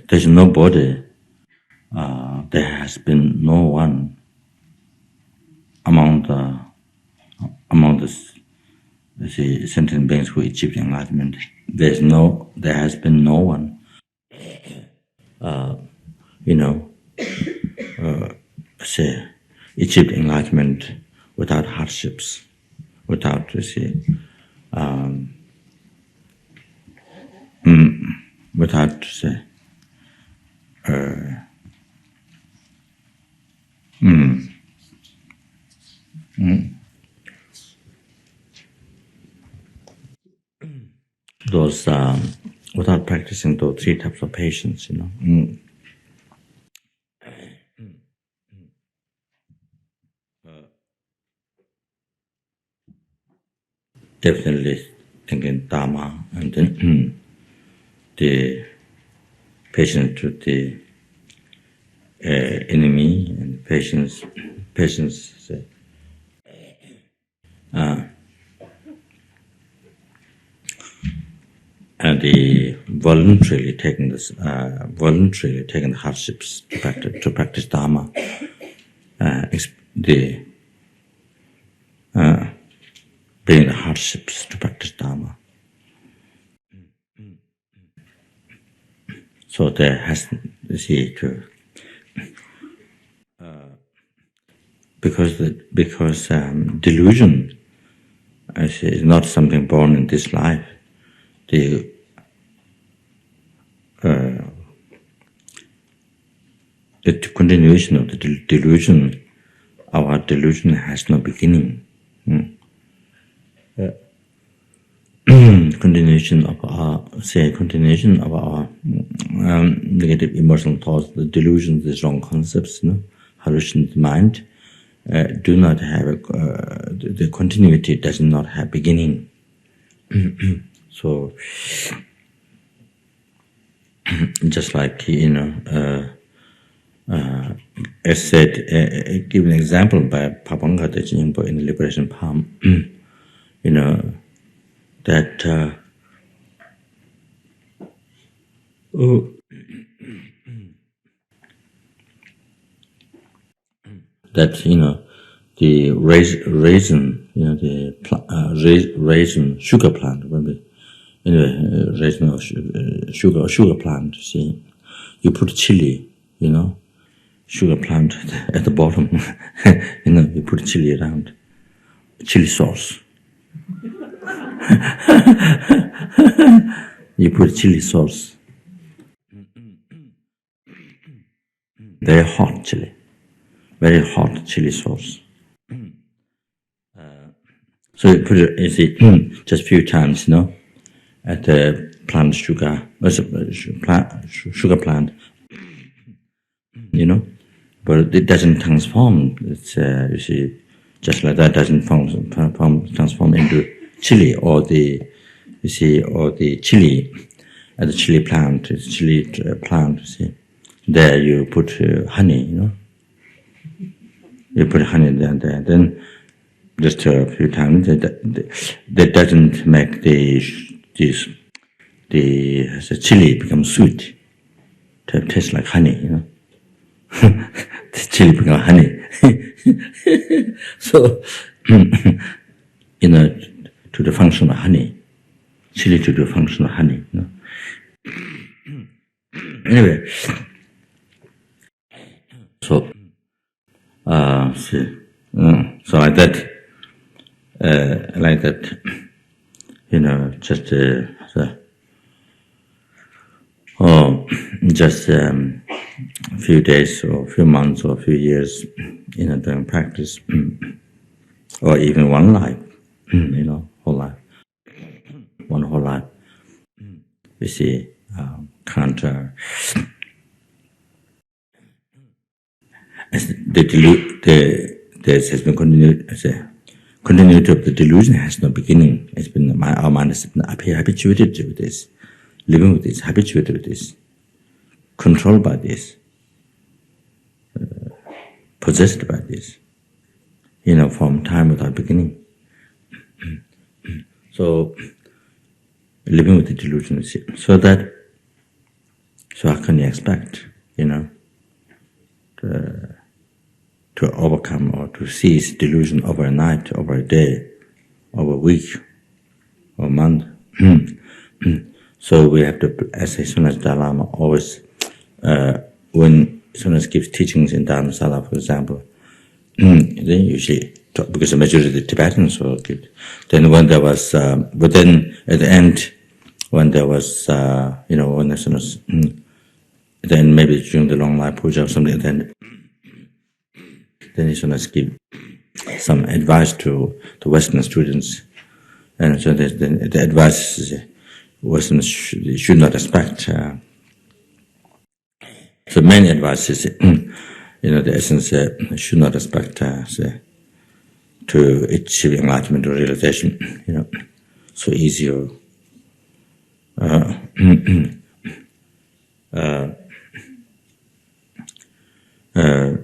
there's nobody, there has been no one among the sentient beings who achieved enlightenment. There has been no one, achieved enlightenment without hardships, without without those without practicing those three types of patience, definitely thinking Dharma, and then the patience to the enemy, and patience, and the voluntarily taking the hardships to practice Dharma, bring the hardships to practice Dharma. So there has because delusion, is not something born in this life. The continuation of the delusion, our delusion has no beginning. Continuation of our negative emotional thoughts, the delusions, the wrong concepts, hallucinated mind, do not have the continuity does not have beginning. So, just like as said, give an example by Papanga de Jingpo in the Liberation Palm, that the raisin, the raisin sugar plant, raisin of sugar plant. See, you put chili, sugar plant at the bottom. You put chili around, chili sauce. You put chili sauce, very hot chili sauce. So you put it, just a few times, at the plant sugar plant, but it doesn't transform. It's just like that doesn't transform into chili, or the chili at the chili plant. It's chili plant. See, there you put honey. You put honey there. Then just a few times. That doesn't make the chili become sweet. To taste like honey. The chili become honey. So, to the function of honey, chili to the function of honey. Anyway, so so like that, just a few days or a few months or a few years, doing practice, or even one life, whole life, one whole life. We see, can't, as has been continuity of the delusion has no beginning. It's been our mind has been habituated to this, living with this, habituated with this, controlled by this, possessed by this, from time without beginning. So, living with the delusion, so So how can you expect, to overcome or to cease delusion over a night, over a day, over a week, or a month? So we have to, as soon as Dalai Lama always, when soon as gives teachings in Dharamsala, for example, they usually talk, because the majority of the Tibetans will give. Then when there was, but then at the end, when there was, when as soon as, then maybe during the long life puja or something, then he soon as give some advice to the Western students, and so the advice is, Westerners should not expect. So many advices, the essence should not expect to achieve enlightenment or realization, so easy or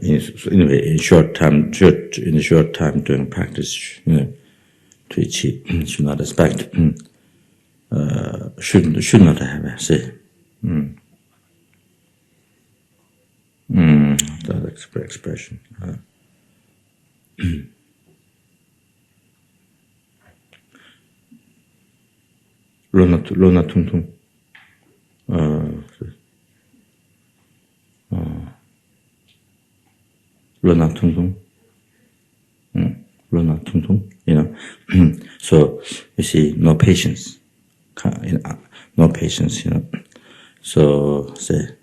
anyway, in the short time doing practice, to achieve, should not expect, should not have, say. That expression. Lona tung tung. Lona tung tung. Lona tung tung. So you see, no patience. No patience. So say.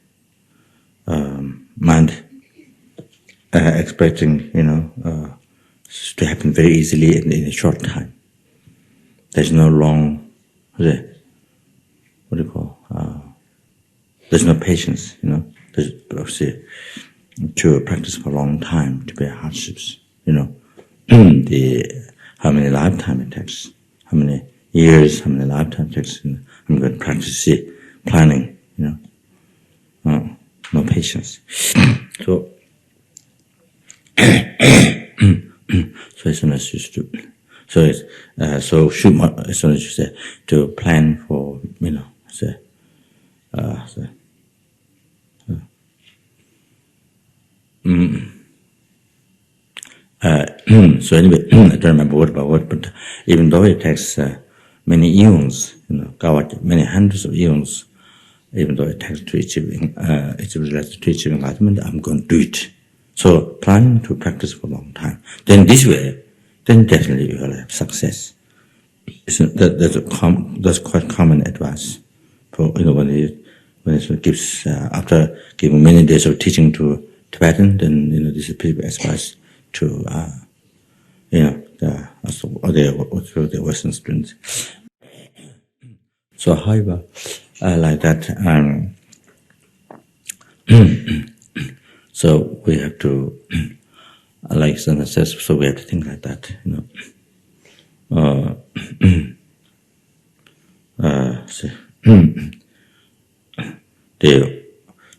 Mind expecting, to happen very easily in a short time. There's no long, there's no patience, There's obviously to practice for a long time to bear hardships, how many lifetime it takes, how many years, how many lifetime it takes. I'm going to practice planning, no patience. So, so as soon as you as soon as you say to plan for, so anyway, I don't remember word by word, but even though it takes many eons, many hundreds of eons, even though it takes to achieving, it's related to achieving enlightenment, I'm going to do it. So plan to practice for a long time. Then this way, then definitely you will have success. That's quite common advice. For when it gives after giving many days of teaching to Tibetan, then this is people advice to the Western students. So however, like that, so we have to, like Santa says, so we have to think like that,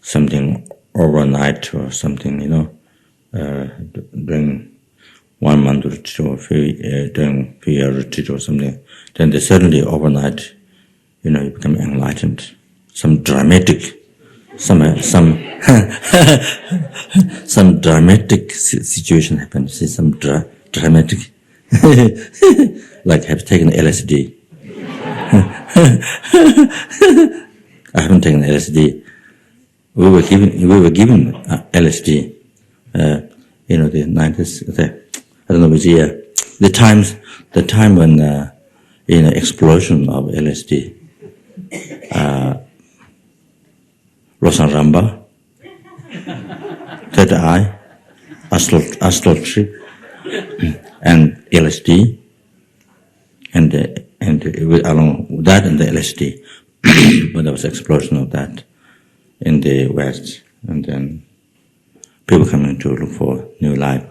something overnight or something, during 1 month retreat or during a year retreat or something, then they suddenly overnight, you become enlightened. Some dramatic situation happens. See, some dramatic, like have taken LSD. I haven't taken LSD. We were given LSD. The 90s. I don't know which year. The time when explosion of LSD. Losang Ramba, Third Eye, astral trip, and LSD, and along with that and the LSD, when there was explosion of that in the West, and then people coming to look for new life,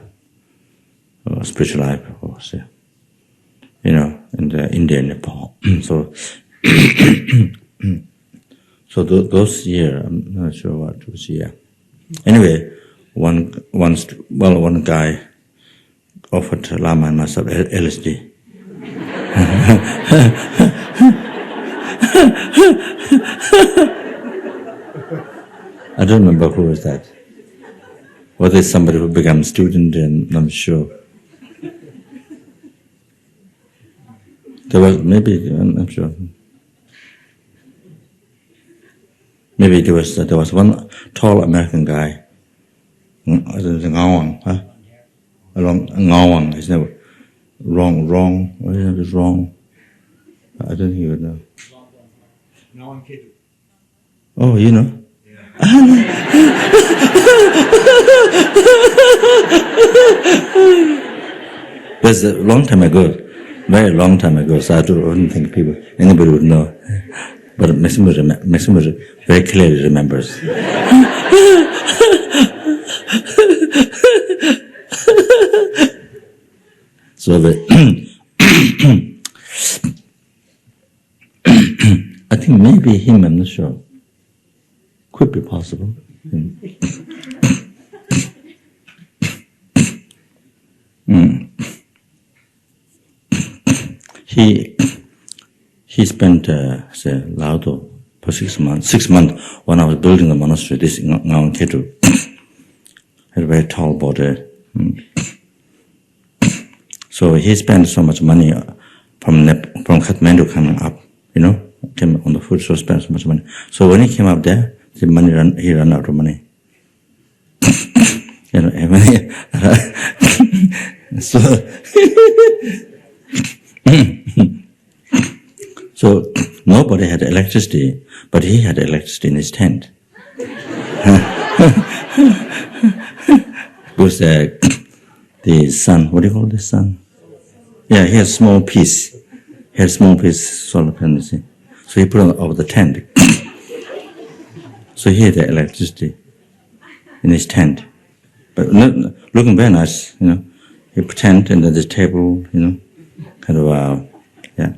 or spiritual life, or say, in the India and Nepal. So. So those years, I'm not sure what was year. Anyway, one guy offered Lama and myself LSD. I don't remember who was that. Whether it's somebody who became a student, and I'm sure. There was maybe, I'm sure. Maybe there was one tall American guy. I don't think Ngawang, huh? Along Ngawang, his name. Wrong. What is it wrong? I don't think you would know. Oh, you know? That's a long time ago, very long time ago. So I don't think anybody would know. But Maximo very clearly remembers. So I think maybe him, I'm not sure. Could be possible. He spent Laudo for 6 months. 6 months when I was building the monastery. This Ngawan Ketu had a very tall body. So he spent so much money from Kathmandu coming up, came on the foot, so spent so much money. So when he came up there, he ran out of money. So, so nobody had electricity, but he had electricity in his tent. Because the sun, what do you call the sun? Yeah, he had small piece. He had small piece solar panel. So he put it over the tent. So he had the electricity in his tent. But looking very nice, He put tent and then the table, kind of, yeah.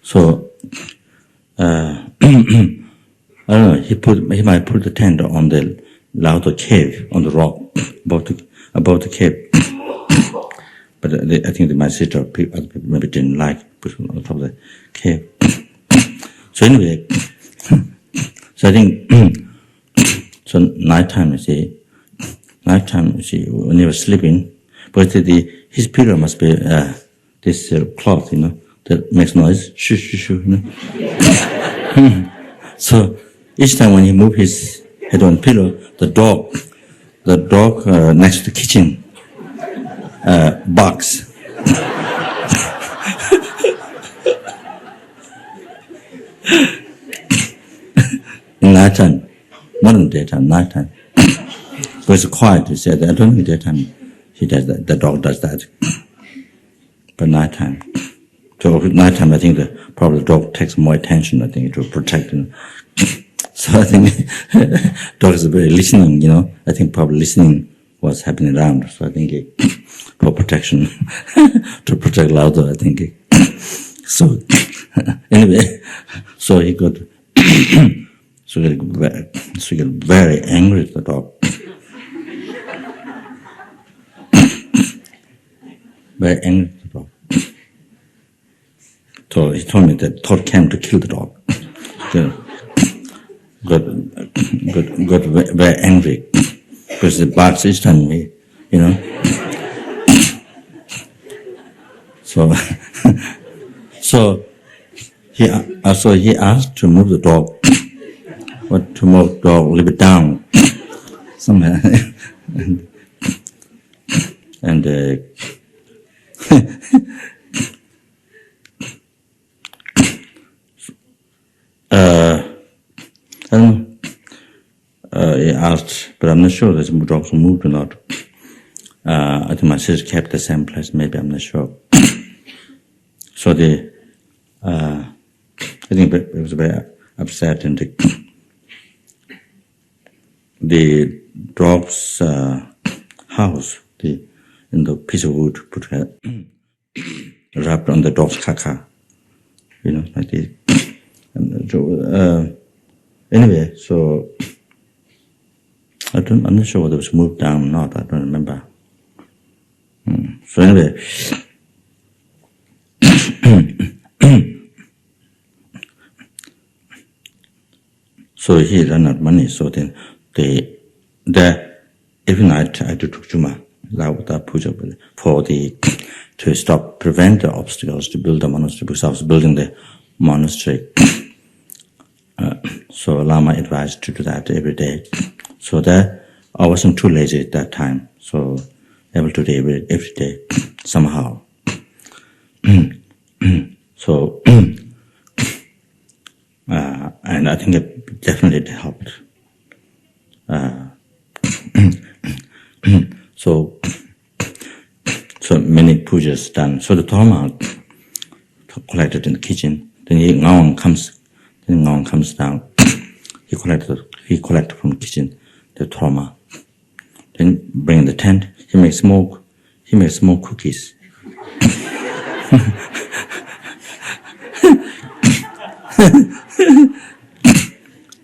So, I don't know, he might put the tent on the Laudo cave, on the rock, above the cave. But I think my sister, other people maybe didn't like putting on top of the cave. So anyway, so I think, so nighttime, when he was sleeping, but his pillow must be this cloth, that makes noise, shoo, shoo, shoo, So each time when he moved his head on pillow, the dog next to the kitchen barks. In nighttime, not in daytime, nighttime. So it's quiet. He said, I don't think daytime he does that. The dog does that, but nighttime. So nighttime, I think probably the dog takes more attention. I think to protect him. So I think dog is very listening. I think probably listening what's happening around. So I think for protection, to protect Laudo, I think. So anyway, so he got so he got very angry at the dog. Very angry at the dog. So he told me that thought came to kill the dog. Got very angry because the barks each time So he asked to move the dog, but to move the dog a little bit down somewhere, and he asked, but I'm not sure that the dogs moved or not. I think my sister kept the same place, maybe, I'm not sure. So I think it was very upset, and the dog's house, in the piece of wood, put wrapped on the dog's caca, like this. And so, anyway, so I'm not sure whether it was moved down or not. I don't remember. So anyway, So he ran out of money. So then every night I do Tukchuma, Lauta Puja, to prevent the obstacles to build the monastery, because I was building the monastery. So Lama advised to do that every day. So that I wasn't too lazy at that time. So able to do every day somehow. So and I think it definitely helped. So many pujas done. So the Dharma collected in the kitchen. Then Ngawang comes down. He collected from the kitchen the Dharma. Then bring in the tent. He makes small cookies.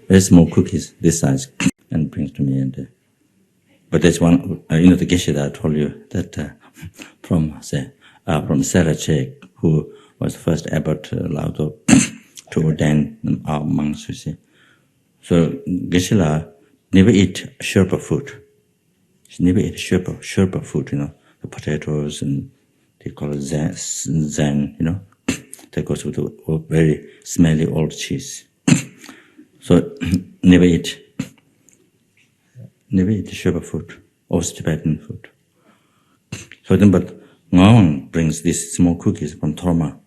Very small cookies this size, and brings to me. But there's one, the geshe that I told you that from Sarache, who was the first abbot allowed to ordain our monks. You see, so Geshe-la never eat Sherpa food. She never ate Sherpa food. The potatoes, and they call it zen. That goes with the very smelly old cheese. So never eat Sherpa food or Tibetan food. So then, but Ngawang brings these small cookies from Dharma,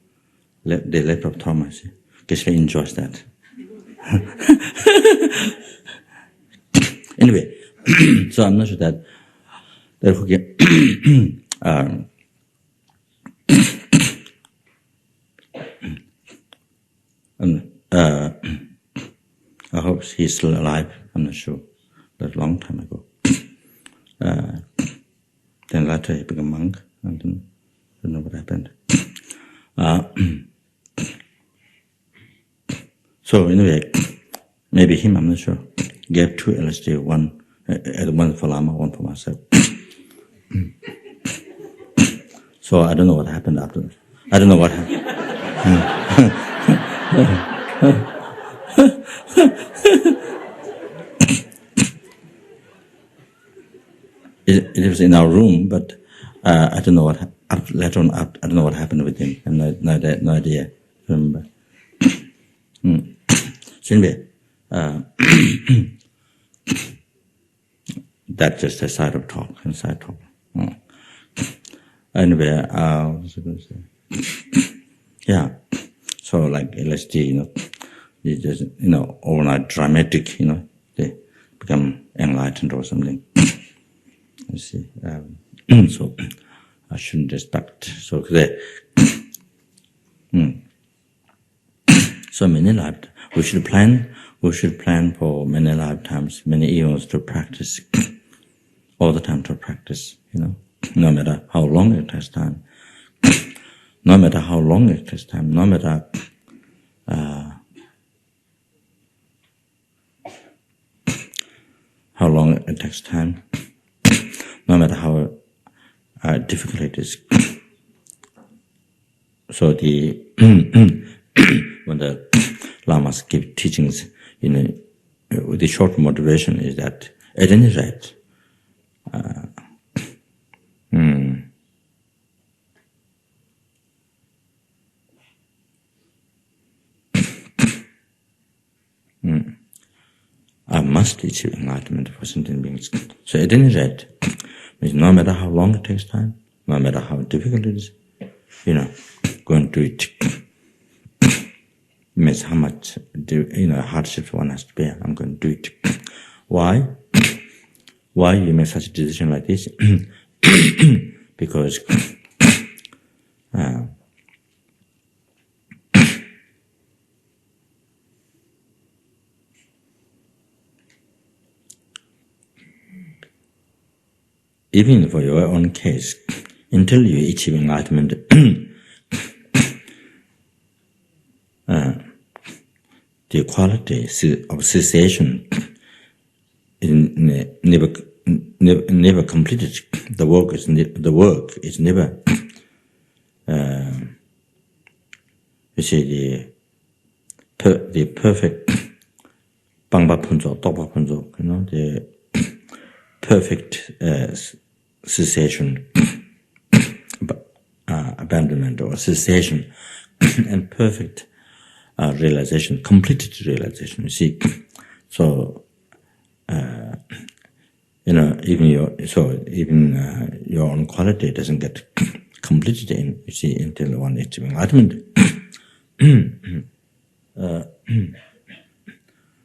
the leper of Dharma. Geshe enjoys that. Anyway, so I'm not sure that cookie. I hope he's still alive. I'm not sure. That's a long time ago. Then later he became a monk, and then I don't know what happened. So anyway, maybe him, I'm not sure. Gave 2 LSD, one for Lama, one for myself. So I don't know what happened after. I don't know what happened. It was in our room, but I don't know what later on. I don't know what happened with him. I have no idea. Remember. So anyway, that's just a side talk. Anyway, what was I going to say? Yeah. So like LSD, they just overnight dramatic, they become enlightened or something. You see, so I shouldn't expect. So so many lifetimes. We should plan for many lifetimes, many eons to practice. All the time to practice. No matter how long it takes time. No matter how long it takes time. No matter how long it takes time. No matter how difficult it is. So when the lamas give teachings, the short motivation is that at any rate, I must achieve enlightenment for sentient beings. So at any rate, means no matter how long it takes time, no matter how difficult it is, going to it. Means how much hardships one has to bear. I'm going to do it. Why? Why you make such a decision like this? Because even for your own case, until you achieve enlightenment, the quality of cessation is never completed. The work is never. You see, the perfect Bangpa Punzo, Tokpa Punzo, the perfect cessation, abandonment or cessation, and perfect realization, completed realization. You see, so even your own quality doesn't get completed until one achieves enlightenment.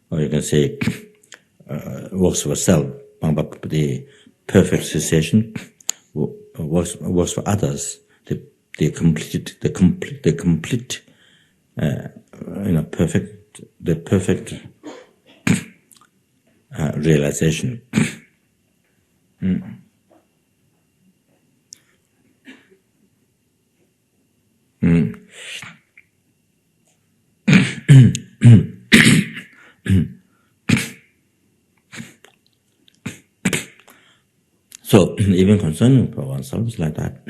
Or you can say works for self, the perfect cessation, works for others, the complete perfect realization. So even concerning for oneself is like that.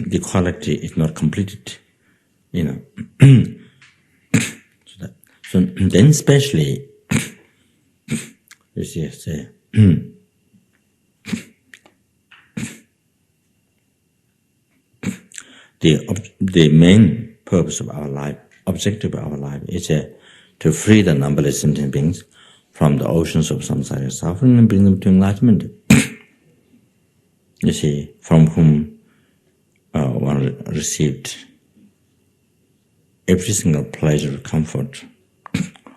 The quality is not completed, So then especially, you see, say, the main purpose of our life, objective of our life, is to free the numberless sentient beings from the oceans of samsara suffering and bring them to enlightenment. You see, from whom one received every single pleasure, comfort,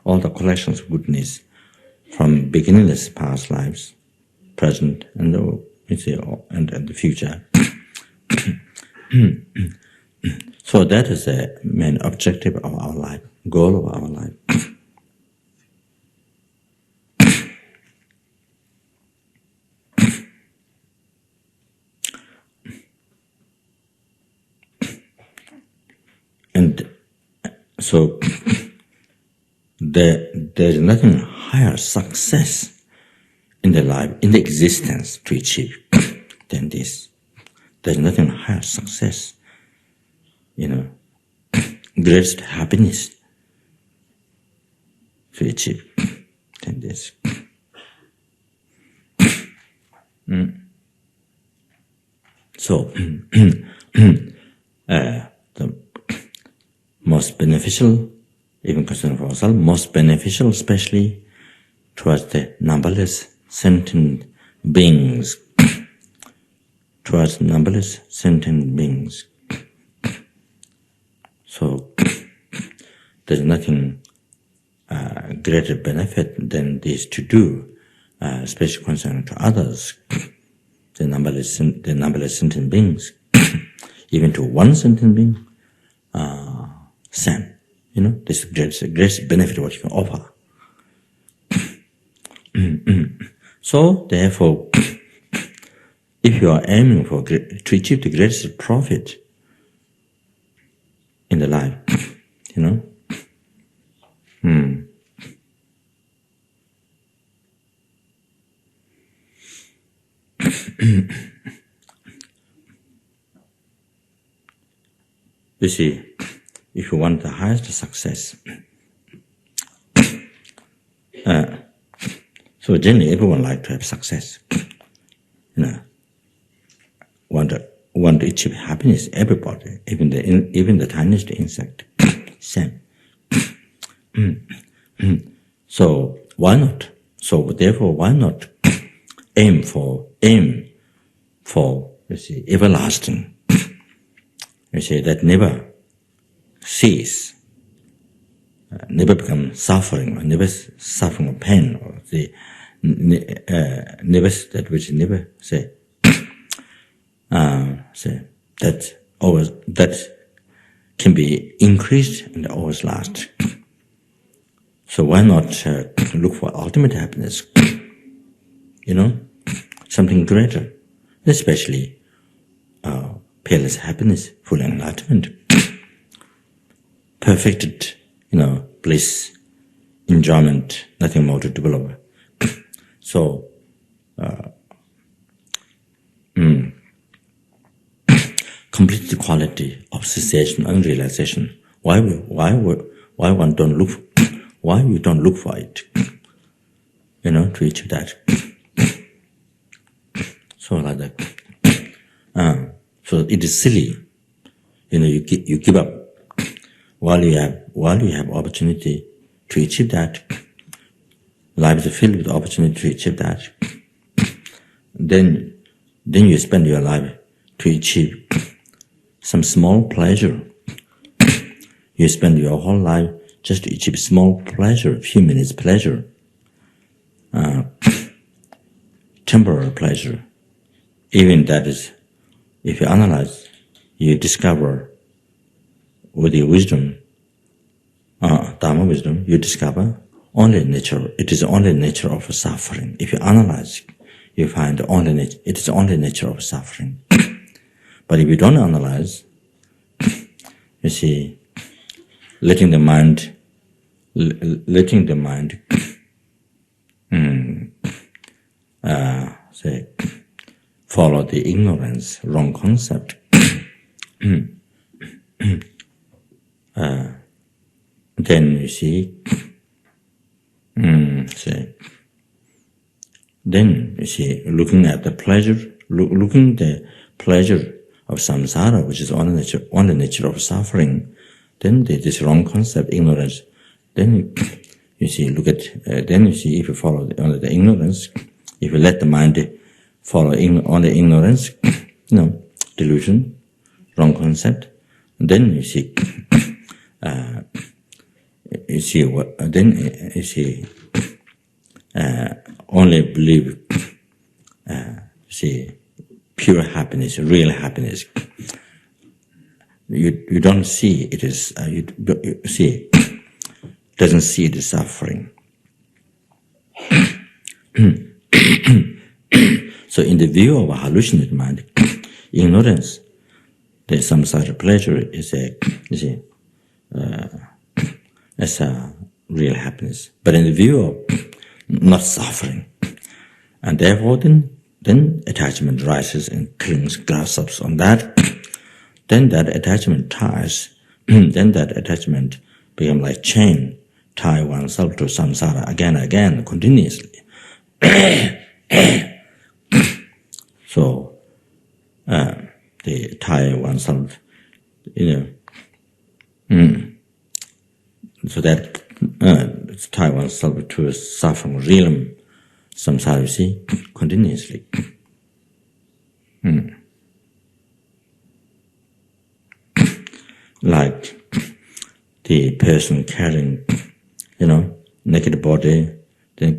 all the collections of goodness from beginningless past lives, present, and the future. So that is the main objective of our life, goal of our life. And so there is nothing higher success in the life, in the existence to achieve than this. There's nothing higher success, greatest happiness to achieve than this. So the most beneficial, even concerning for ourselves, most beneficial especially towards the numberless sentient beings, So there's nothing greater benefit than this to do, especially concerning to others, the numberless sentient beings, even to one sentient being, same. This is the greatest benefit what you can offer. So therefore, if you are aiming to achieve the greatest profit in the life, you see, if you want the highest success, so generally everyone like to have success, want to achieve happiness. Everybody, even the tiniest insect, same. So why not? So therefore, why not aim for everlasting? That never cease, never become suffering, or never suffering of pain, or never that which never that can be increased and always last. So why not look for ultimate happiness? Something greater, especially peerless happiness, full enlightenment, perfected, bliss enjoyment, nothing more to develop. So, complete the quality of cessation and realization. Why one don't look? Why we don't look for it? To achieve that. So like that. So it is silly. You give up while you have opportunity to achieve that. Life is filled with opportunity to achieve that. Then you spend your life to achieve some small pleasure. You spend your whole life just to achieve small pleasure, a few minutes pleasure, temporary pleasure. Even that is, if you analyze, you discover with your wisdom, Dharma wisdom, you discover only nature. It is only nature of suffering. If you analyze, you find it is only nature of suffering. But if you don't analyze, you see, letting the mind say, follow the ignorance, wrong concept. Then you see, looking at the pleasure, looking the pleasure of samsara, which is only nature of suffering. Then this wrong concept, ignorance. Then you see, if you follow only the ignorance, if you let the mind follow only ignorance, delusion, wrong concept, then you see, only believe, pure happiness, real happiness. You don't see it is, doesn't see it as suffering. So in the view of a hallucinated mind, ignorance, the samsara pleasure is a real happiness. But in the view of not suffering, and therefore then attachment rises and clings, grasps on that. Then that attachment ties. Then that attachment becomes like chain, tie oneself to samsara again and again, continuously. So they tie oneself, so that tie oneself to a suffering realm, samsara, you see, continuously. Like the person carrying, naked body, the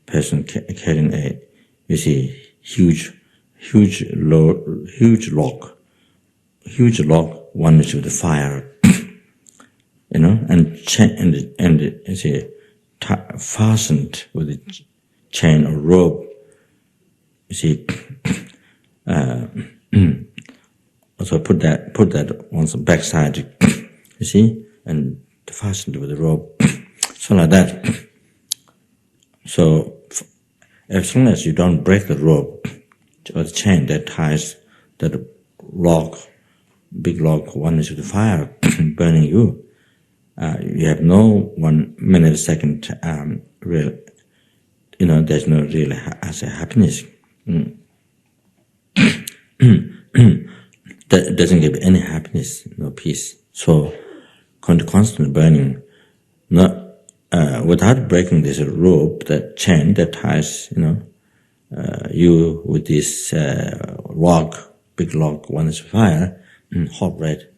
person carrying a, huge log, one is with the fire, and fastened with a chain or rope, so put that on the backside, and fastened with a rope, so like that. So as long as you don't break the rope or the chain that ties that log, big log, one is with the fire burning you, you have no 1 minute, second real, there's no real as a happiness. That doesn't give any happiness, no peace. So constant burning, without breaking this rope, that chain that ties, you with this log, big log, one is fire, hot red.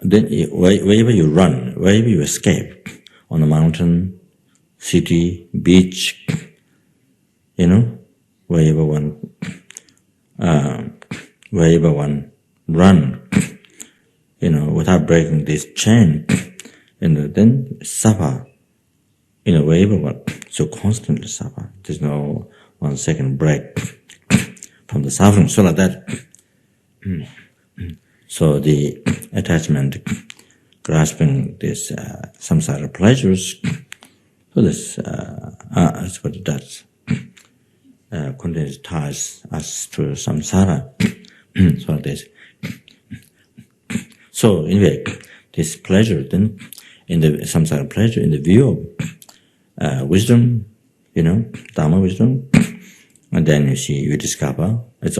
Then wherever you run, wherever you escape, on a mountain, city, beach, wherever one run, without breaking this chain, then suffer, wherever one, so constantly suffer. There's no 1 second break from the suffering, so like that. So the attachment grasping this samsara pleasures. So that's what it does. Continues ties us to samsara. So this. So anyway, this pleasure then, in the samsara pleasure, in the view of wisdom, Dharma wisdom, and then you discover it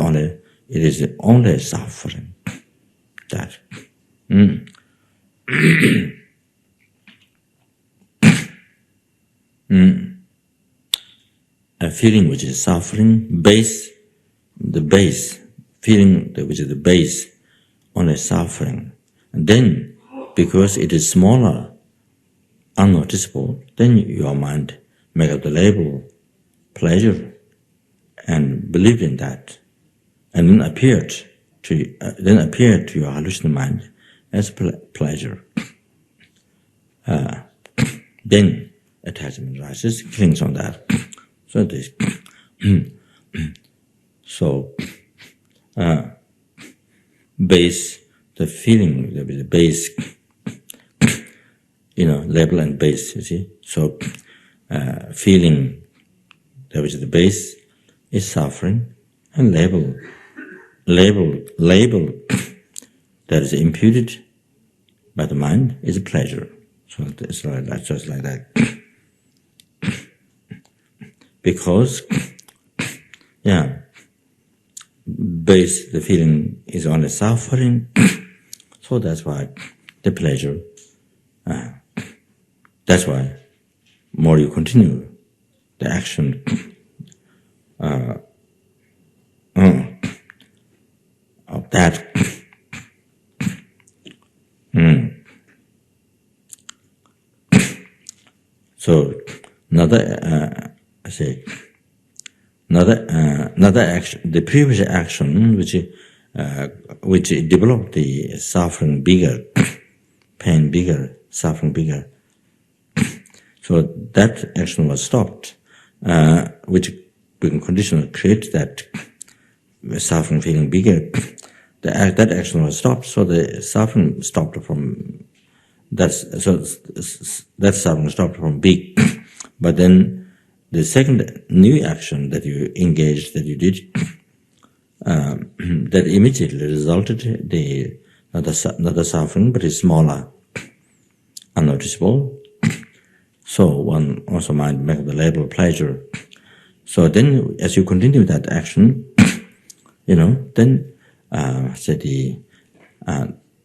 is only suffering. That. A feeling which is suffering, the base, feeling which is the base, only suffering. And then, because it is smaller, unnoticeable, then your mind make up the label, pleasure, and believe in that, and then appear to your hallucinating mind as pleasure. Then attachment rises, clings on that. So this, base, the feeling, the base, label and base, you see. So feeling, which is the base, is suffering, and label that is imputed by the mind is a pleasure. So it's like that, just like that. Because, base, the feeling is only suffering, so that's why the pleasure, that's why more you continue the action of that. So another action, the previous action which developed the suffering bigger, pain bigger, suffering bigger. So that action was stopped, which being conditional creates that suffering feeling bigger. That action was stopped, so the suffering stopped from that suffering stopped from big. But then the second new action that you engaged, that you did, that immediately resulted not the suffering, but it's smaller, unnoticeable. So one also might make the label pleasure. So then, as you continue that action, then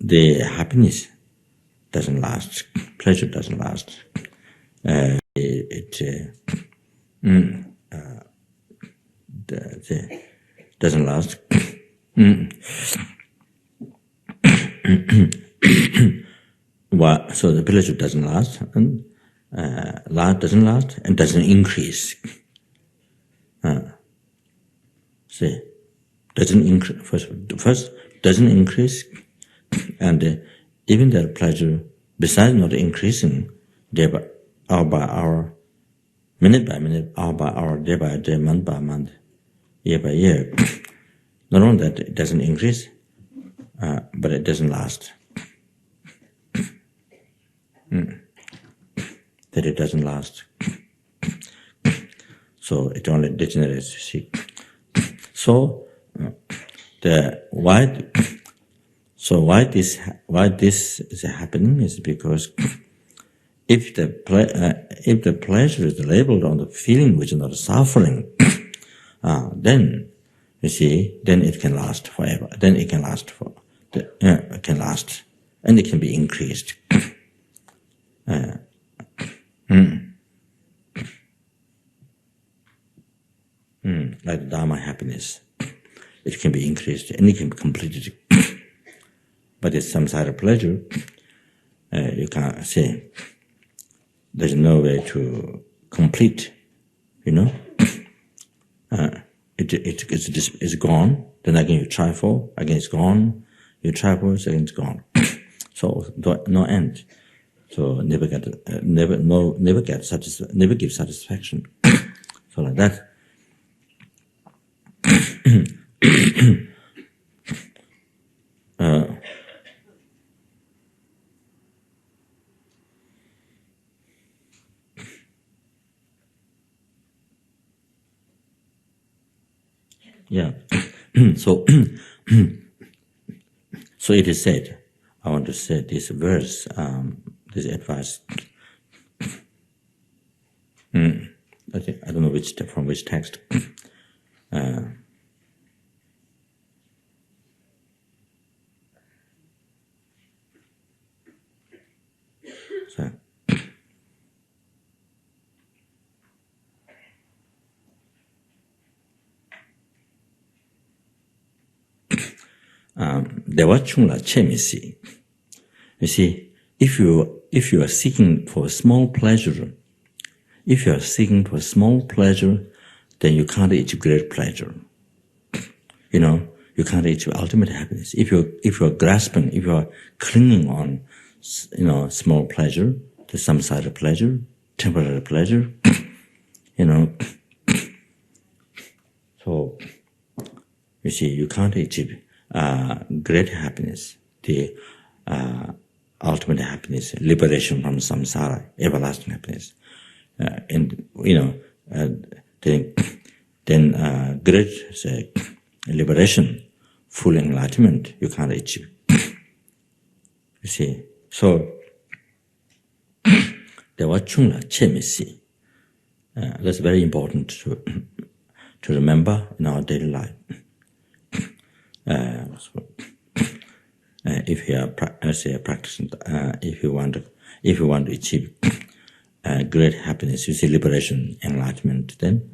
the happiness doesn't last, pleasure doesn't last. It doesn't last. So the pleasure doesn't last, and doesn't last, and doesn't increase. Doesn't increase. First, doesn't increase, and even that pleasure, besides not increasing, day by hour, minute by minute, hour by hour, day by day, month by month, year by year. Not only that it doesn't increase, but it doesn't last. That it doesn't last. So it only degenerates, you see. So why this is happening is because if the pleasure is labeled on the feeling which is not suffering, then you see, then it can last forever. Then it can last it can last, and it can be increased. Like the Dharma happiness, it can be increased and it can be completed. But it's some side of pleasure. You can't say there's no way to complete. It's gone. Then again you try for, again it's gone. You try for, again it's gone. So no end. So never give satisfaction. So like that. Yeah. So, so it is said. I want to say this verse, this advice. I don't know from which text. So, Dewa chungla chemisi. You see, if you are seeking for a small pleasure, then you can't achieve great pleasure. You can't achieve ultimate happiness. If you're grasping, if you're clinging on, small pleasure, to some side of pleasure, temporary pleasure, so you see, you can't achieve great happiness, the ultimate happiness, liberation from samsara, everlasting happiness, then great liberation, full enlightenment, you can't achieve. You see, so Dewa chungla chemisi. That's very important to remember in our daily life. If you are practicing, if you want to achieve great happiness, you see liberation, enlightenment, then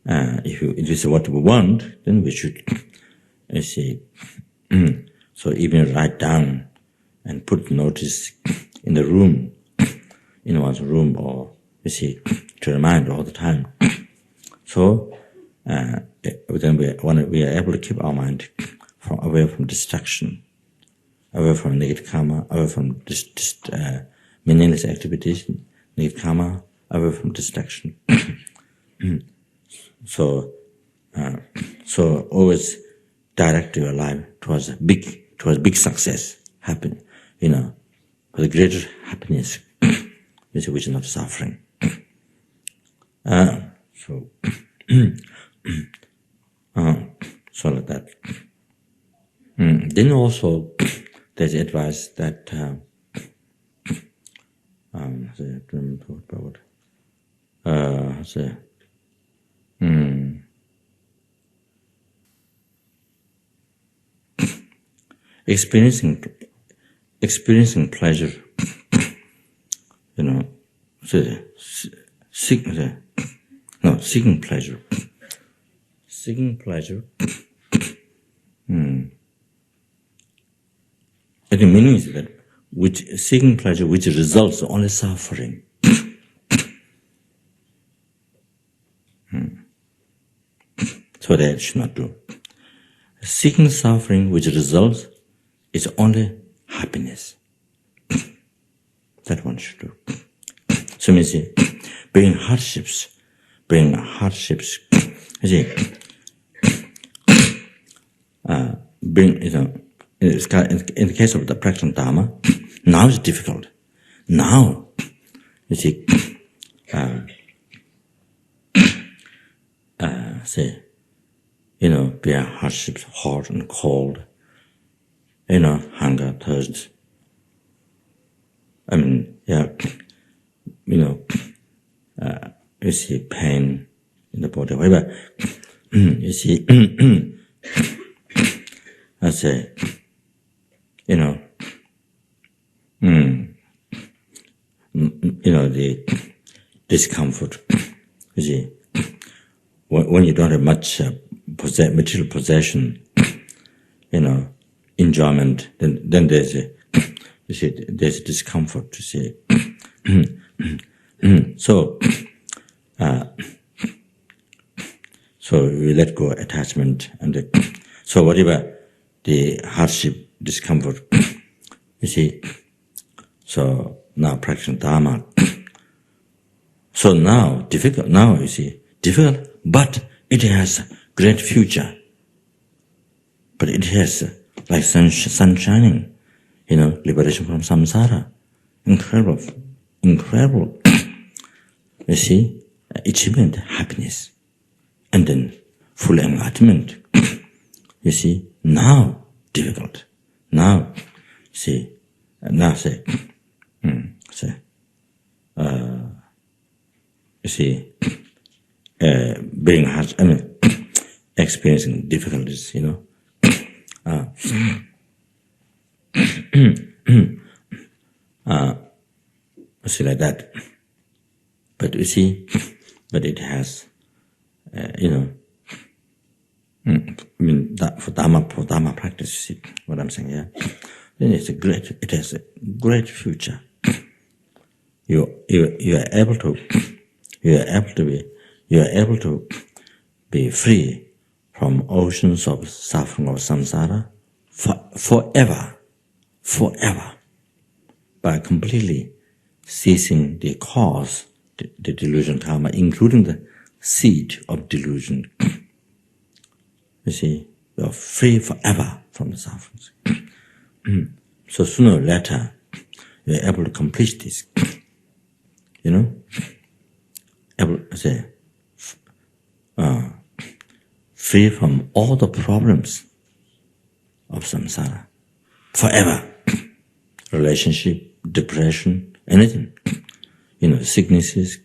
if this is what we want, then we should see. So even write down and put notice in the room, in one's room, or to remind all the time. So then we are able to keep our mind away from distraction, away from negative karma, away from meaningless activities, negative karma, away from distraction. So always direct your life towards big success, happen, for the greater happiness, which is not suffering. So like that. Then also there's advice that experiencing pleasure, seeking pleasure. Seeking pleasure. The meaning is that seeking pleasure which results only suffering. So that should not do. Seeking suffering which results is only happiness. That one should do. So you see, bring hardships. You see, in the case of the practice of Dharma, now it's difficult. Now, you see, there are hardships, hot and cold, hunger, thirst. You see pain in the body, whatever. You see, I say, the discomfort. You see, when you don't have much material possession, enjoyment, then there's there's discomfort. You see, so we let go attachment, and so whatever the hardship, discomfort, you see. So now practicing Dharma. So now difficult. Now you see difficult, but it has great future. But it has like sun shining, liberation from samsara, incredible. You see, achievement, happiness, and then full enlightenment. You see, now difficult. Now, see, now say, you see, being hard, experiencing difficulties, you know. See, like that. But you see, but it has, you know, I mean, that for Dharma practice, you see what I'm saying, yeah? Then it has a great future. You are able to be free from oceans of suffering of samsara forever, by completely ceasing the cause, the delusion karma, including the seed of delusion. You see, you are free forever from the sufferings. So sooner or later, you are able to complete this. You know, able to say, free from all the problems of samsara forever. Relationship, depression, anything, you know, sicknesses,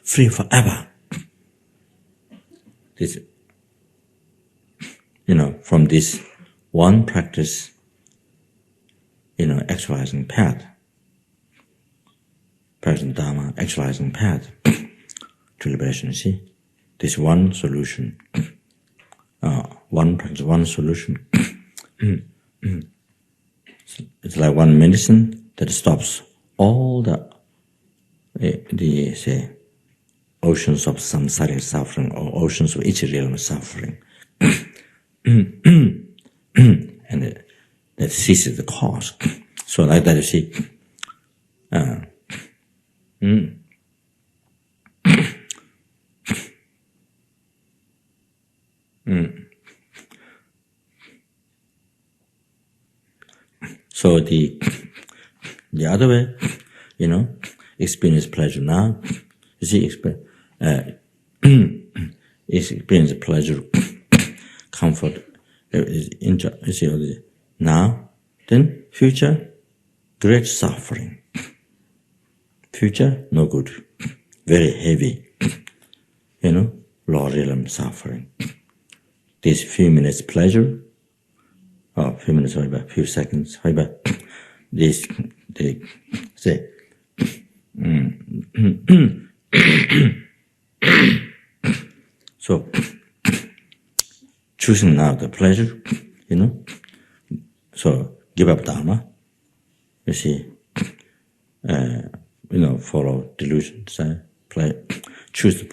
free forever. This, you know, from this one practice, you know, exercising path, practicing Dharma, exercising path to liberation, you see, this one solution, one practice, one solution. It's like one medicine that stops all the say, oceans of samsaric suffering or oceans of each realm of suffering. And that ceases the cause. So like that, you see, So the other way, you know, experience pleasure now. You see, experience pleasure, comfort, enjoy. You see, now, then future, great suffering. Future, no good, very heavy. You know, low realm suffering. This few minutes pleasure. Oh, few minutes, few seconds, this, they say, so, choosing now the pleasure, you know, so give up Dharma, you see, you know, follow delusions, choose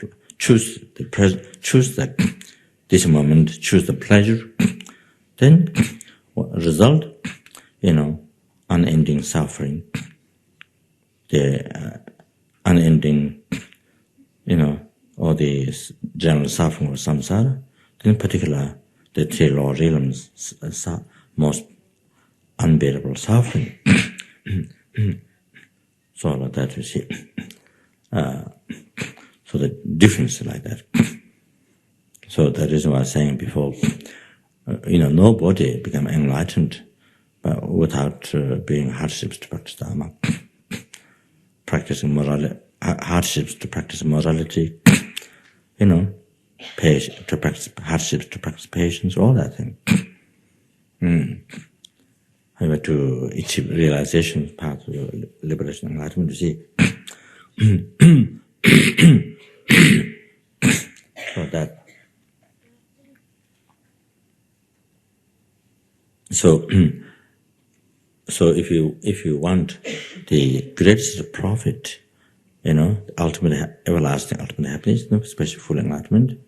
the present, choose this moment, choose the pleasure, then result, you know, unending suffering, the unending, you know, all the general suffering of samsara, in particular, the three law realms, most unbearable suffering. So like that, you see. So the difference is like that. So that is what I was saying before. You know, nobody become enlightened without being hardships to practice Dharma, practicing morality, hardships to practice morality, you know, to practice hardships to practice patience, all that thing. However, to achieve realization path of liberation and enlightenment, you see. So that. So if you want the greatest profit, you know, ultimate everlasting ultimate happiness, you know, especially full enlightenment,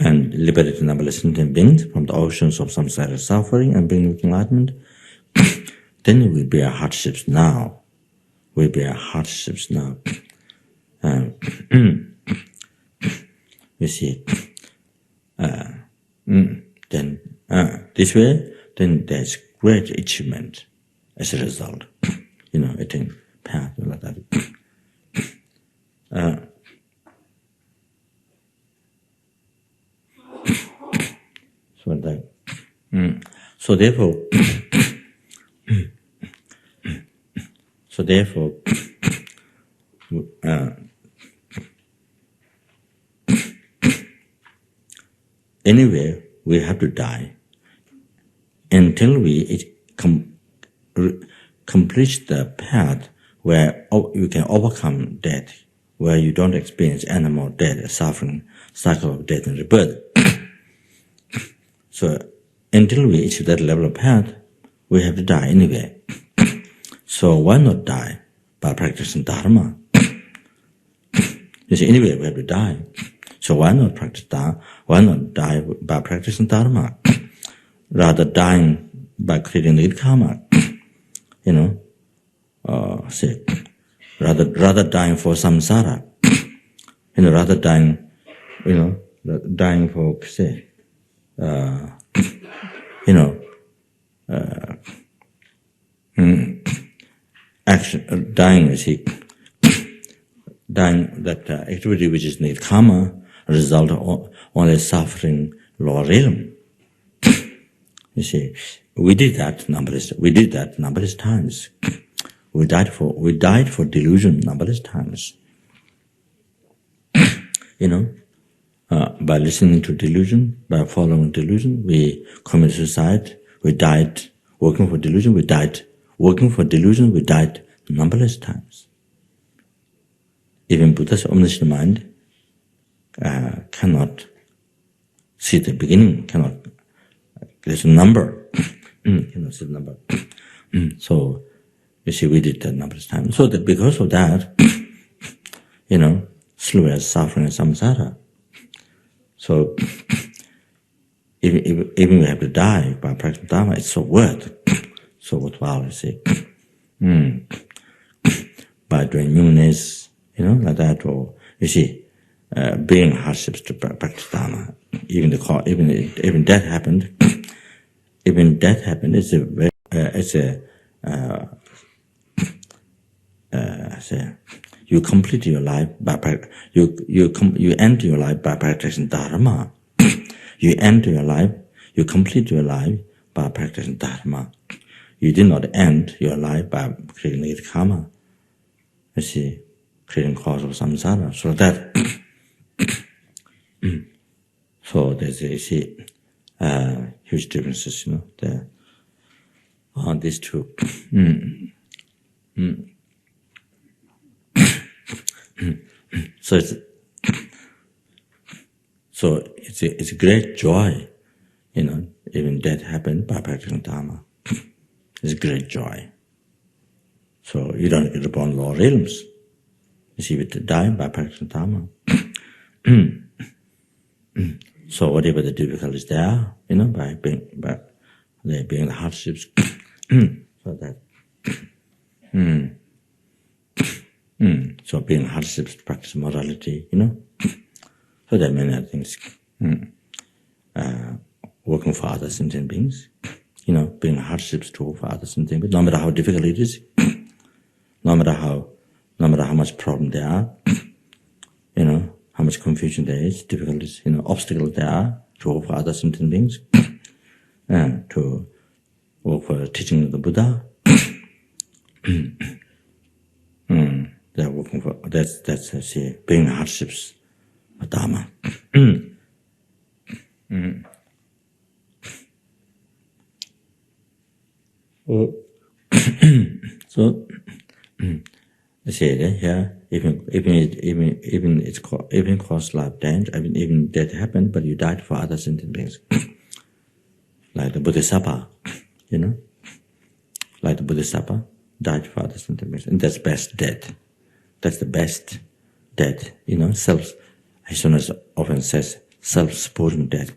and liberate numberless sentient beings from the oceans of samsara suffering and bring with enlightenment, then it will be our hardships now. Will be our hardships now. You see, then this way, then there's great achievement as a result. You know, attain path like that. So therefore, anyway, we have to die until we complete the path where you can overcome death, where you don't experience animal death, suffering, cycle of death and rebirth. So until we reach that level of path, we have to die anyway. So why not die by practicing Dharma? You see, anyway, we have to die. So why not practice Dharma? Why not die by practicing Dharma? Rather dying by creating the karma, rather dying for samsara, rather dying, dying for, say, action, dying, you see, dying that activity which is named karma, result of only suffering lower realm. You see, we did that numberless times. We died for delusion numberless times. By listening to delusion, by following delusion, we commit suicide. We died working for delusion. We died working for delusion. We died numberless times. Even Buddha's omniscient mind cannot see the beginning. There's a number. Cannot see the number. So you see, we did that numberless times. So that because of that, slew as suffering and samsara. So even we have to die by practicing Dharma, it's so worthwhile, you see. By doing newness, like that, or you see, being hardships to practice Dharma. Even death happened. Even death happened. You complete your life by you end your life by practicing Dharma. You complete your life by practicing Dharma. You did not end your life by creating negative karma. You see, creating cause of samsara. So that, so there's huge differences, there on these two. So it's a great joy, even death happened by practicing Dharma. It's a great joy. So you don't get upon lower realms. You see, we die by practicing Dharma. So whatever the difficulties there are, by being the hardships, so that. So being hardships to practice morality, So there are many other things. Working for other sentient beings, being hardships too for other sentient beings, no matter how difficult it is, no matter how much problem there are, how much confusion there is, difficulties, obstacles there are to work for other sentient beings, to work for the teaching of the Buddha. They're working for that's being hardships of Dharma. So you see that here, even cause life danger, even death happened, but you died for other sentient beings, like the Bodhisattva, like the Bodhisattva died for other sentient beings, and that's best death. That's the best death, self. As often says, self-supporting death.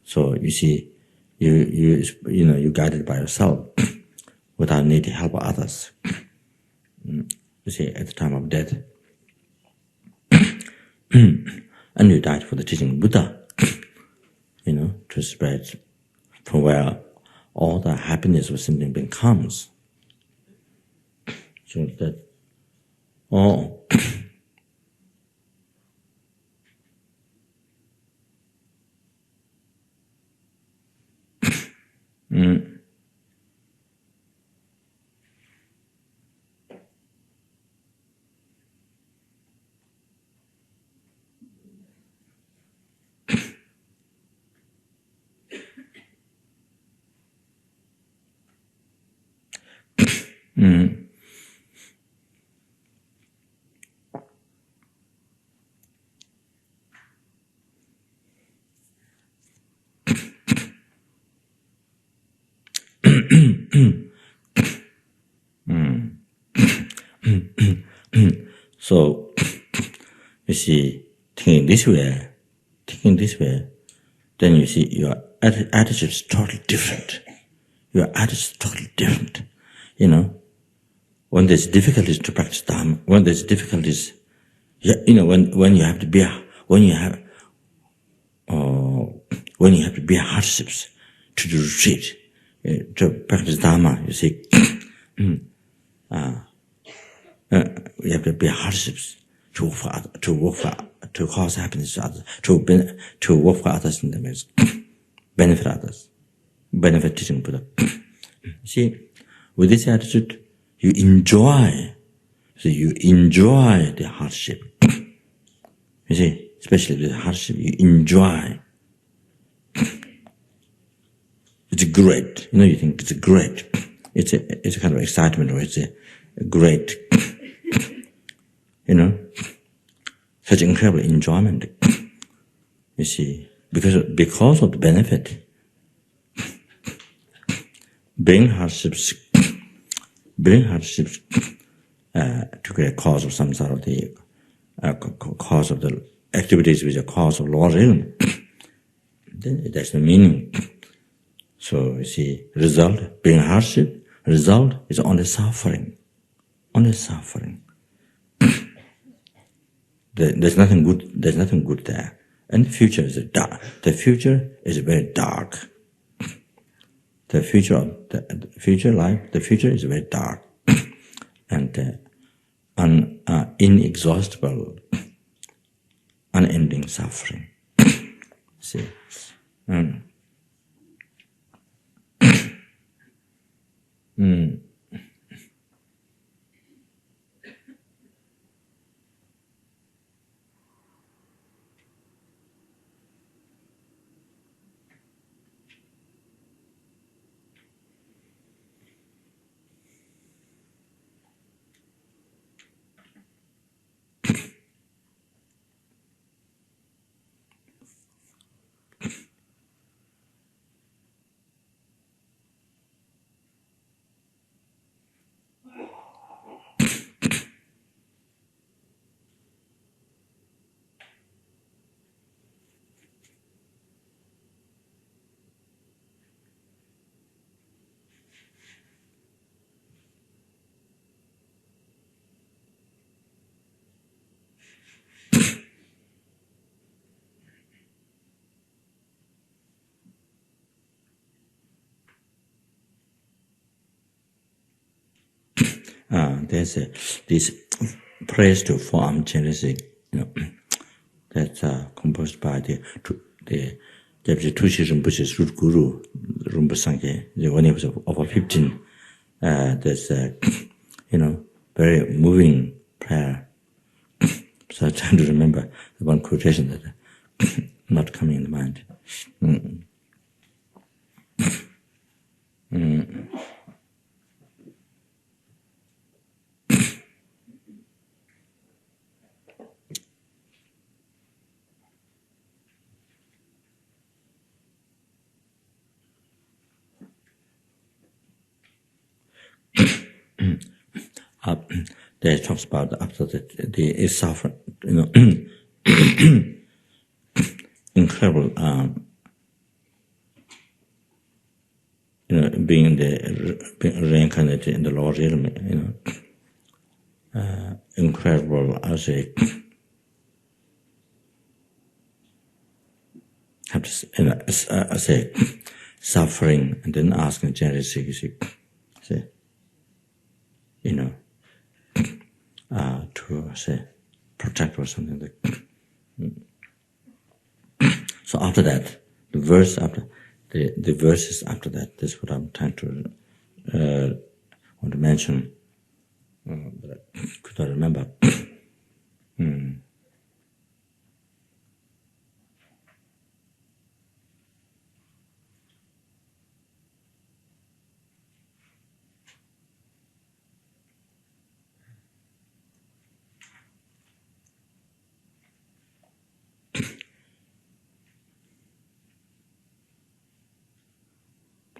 So you see, you're guided by yourself without needing help of others. You see, at the time of death, and you died for the teaching of Buddha, to spread from where all the happiness of sentient being comes. So that all Mm. So, you see, thinking this way, then you see your attitude is totally different. Your attitude is totally different. You know, when there's difficulties to practice Dharma, when there's difficulties, you know, when you have to bear, when you have to bear hardships to do retreat, to practice Dharma, you see, you have to bear hardships to cause happiness to others, to work for others in the midst, benefit others, benefit teaching Buddha. See, with this attitude, you enjoy the hardship. You see, especially the hardship, you enjoy. It's great. You know, you think it's great. It's a kind of excitement, or it's a great, you know, such incredible enjoyment. You see, because of the benefit, bring hardships to be a cause of some sort of the cause of the activities which are cause of lower realm. Then it has no meaning. So you see, result, being hardship, result is only suffering. Only suffering. There's nothing good there. And the future is dark. The future is very dark. The future life, the future is very dark. And inexhaustible, unending suffering. See? There's this praise to forearm generosity, you know, that's composed by the Deputy Tushi Rinpoche's root guru, Rinpoche Sangye, when he was over 15. There's you know, very moving prayer. So I'm trying to remember the one quotation that not coming in the mind. There it talks about after the suffering, you know, incredible, you know, being reincarnated in the lower realm, you know, incredible as a have to, you know, as a suffering, and then asking generously, say, you know, to say protect or something like. So after that, the verses after that. This is what I'm trying to want to mention, but I could not remember.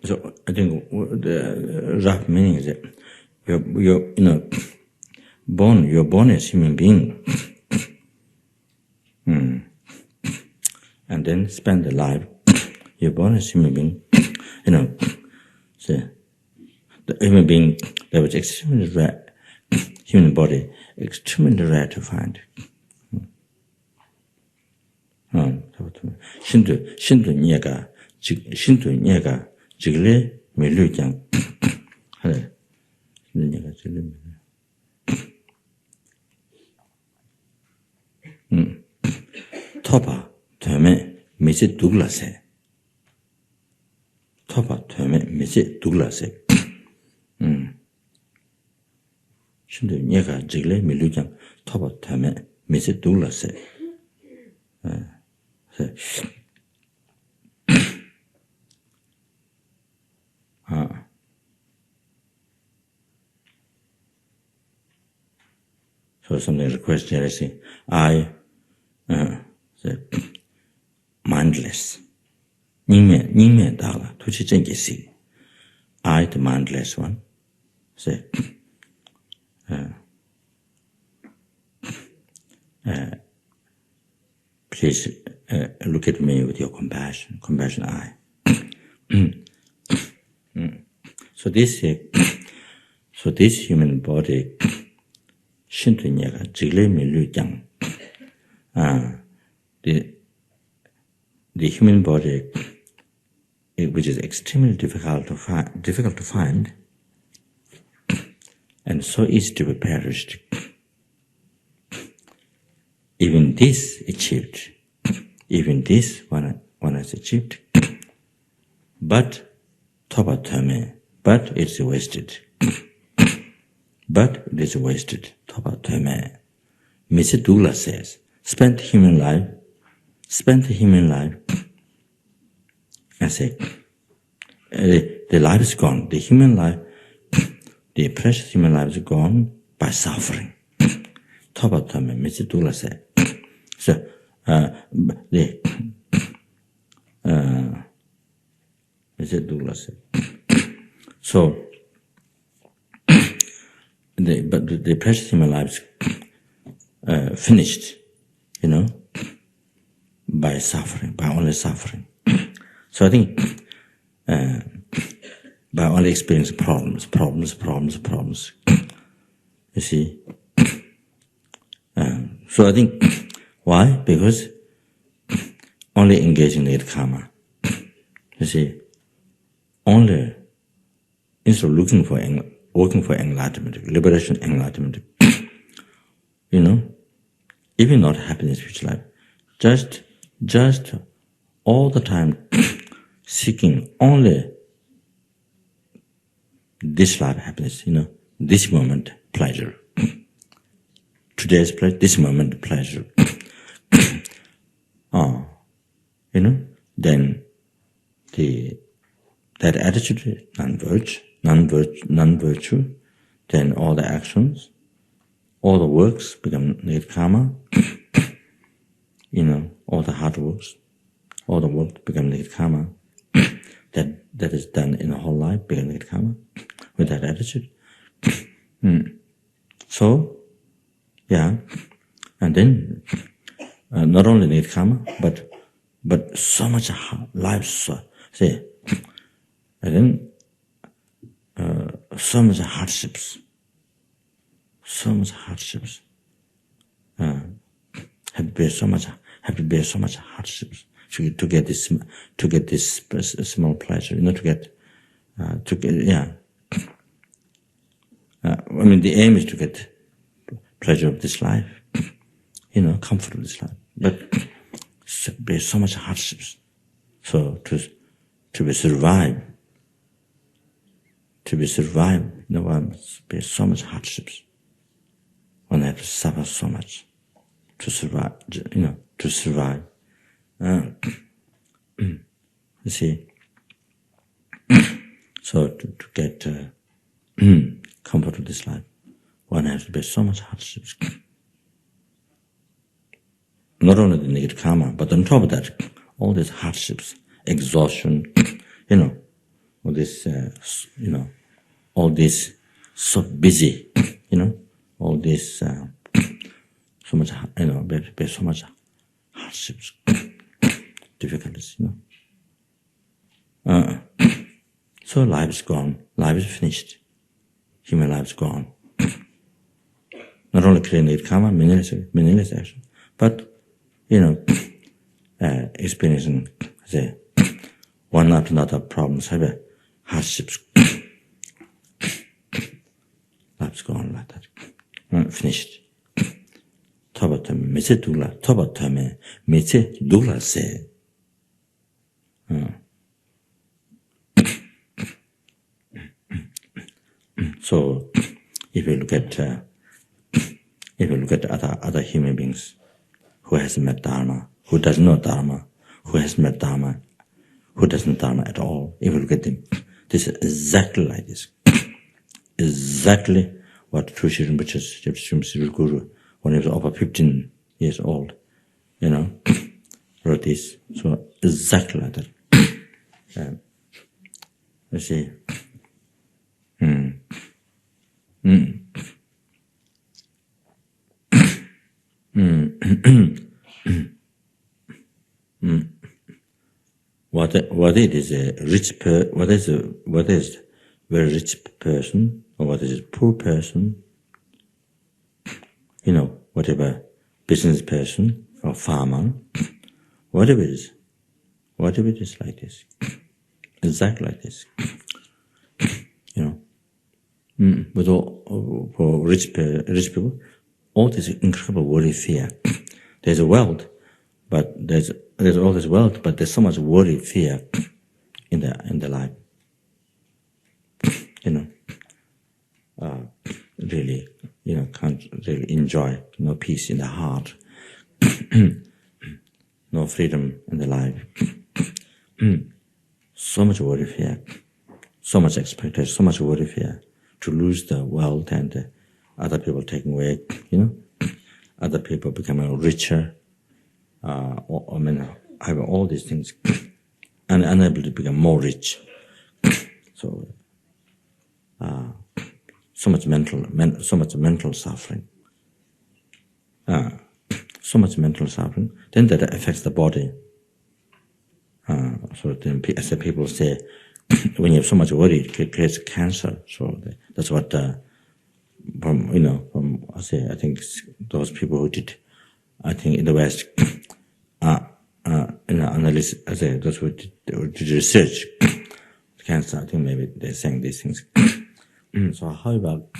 So I think the rough meaning is that you're born as human being, and then spend the life. You're born as human being, so the human being that was extremely rare, human body extremely rare to find. 신도 니가 지글레 밀류장 하래 니가 지글레 토바 되면 미세 두글라세 토바 되면 미세 두글라세 신도 니가 지글레 밀류장 토바 되면 미세 두글라세 So something request here, I say, I mindless. Ningme dala, tuchi jengi si. I the mindless one. Say, please look at me with your compassion eye. So this human body, shinto nyaga jigle milu jang. The human body, which is extremely difficult to find, and so easy to be perished. Even this achieved. Even this one has achieved. But toba tome, but it's wasted. But it is wasted. Toba tome. Mr. Douglas says, spent human life. I say, the life is gone. The human life, the precious human life is gone by suffering. Toba tome, Mr. Douglas said. So, Mr. Douglas said. So, the precious human lives finished, by suffering, by only suffering. So I think by only experiencing problems. You see. So I think why? Because only engaging negative karma. You see, only instead of working for enlightenment, liberation, enlightenment, even not happiness, future life, just all the time seeking only this life happiness, this moment pleasure. Today's pleasure, this moment pleasure. Then that attitude, non-virtue, then all the actions, all the works become negative karma. All the hard works, all the work become negative karma. That is done in the whole life become negative karma with that attitude. So, yeah, and then not only negative karma, but so much life, and then so much hardships. Have to bear so much hardships to get this small pleasure. The aim is to get pleasure of this life, comfort of this life, but bear so much hardships. So to be survived, one bear so much hardships. One has to suffer so much to survive, to survive. You see. So to get comfort of this life, one has to bear so much hardships. Not only the negative karma, but on top of that, all these hardships, exhaustion, all this, all this so busy, all this so much, so much hardships, difficulties, So life is gone, life is finished, human life is gone. Not only creating karma, meaningless action, but experiencing one after another problems, hardships. Life's gone like that. Finished. Tobatame, mece dula, tobatame, mece dula se. So, if you look at other human beings who has met Dharma, who doesn't know Dharma, who has met Dharma, who doesn't Dharma at all, if you look at them, this is exactly like this. Exactly what true Rinpoche's Guru, when he was over 15 years old, wrote this. So exactly like that. Let's see. What it is a rich what is very rich person, or what is a poor person, whatever business person or farmer, whatever it is like this, exactly like this, with all for rich people, all this incredible worry, fear. There's a wealth, but there's all this wealth, but there's so much worry, fear in the life. Really, can't really enjoy, no peace in the heart, no freedom in the life. So much worry, fear, so much expectation, so much worry, fear to lose the wealth and other people taking away, other people becoming richer, having all these things and unable to become more rich. So, so much mental suffering. So much mental suffering. Then that affects the body. So then, as the people say, when you have so much worry, it creates cancer. So that's what I think those people who did, I think in the West, analysis, those who did research cancer, I think maybe they're saying these things. So how about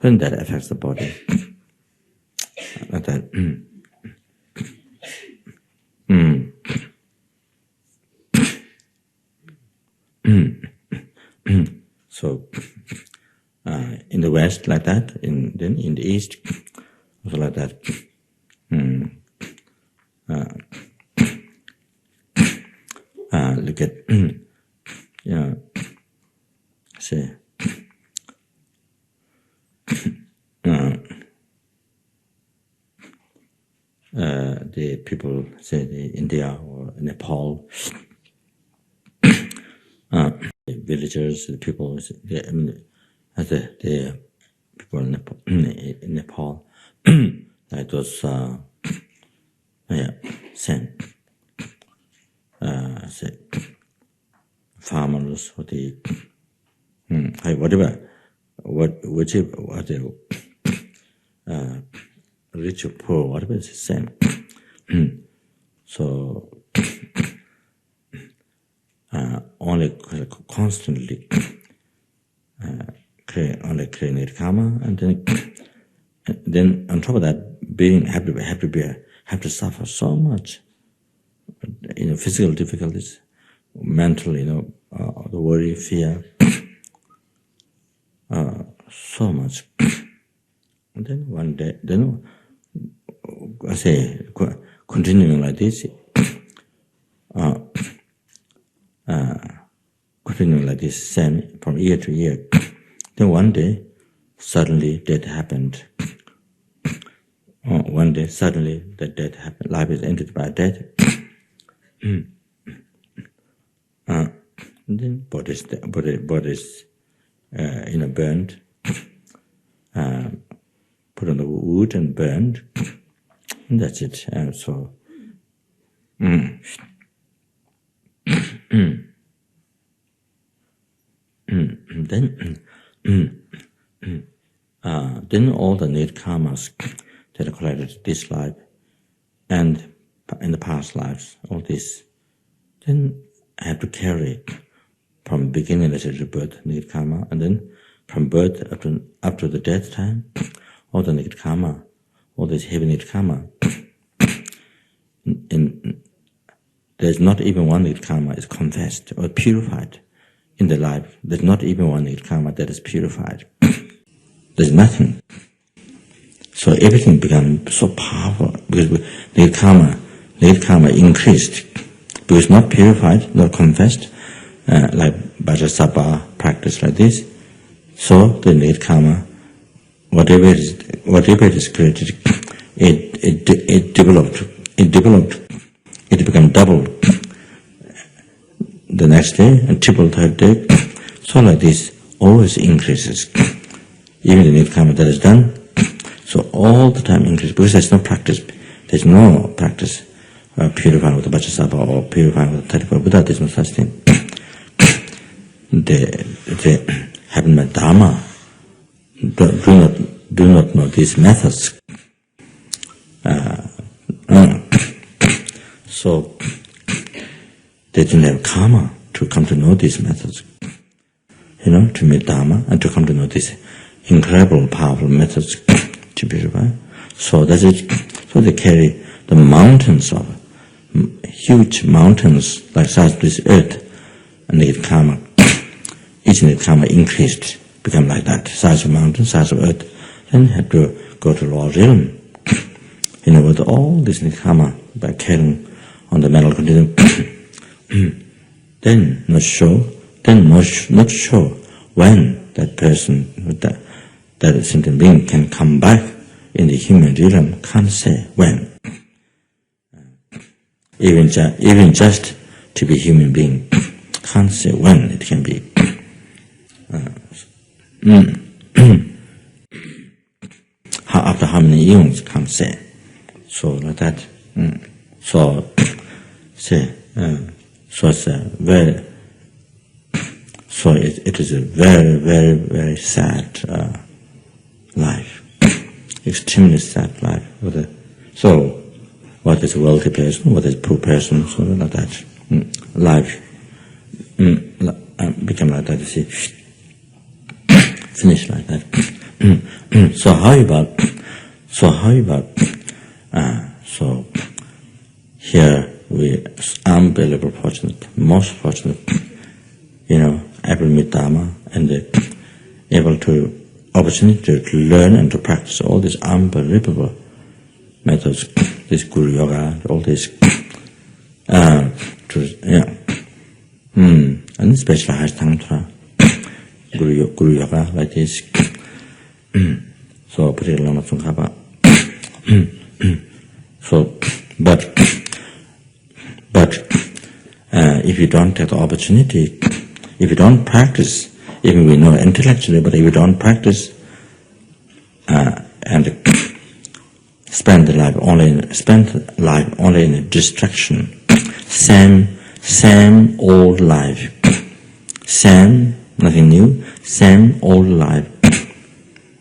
when that affects the body? Like that. So in the West, like that. Then in the East, also like that. Look at say. The people, say, India or Nepal, the villagers, the people, the people in Nepal, like those, same, say, farmers, or the, whatever, rich or poor, whatever, it's the same. So, only constantly creating karma, and then on top of that, being have to suffer so much, physical difficulties, mental, the worry, fear, so much. And then one day, I say, continuing like this, continuing like this, same from year to year. Then one day, suddenly death happened. One day, suddenly the death happened. Life is ended by death. And then body is burned, put on the wood and burned, and that's it. Then all the need karmas that are collected this life and in the past lives, all this, then I have to carry from beginning, let's say, to birth, need karma, and then from birth up to the death time, all the need karma, all this heavy need karma. There's not even one need karma is confessed or purified in the life. There's not even one need karma that is purified. There's nothing. So everything becomes so powerful because need karma increased because not purified, not confessed, like Vajrasattva practice like this. So the need karma, whatever it is created, it developed, it became double the next day and triple third day. So like this always increases. Even the need karma that is done, so all the time increases because there's no practice purifying with the Vajrasattva or purifying with the Untitled Buddha. There's no such thing. They haven't met Dharma, do not know these methods. So they didn't have karma to come to know these methods, to meet Dharma and to come to know these incredible, powerful methods to purify. So that's it. So they carry the mountains of huge mountains like size of this earth, and need karma. Each need karma increased, become like that, size of mountain, size of earth. Then had to go to lower realm. With all this need karma by carrying on the mental continuum. Then not sure when that person, that sentient being can come back in the human realm. Can't say when. Even just to be human being, can't say when it can be. After how many eons, can't say. So like that. So it is a very, very, very sad life, extremely sad life. So what is a wealthy person? What is a poor person? So like that. Life become like that. You see, finish like that. So how about? So here we are unbelievably fortunate, most fortunate. Able to meet Dharma and able to opportunity to learn and to practice all these unbelievable methods, this Guru Yoga, all this, and especially Tantra, Guru Yoga like this. So pretty long Tsongkhapa. So, but if you don't take the opportunity, if you don't practice, even we know intellectually, but if you don't practice and spend life only in a distraction, same old life, nothing new, same old life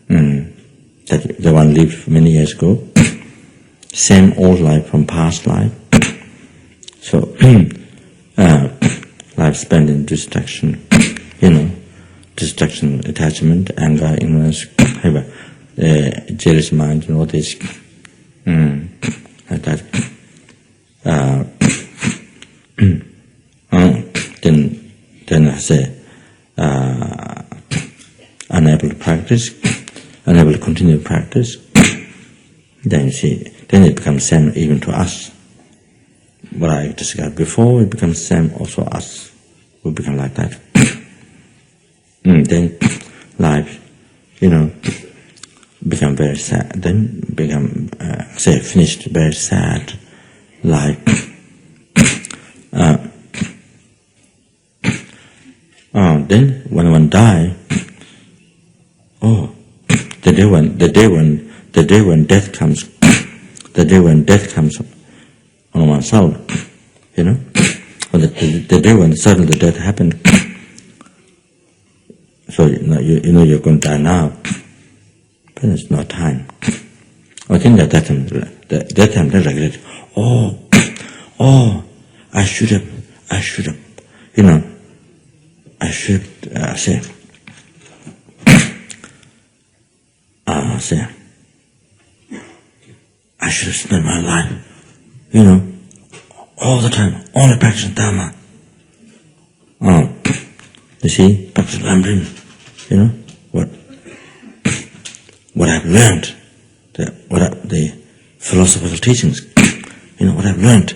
that the one lived many years ago, same old life from past life. So life spent in distraction, distraction, attachment, anger, ignorance, jealous mind, and all this, like that. Then I say, unable to practice, unable to continue practice. Then you see, then it becomes same even to us. What I discussed before, it becomes same also us. We become like that. Then life, become very sad. Then become, finished very sad life. then when one die, the day when death comes, the day when death comes on oneself, or the day when suddenly the death happened. So you're going to die now, but there's no time. I think that time they regret. I should have, I should have spent my life, all the time, only practicing Dharma. You see, practice Lamrim, what I've learned, the philosophical teachings, what I've learned,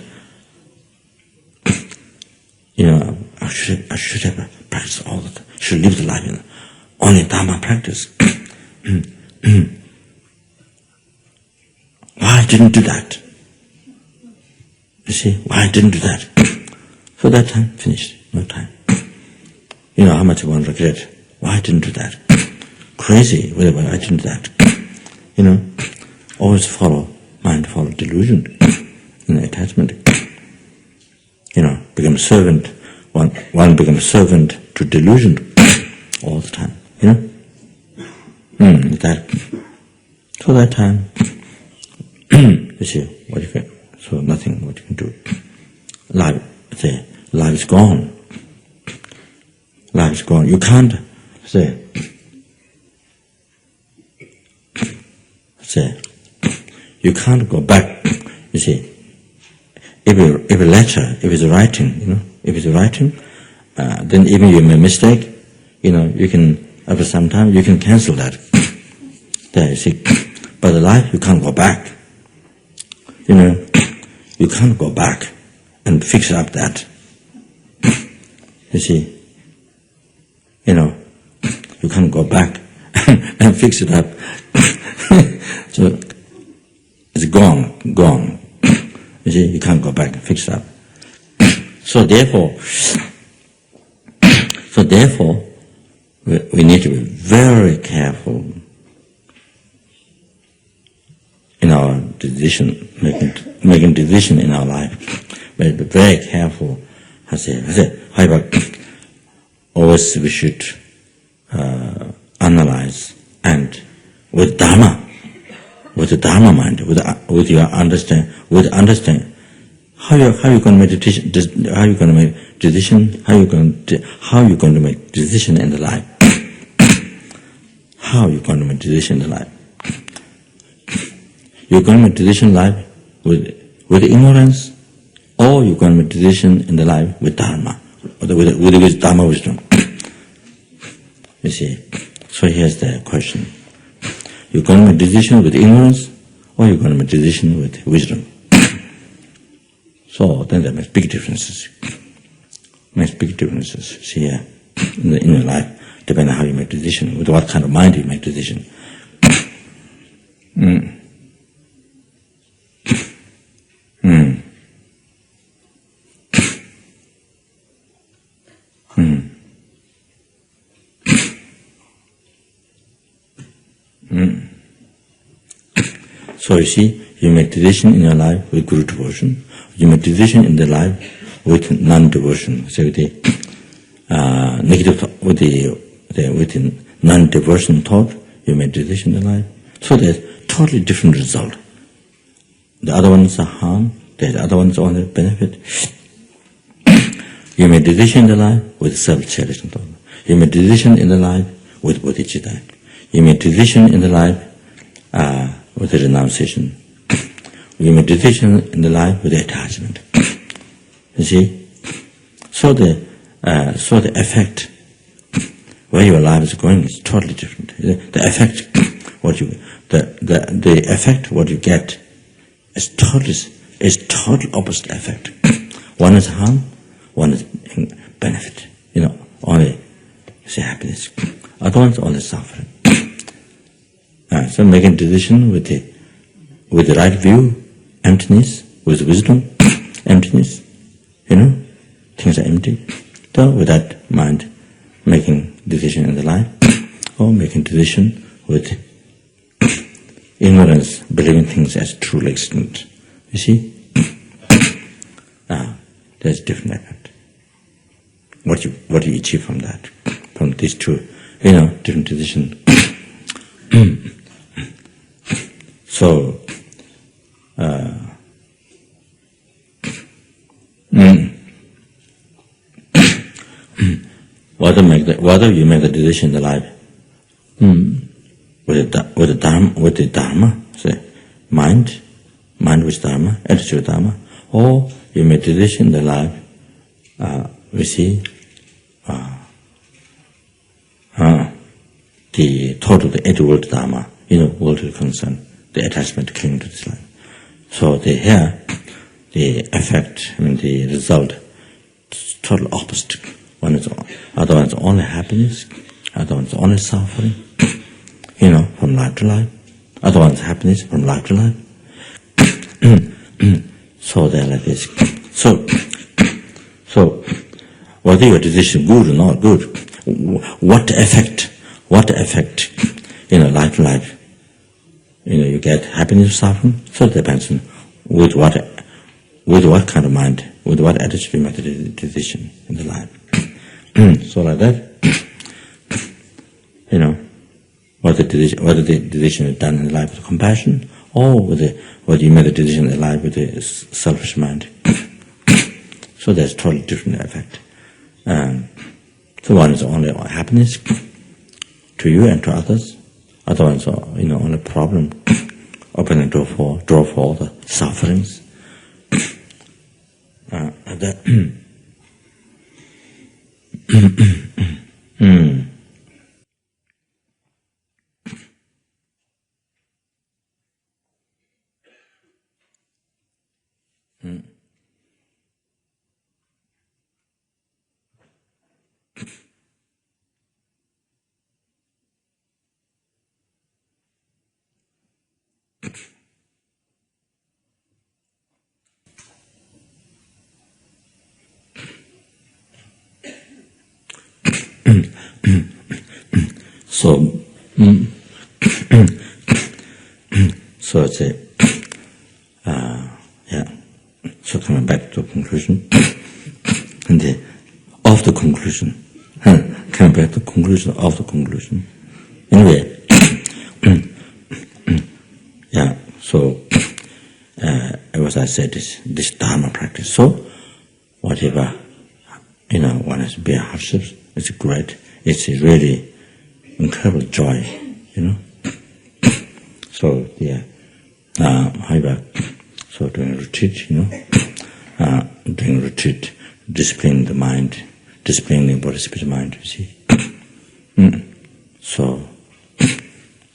I should have practiced all the time, should live the life in only Dharma practice. Why I didn't do that? You see, why I didn't do that? So that time finished, no time. How much one regret. Why I didn't do that? Crazy, why I didn't do that? Always follow delusion, attachment. Become a servant. One becomes a servant to delusion all the time. So that time, you see, what you can. So nothing what you can do. Life is gone. Life is gone. You can't say. You can't go back. You see, if a letter, if it's writing, then even you make mistake, you can after some time you can cancel that. There, you see, but the life you can't go back. You can't go back and fix up that. You see, you can't go back and fix it up. So it's gone. You see, you can't go back and fix it up. So therefore, we need to be very careful in our decision, making decision in our life. We need to be very careful. Always we should analyze, and with Dharma, with the Dharma mind, with your understand, how you going to make decision, how you going to make decision, how you going to make decision in the life. How you going to make decision in the life? You're going to make decision in life with ignorance, or you're going to make decision in the life with Dharma, with Dharma wisdom. You see, so here's the question. You're going to make decision with ignorance, or you're going to make decision with wisdom. So then that makes big differences. See, in your life, depending on how you make decision, with what kind of mind you make decision. So you see, you make decision in your life with Guru devotion. You make decision in the life with non-devotion. So the negative thought, with the non-devotion thought, you make decision in life. So there's totally different result. The other ones are harm. The other ones only benefit. You make decision in the life with self-cherishing thought. You make decision in the life with bodhicitta. You make decision in the life with the renunciation. You make decision in the life with the attachment. You see? So the effect where your life is going is totally different. The effect what you get is total opposite effect. One is harm, one is benefit. Only say happiness. Other ones only suffering. So making decision with the right view, emptiness, with wisdom, emptiness, things are empty. So with that mind, making decision in the life, or making decision with ignorance, believing things as truly existent. You see? Now, there's different effect. What you achieve from that, from these two, different decisions. So, whether you make the decision in the life with the Dharma, say mind with Dharma, attitude with Dharma, or you make the decision in the life, we see the total, the 8 world Dharma, worldly concern, the attachment to clinging to this life. So the effect, the result, is total opposite. Other one's only happiness, other one's only suffering, from life to life. Other one's happiness from life to life. So they're like this. So whether your decision good or not good, what effect, life to life, you get happiness or suffering. So it depends on with what kind of mind, with what attitude you make the decision in the life. So like that, whether the decision is done in the life with compassion, or whether you make the decision in the life with a selfish mind. So there's totally different effect. So one is only happiness to you and to others. Other ones are, only problem, opening door for the sufferings. So it's so coming back to conclusion, and of the conclusion, coming back to conclusion of the conclusion. Anyway, so as I said, this Dharma practice. So whatever one has to bear hardships, it's great. It's really incredible joy, So however, so doing retreat, doing retreat, disciplining the mind, disciplining the body, spirit, mind. You see, so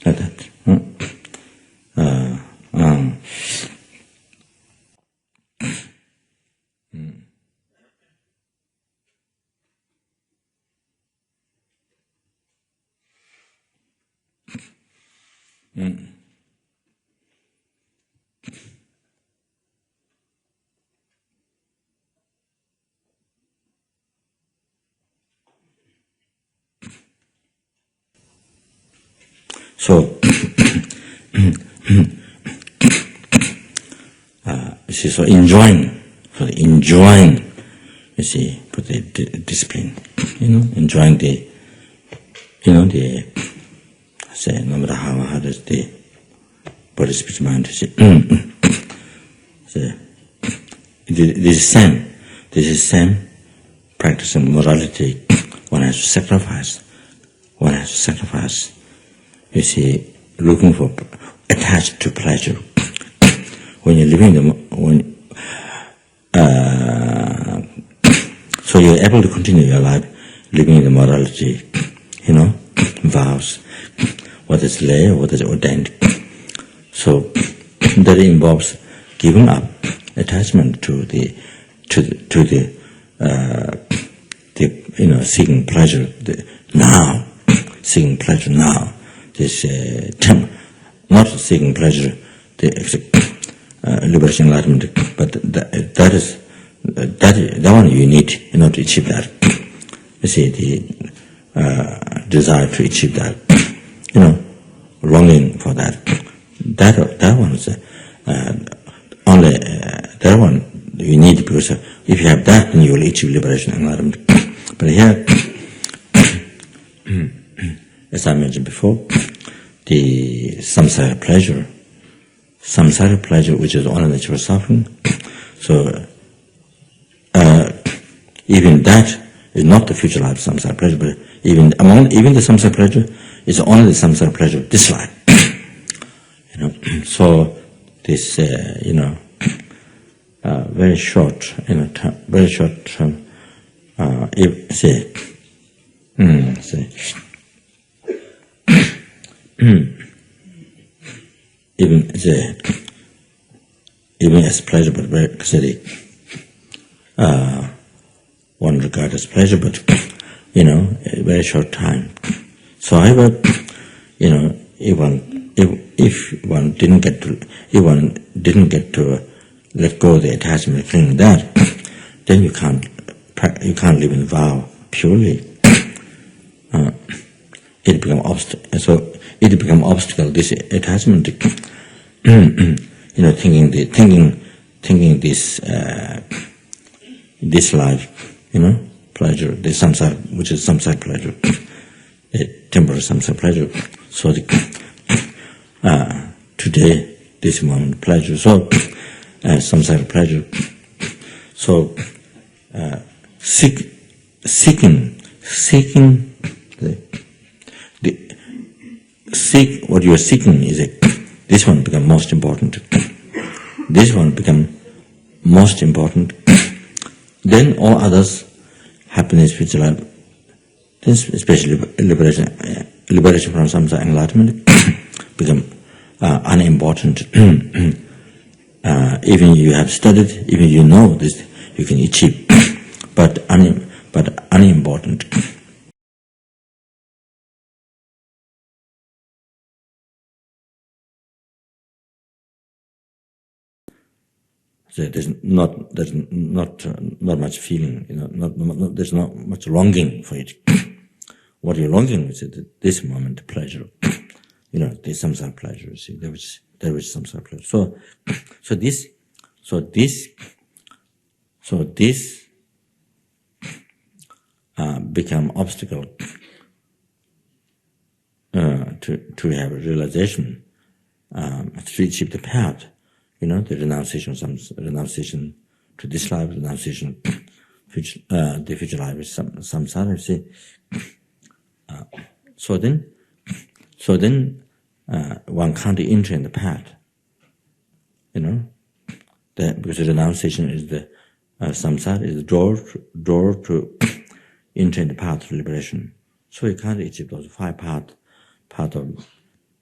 like that. So, you see, so enjoying, you see, for the discipline, enjoying the, say, no matter how hard is the body, spirit, mind, you see, this is same practicing morality. One has to sacrifice. You see, looking for, attached to pleasure. When you're living so you're able to continue your life living in the morality, vows, what is lay or what is ordained. So that involves giving up attachment to the seeking pleasure now. This not seeking pleasure, the liberation, enlightenment, but that one you need in order to achieve that. You see, desire to achieve that, longing for that. That one's only that one you need, because if you have that, then you will achieve liberation and enlightenment. But here, as I mentioned before, the samsara pleasure, which is only natural suffering. So even that is not the future life samsara pleasure, but even the samsara pleasure is only the samsara pleasure of this life. So this very short term, even as pleasure, but very one regard as pleasure, but a very short time. So however, if one didn't get to let go of the attachment, clinging that, then you can't live in vow purely. It become obstacle. So it become obstacle. This attachment, thinking this life, pleasure, the samsara, which is samsara pleasure, the temporary samsara pleasure. So today, this moment pleasure. So samsara pleasure. So seeking what you are seeking is this one become most important. This one become most important. Then all others, happiness, future life, then especially liberation from samsara, enlightenment, become unimportant. Even you have studied, even you know this, you can achieve, but unimportant. So there's not much feeling, there's not much longing for it. What you're longing is this moment pleasure, this samsara pleasure. See, there is samsara pleasure. So this become obstacle to have a realization, to achieve the path. The renunciation to this life, renunciation the future life is samsara. See, so then one can't enter in the path. Because the renunciation is the samsara is the door to enter in the path of liberation. So you can't achieve those 5 path of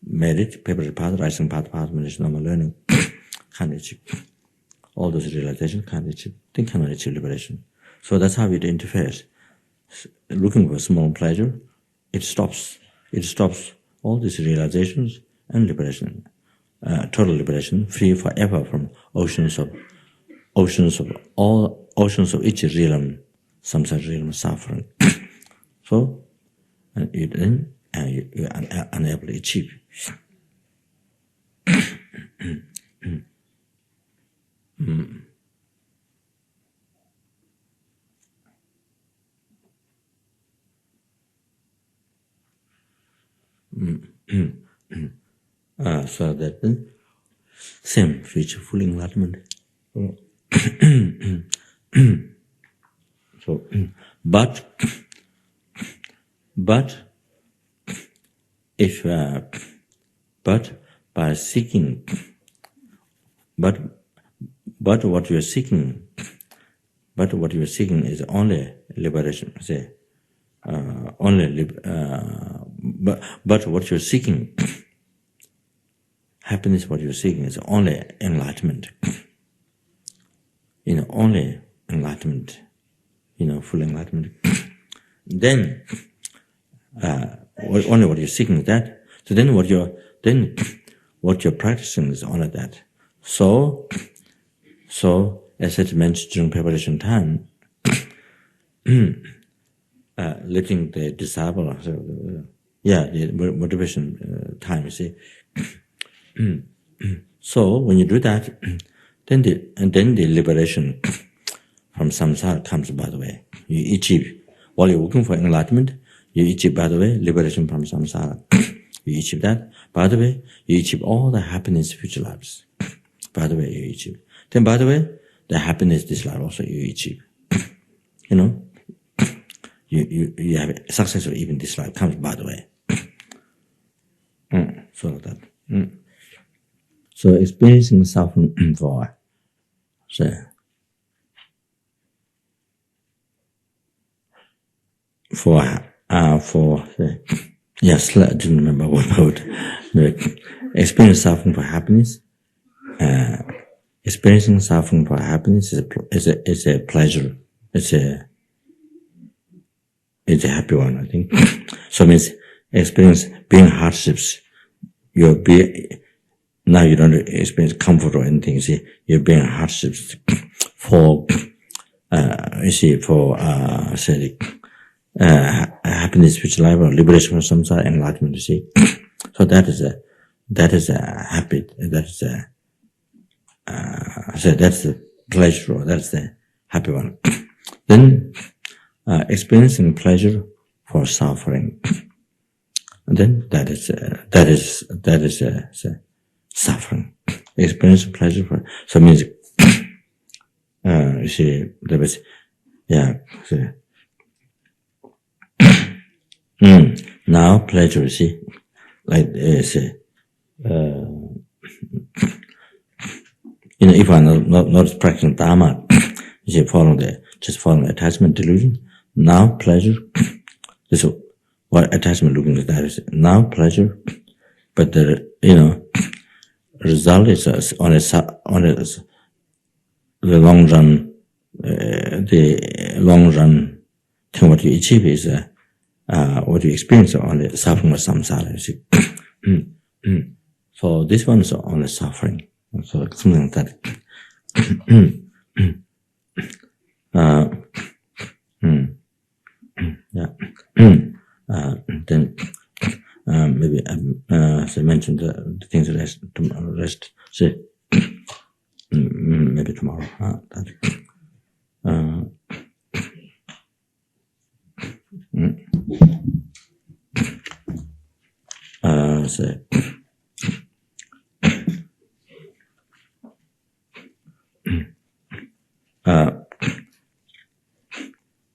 merit, preparatory path, rising path, meditation, normal learning. Can't achieve all those realizations. Can't achieve. They cannot achieve liberation. So that's how it interferes. Looking for small pleasure, it stops. It stops all these realizations and liberation, total liberation, free forever from oceans of each realm, samsara realm suffering. So, you are unable to achieve. So that same future full enlightenment. So, but if by seeking, but what you are seeking, is only liberation. Say, but what you're seeking, happiness, what you're seeking is only enlightenment. Only enlightenment, full enlightenment. Then, only what you're seeking is that. So then what you're practicing is only that. So as it mentioned during preparation time, lifting the disciple. The motivation time, you see. So when you do that, then the liberation from samsara comes by the way. You achieve, while you're working for enlightenment, you achieve, by the way, liberation from samsara. You achieve that. By the way, you achieve all the happiness future lives. By the way, you achieve. Then by the way, the happiness this life also you achieve. You know, you have success even this life comes by the way. So like that. So experiencing suffering for yes, I didn't remember what about experience suffering for happiness. Experiencing suffering for happiness is a pleasure. It's a happy one, I think. So it means experience being hardships. Now you don't experience comfort or anything. You see, you're being hardships for happiness, which life or liberation from samsara, enlightenment. You see, so that is a habit. That's the pleasure. Or that's the happy one. Then experiencing pleasure for suffering, and then that is suffering. Experience pleasure for so it means you see there was now pleasure, you see, like if I'm not practicing Dharma, you see, just following attachment delusion. Now pleasure, this is what attachment looking at that is. Now pleasure, but the result is on the long run. The long run thing what you achieve is what you experience on the suffering of samsara. You see. So this one is on the suffering. So something like that. Then maybe as I mentioned the things rest. See, maybe tomorrow.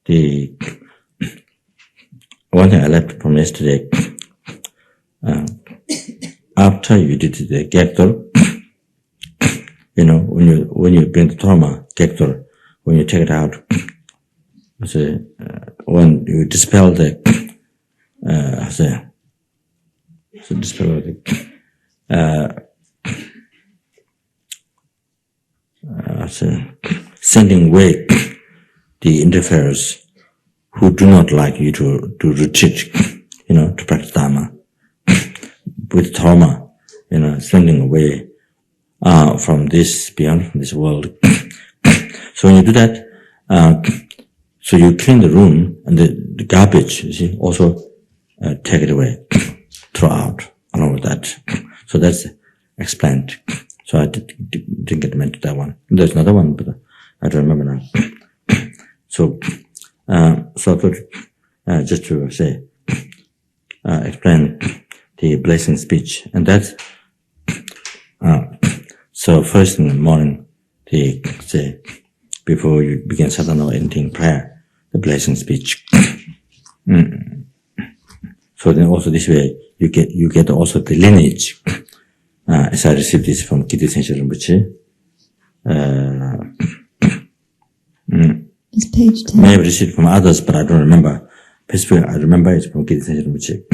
The one thing I left from yesterday, after you did the gektor, when you bring the trauma gektor, when you take it out, when you dispel the sending away the interferers who do not like you to retreat, to practice Dharma. With trauma, sending away from this, beyond from this world. So when you do that, so you clean the room and the garbage, you see, also take it away, throw out, along with that. So that's explained. So I didn't get meant to that one. There's another one, but I don't remember now. So I thought just to say, explain the blessing speech, and that's so first in the morning, before you begin sadhana or anything, prayer, the blessing speech. So then also this way you get also the lineage. As I received this from Kiti Sensei Rinpoche. It's page 10. May have received from others, but I don't remember. Specifically, I remember it's from Kiti Sensei Rinpoche.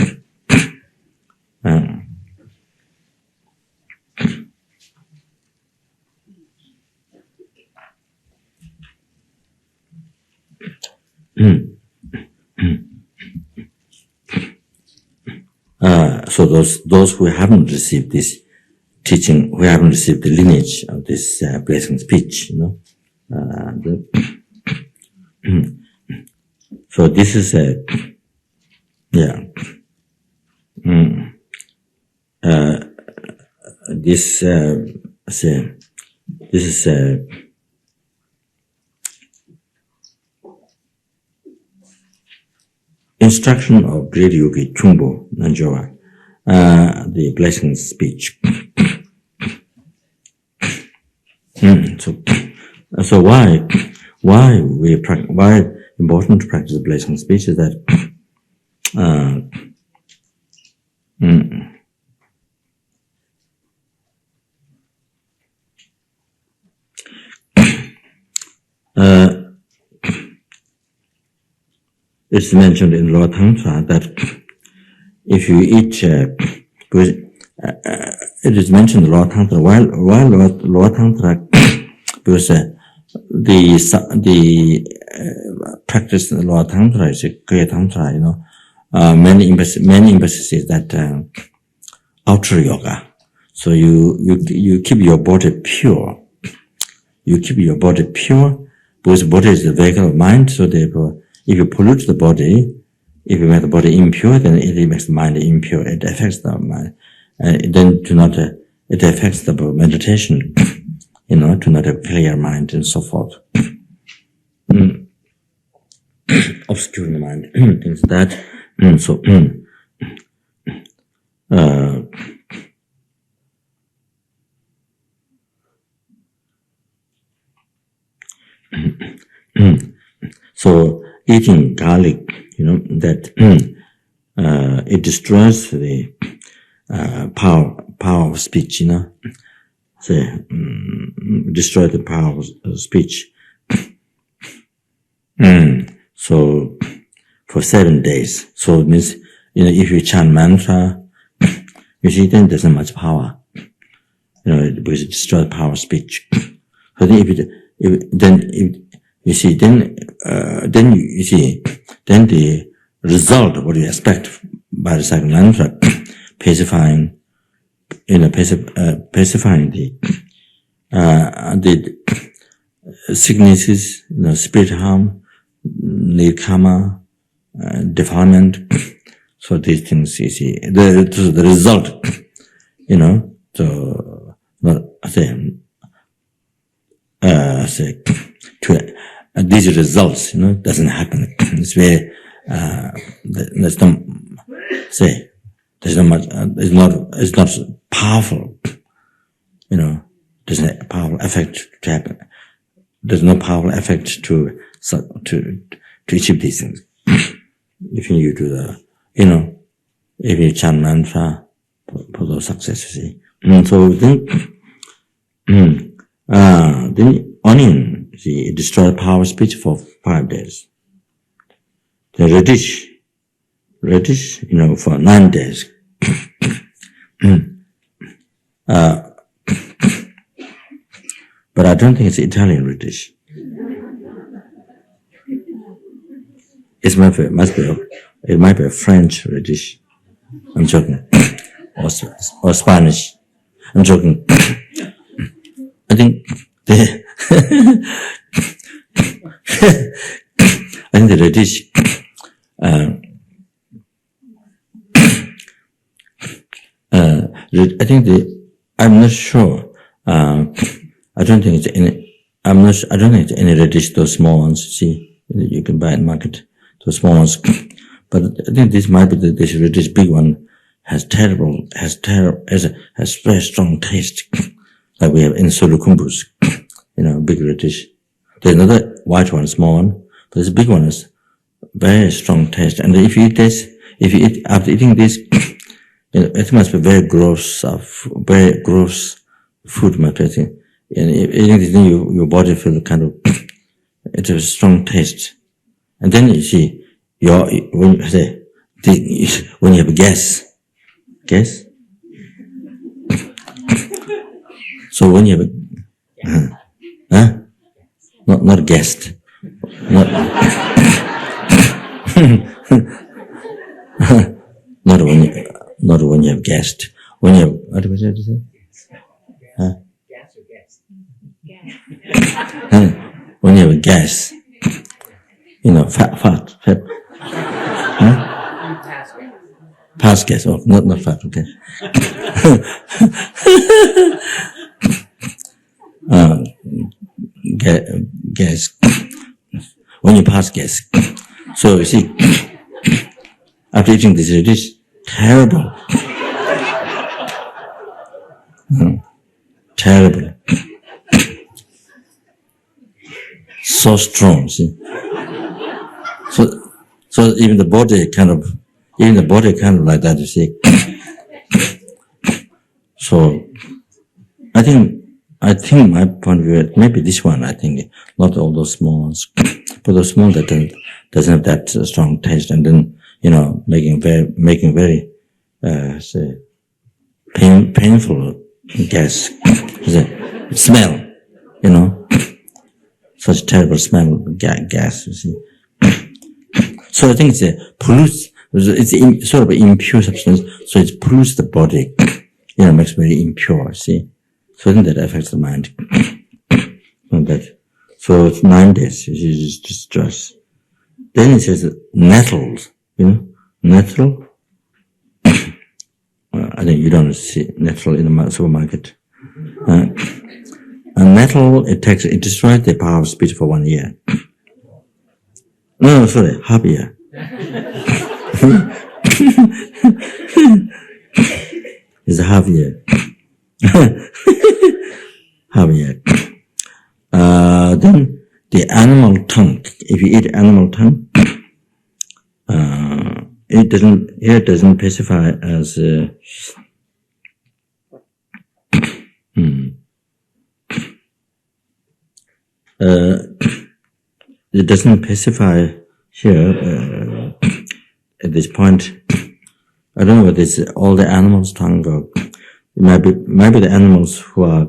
So those who haven't received this teaching, who haven't received the lineage of this blessing speech, So this is a, this is a instruction of great yogi Chungpo Nanjowa, the blessing speech. So why important to practice blessing speech is that it's mentioned in Lower Tantra that if you eat, because it is mentioned in Lower Tantra, while Lower Tantra, because the practice in Lower Tantra is a Kriya Tantra, many emphasis that outer yoga. So you keep your body pure. You keep your body pure because body is the vehicle of mind. So therefore, if you pollute the body, if you make the body impure, then it makes the mind impure. It affects the mind, and then it affects the meditation. To not have clear mind and so forth. Obscure the mind, things like that. So eating garlic, that it destroys the power of speech, destroy the power of speech. So for 7 days. So it means, if you chant mantra, you see, then there's not much power, because it destroys the power of speech. So then then the result of what you expect by reciting mantra, pacifying the sicknesses, spirit harm, nirkama, defilement. So these things, you see, the result, these results, doesn't happen. It's very, there's not much, it's not powerful, there's no powerful effect to happen. There's no powerful effect to achieve these things. If you do if you chant mantra for those successes. So then onion, it destroys power of speech for 5 days. The radish, for 9 days. But I don't think it's Italian radish. It might be a French radish. I'm joking. Or Spanish. I'm joking. I think the radish, I'm not sure. I don't think it's any radish, those small ones, see, you can buy in market, those small ones. But I think this might be this radish big one has very strong taste, like we have in Solukumbus, big radish. There's another white one, small one, but this big one is very strong taste. And if you eat after eating this, it must be very gross food, my person. And eating this, then your body feels kind of, it has a strong taste. And then you see, when you have gas, so when you have not guest, not when you have guest, when you have, what was I to say? Gas or guest? When you have a gas, fat. Huh? Pass gas. Past gas, not fat, okay. Gas. When you pass gas. So you see, after eating this, it is terrible. Terrible. So strong, see. So even the body kind of like that, you see. So I think my point of view, maybe this one, I think, not all those small ones, but the small that doesn't have that strong taste, and then, making very, say, painful gas, smell, such terrible smell, gas, you see. So I think it's sort of an impure substance, so it pollutes the body, makes it very impure, see. So I think that affects the mind. So it's 9 days, it's just stress. Then it says nettles, nettle. I think you don't see nettle in the supermarket. A nettle, it destroys the power of speech for 1 year. No, sorry, half a year. It's a half year. Half a year. Then the animal tongue. If you eat animal tongue, it doesn't specify as it doesn't specify here at this point. I don't know whether it's all the animals' tongue, or maybe the animals who are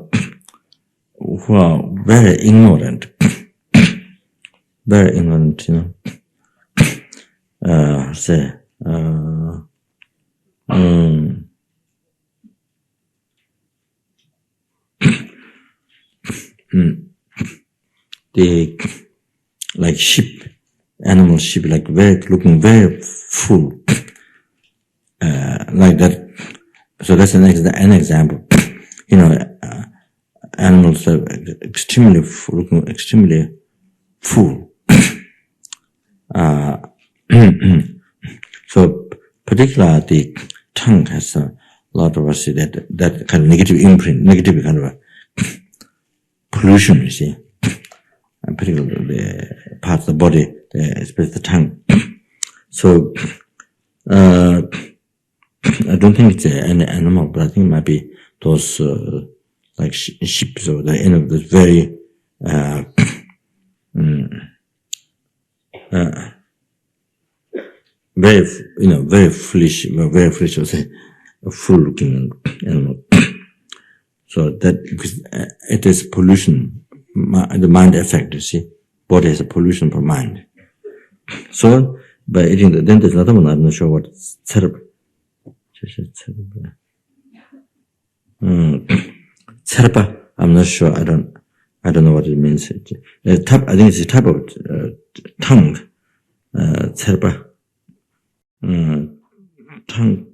very ignorant, the like sheep, animal sheep, like looking very full, like that. So that's an example. Animals are looking extremely full. So particularly the tongue has a lot of that kind of negative imprint, negative kind of pollution, you see. And particularly the parts of the body, especially the tongue. So I don't think it's any animal, but I think it might be those like sheep, or the very very foolish, or say, full-looking animal. So that, because it is pollution, the mind effect, you see. Body has a pollution for mind. So by eating then there's another one, I'm not sure what it's terrible. Tserpa, I'm not sure. I don't know what it means. I think it's a type of tongue. Tserpa. Tongue.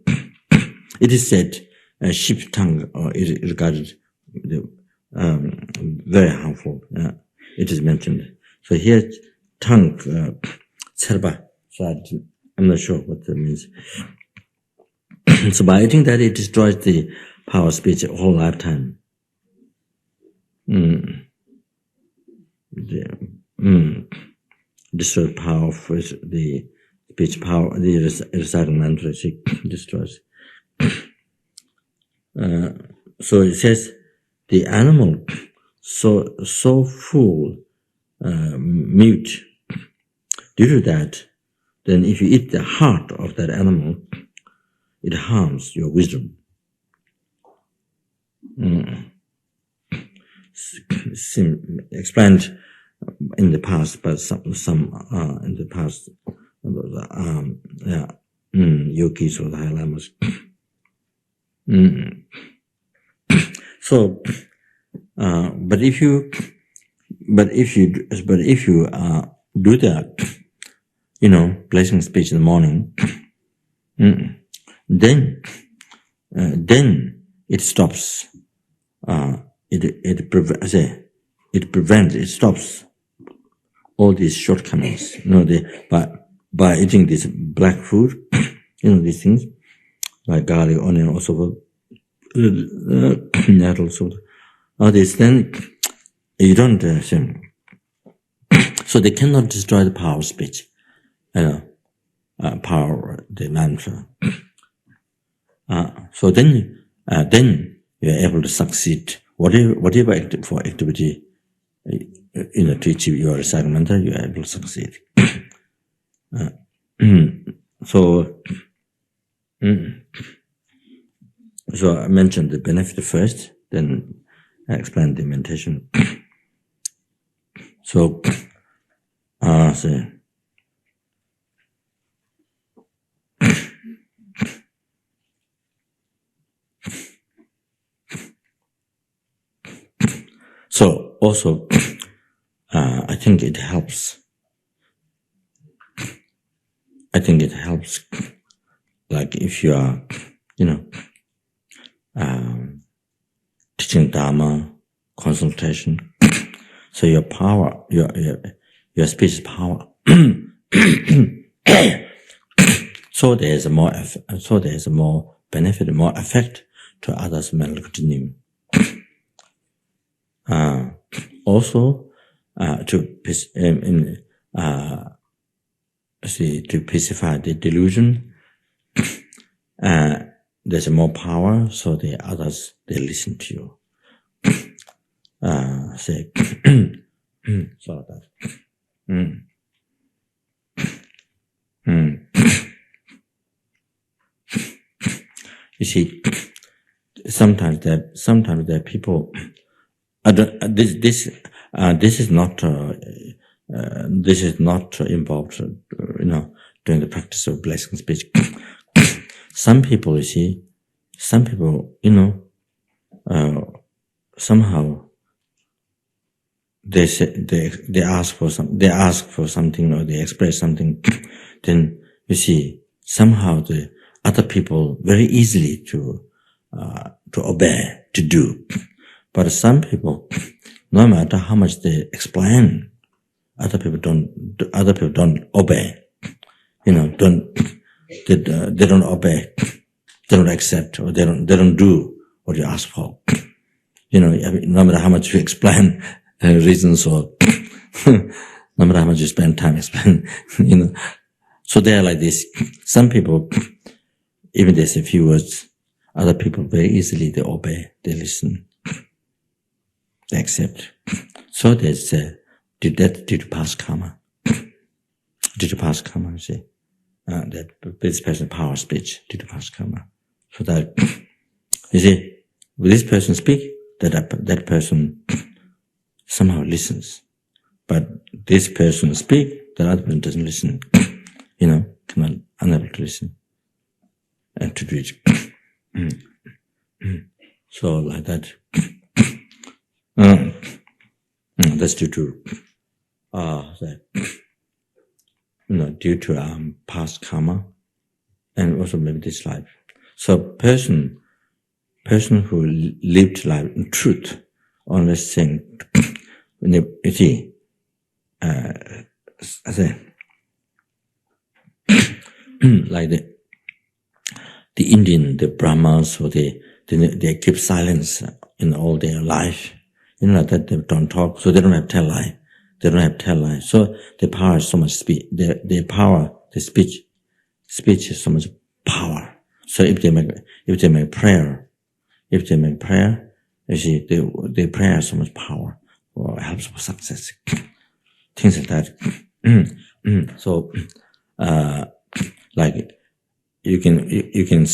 It is said sheep tongue is regarded very harmful. It is mentioned. So here, tongue, tserpa. So I'm not sure what that means. So by eating that, it destroys the power of speech a whole lifetime. Destroys power of the speech power, the reciting mantra, destroys. So it says the animal so full, mute. Due to that, then if you eat the heart of that animal, it harms your wisdom. Explained in the past, but some in the past, yogis or the High Lamas. So, but if you do that, blessing speech in the morning, then it stops. It stops all these shortcomings. By eating this black food, these things like garlic, onion, also all these. Then you don't. So they cannot destroy the power of speech. Power, the mantra. So then you are able to succeed. Whatever activity, to achieve your reciting mantra, you are able to succeed. So I mentioned the benefit first, then I explained the meditation. So also, I think it helps. Like if you are, teaching Dharma, consultation, so your power, your speech is power. So there is more benefit, more effect to others' mental continuum. Also, to pacify the delusion, there's more power, so the others, they listen to you. Sorry about that. You see, sometimes there are people. This is not involved, during the practice of blessing speech. Some people, somehow they ask for something, or they express something. Then you see, somehow the other people very easily to obey, to do. But some people, no matter how much they explain, other people don't obey. They don't obey. They don't accept, or they don't do what you ask for. No matter how much you explain reasons, or no matter how much you spend time explaining, So they are like this. Some people, even they say a few words, other people very easily they obey, they listen, they accept. So there's due to past karma. Due to past karma, you see. That this person power speech due to past karma. So that, you see, when this person speak, that person somehow listens. But this person speak, the other person doesn't listen. Unable to listen and to do it. So like that. That's due to due to past karma, and also maybe this life. So person who lived life in truth, only saying, you see, I say, like the Indian, the Brahmas, or they keep silence in all their life. That they don't talk, so they don't have tell lie. So the power is so much speech. The power, the speech is so much power. So if they make prayer, you see, the prayer has so much power, or helps for success. Things like that. So, like you can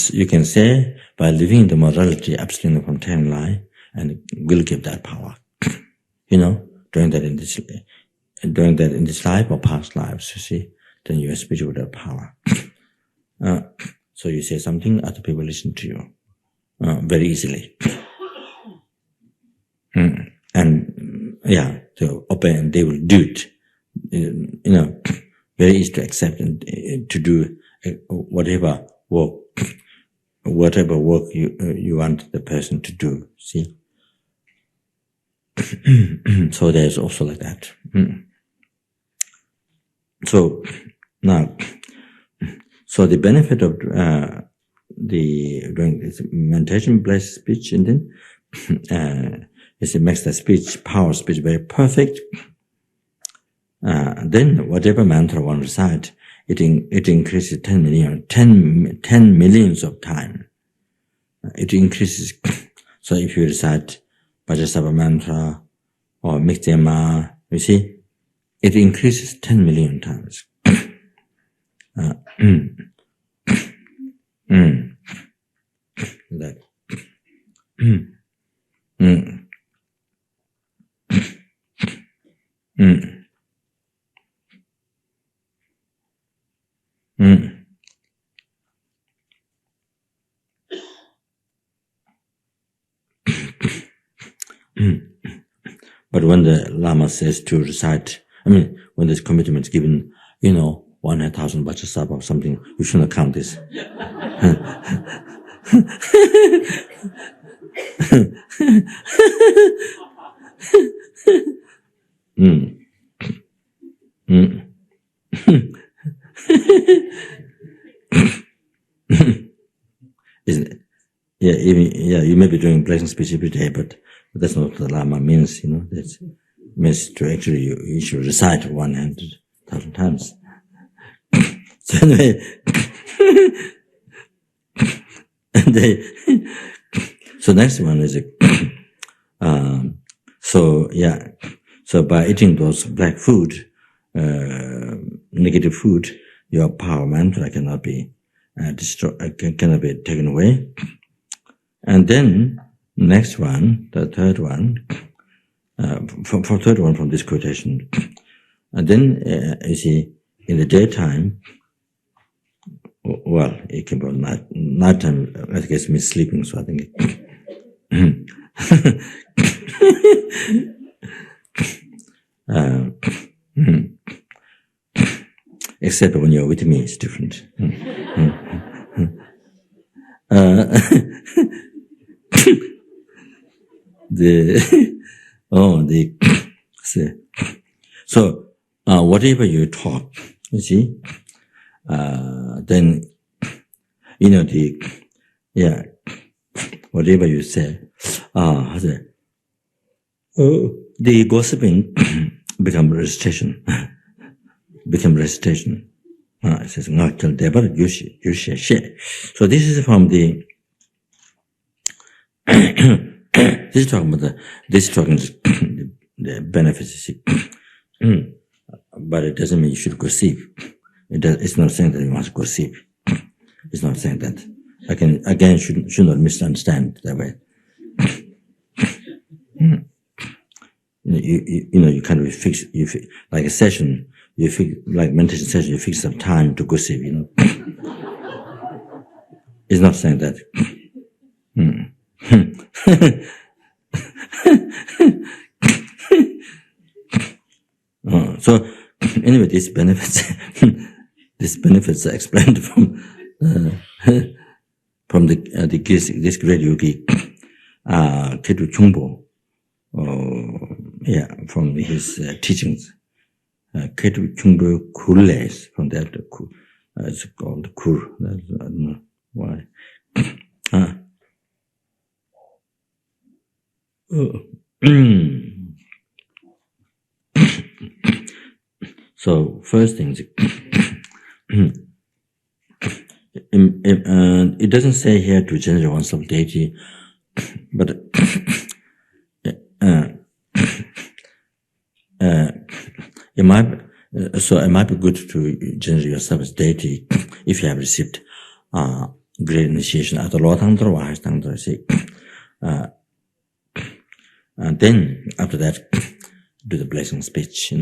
say, by living the morality abstaining from telling lie, and will give that power. Doing that in this life or past lives, you see, then you are spiritual with that power. So you say something, other people listen to you very easily. And they obey, and they will do it. very easy to accept and to do whatever work you want the person to do. See, so there's also like that. So now, so the benefit of doing this meditation based speech, and then is it makes the power of speech very perfect. Then whatever mantra one recite, it increases 10 millions of time. It increases. So if you recite Vajrasattva mantra or Mikdema, you see, it increases 10 million times. That. But when the Lama says to recite, when this commitment is given, 100,000 Vajrasattva or something, you shouldn't count this. Isn't it? You may be doing blessing speech every day, but that's not what the Lama means, That means to actually, you should recite 100,000 times. So anyway, so next one is, so by eating those black food, negative food, your power mantra cannot be cannot be taken away. And then next one, the third one, for third one from this quotation, and then you see in the daytime, well, it can be nighttime. I guess means sleeping. So I think. Except when you're with me, it's different. So whatever you talk, you see, then whatever you say, the gossiping become recitation. It says, so this is from the this is talking about the benefits, but it doesn't mean you should gossip. It's not saying that you must gossip. It's not saying that. Again, should not misunderstand that way. You kind of fix, like a session, like meditation session, you fix some time to gossip, It's not saying that. So anyway, these benefits are explained from this great yogi, Ketu Chungpo, from his teachings. Ketu Chungpo Kurles, from that, it's called Kur. I don't know why. So first thing, it doesn't say here to generate oneself deity, but it might be good to generate yourself as deity if you have received great initiation at the Lord Tantra or Harsh Tantra. And then after that, do the blessing speech,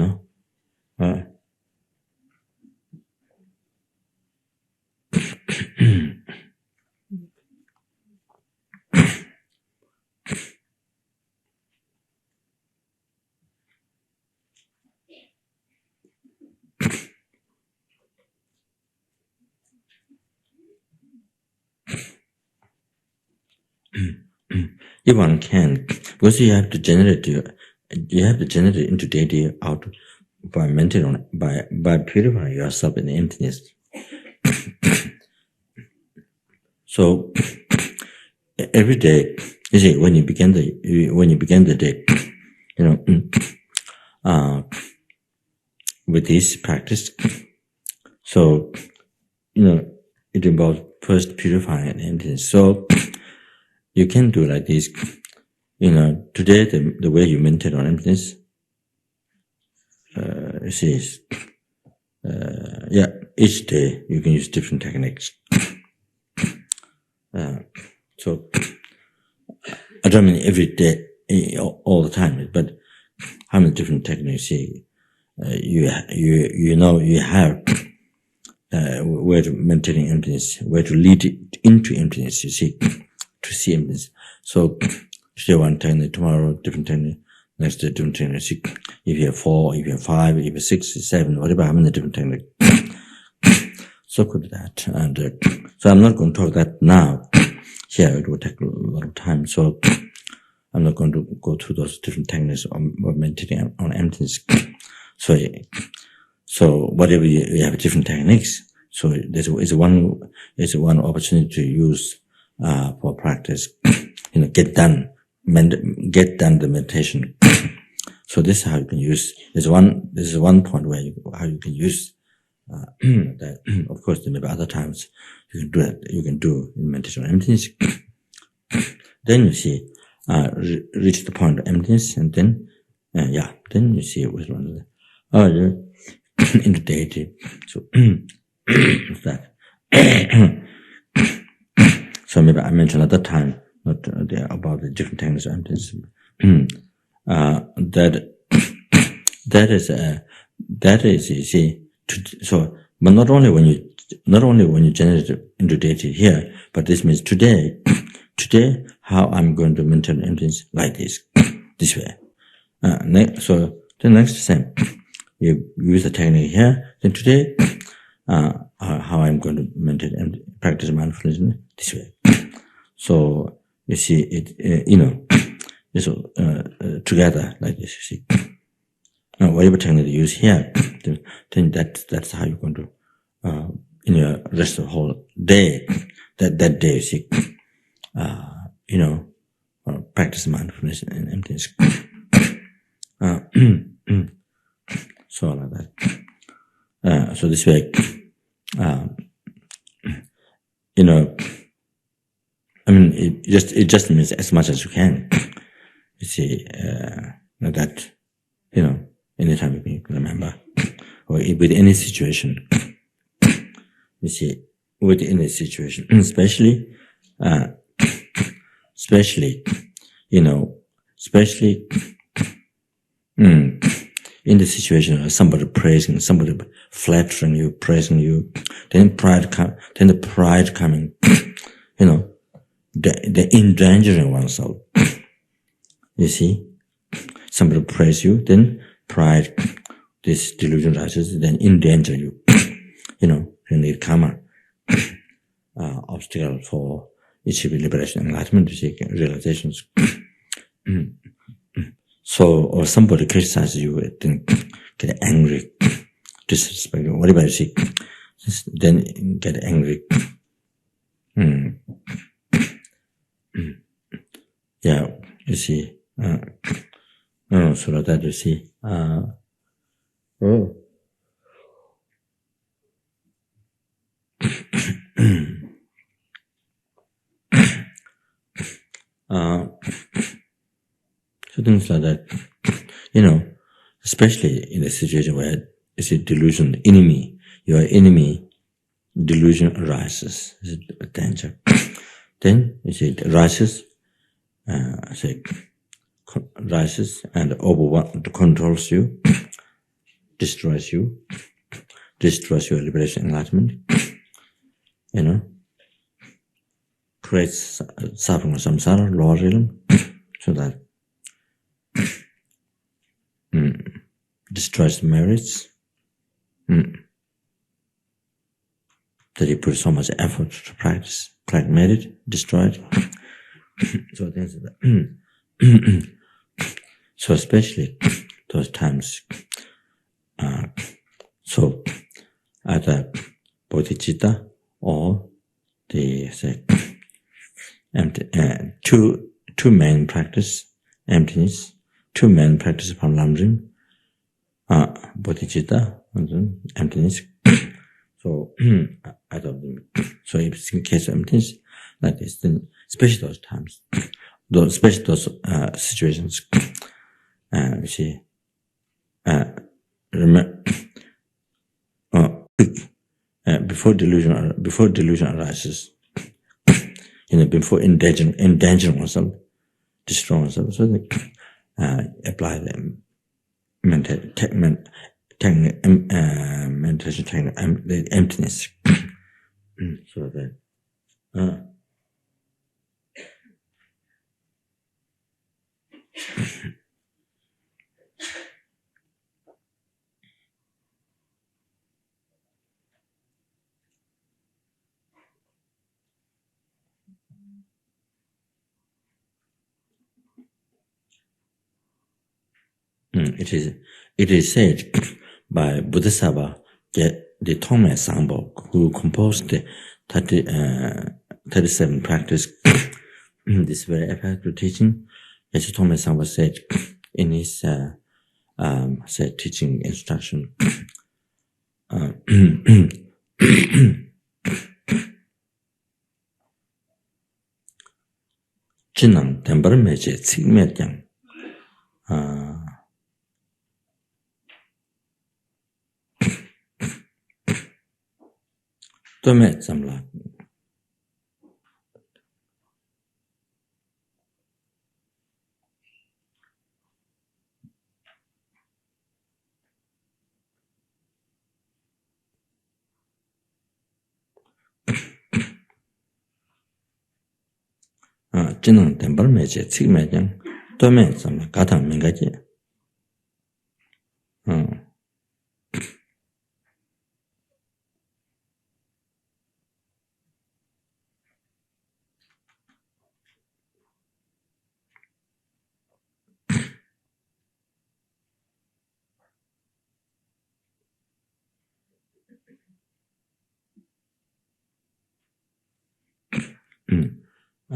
if one can, because you have to generate into deity out by maintaining on by purifying yourself in emptiness. So every day, you see, when you begin the day, with this practice, so it involves first purifying emptiness. So you can do like this. Today the way you maintain on emptiness, you see, each day you can use different techniques. So I don't mean every day, all the time, but how many different techniques you have where to maintaining emptiness, where to lead it into emptiness, you see, to see emptiness. So today one technique, tomorrow different technique, next day different technique. See, if you have 4, if you have 5, if you have 6, 7, whatever, how many different techniques. So good at that. And so I'm not going to talk that now. Here it will take a lot of time. So I'm not going to go through those different techniques of maintaining on emptiness. So whatever you have different techniques. So this is one opportunity to use for practice. Get done the meditation. So this is how you can use. This is one point where how you can use that. Of course, there may be other times you can do that. You can do in meditation on emptiness. Then you see reach the point of emptiness, and then then you see which one into deity. So that. So maybe I mentioned at that time about the different techniques of emptiness. That is you see. So, but not only when you generate into deity here, but this means today how I'm going to maintain emptiness like this way. So the next step, you use the technique here. Then today, how I'm going to maintain practice mindfulness this way. So you see it, it's together like this. You see, whatever technique you use here, then that's how you're going to in your rest of the whole day. That day, you see, practice mindfulness and emptiness. So like that. So this way, it just means as much as you can. You see, like that, anytime you can remember, or with any situation. You see, with any situation, especially, in the situation of somebody praising, somebody flattering you, praising you, then the pride coming, the endangering oneself. You see, somebody praise you, then pride, this delusion rises, then endanger you, and the karma, obstacle for achieving liberation, enlightenment, you see, realizations. So, or somebody criticizes you, then get angry, disrespect, whatever you see, then get angry. Yeah, you see, so that you see, so things like that, especially in a situation where it's a delusion, your enemy delusion arises, is a danger. Then you see it rises, rises and controls you, destroys your liberation, enlightenment, creates suffering of samsara, lower realm, so that destroys the merits, that you put so much effort to practice, meditate, destroy it, So there's so especially those times, so either bodhicitta or the two main practice, emptiness, two main practice upon lamrim, bodhicitta and emptiness. So either so if it's in case of emptiness like this, then especially those times, especially those situations, you see, remember, before delusion arises, before endangering oneself, destroying oneself, so they apply the meditation technique, the emptiness, so that. It is said by Bodhisattva, the Tongme Sangpo, who composed the 37 practice, this very effective teaching, as Tongme Sangpo said in his teaching instruction. Jinang tembar meche tsik medyang tome tsamla jinang tembar meche tsik medyang tome tsamla katang mingaji.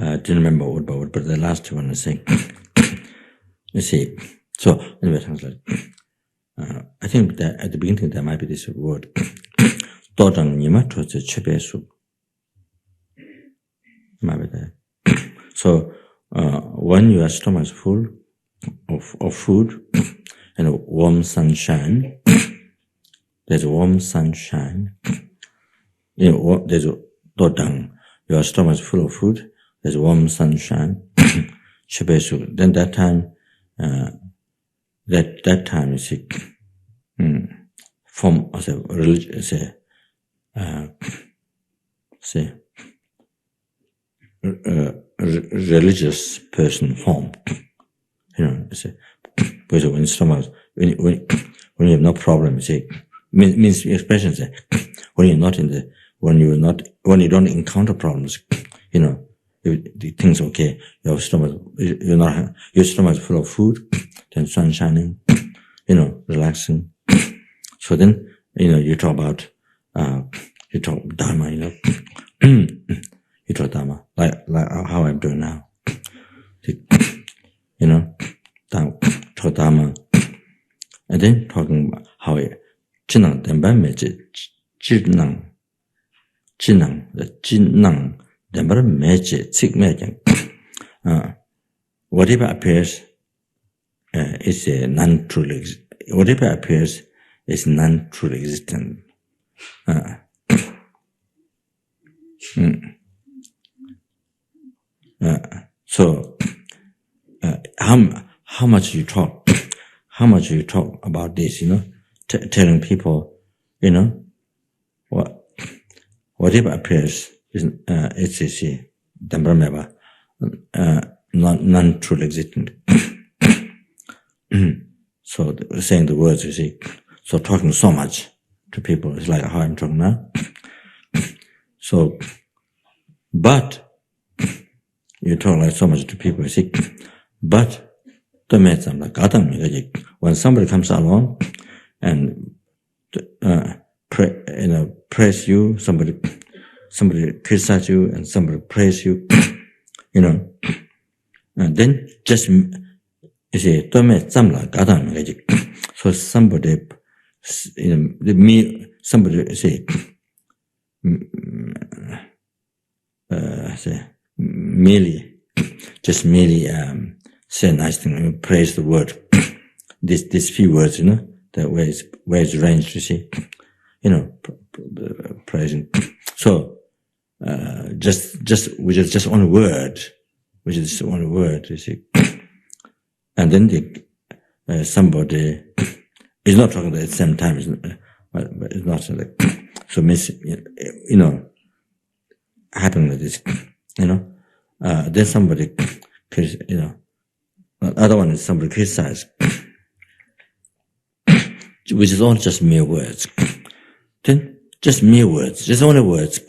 I didn't remember word by word, but the last one is saying, you see, so anyway, translate. I think that at the beginning there might be this word, Dodang Nima Choze Chebesu. Might be there. So, when your stomach is full of food and warm sunshine, there's warm sunshine, there's Dodang, your stomach is full of food, there's warm sunshine, Chebesu. Then that time, that time you see, form as a religious, religious person form, because when stomach, when you have no problem, you see, means expression say, when you don't encounter problems, the things okay, your stomach is full of food, then sun shining, relaxing. So then, you talk about Dharma, you talk Dharma, like how I'm doing now. Talk Dharma. And then talking about how Jinang Denpa Meche, Jinang Denpa Meche, Tsik Meche. Whatever appears is non-truly, whatever appears is non-truly existent. So, how much you talk about this, telling people, whatever appears is it's Dhamma non-truly existent. So saying the words, you see, so talking so much to people is like how I'm talking now. So, but you talk like so much to people, you see. But when somebody comes along and praise you, somebody criticize you, and somebody praise you, and then just you see, so somebody, somebody say, merely say nice thing, praise the word. These few words, that where it's ranged, you see, praising. So which is just one word, you see, and then somebody is not talking at the same time, but it's not like so. Happen with this, then somebody, other one is somebody criticized, which is all just mere words. Then just mere words, just only words,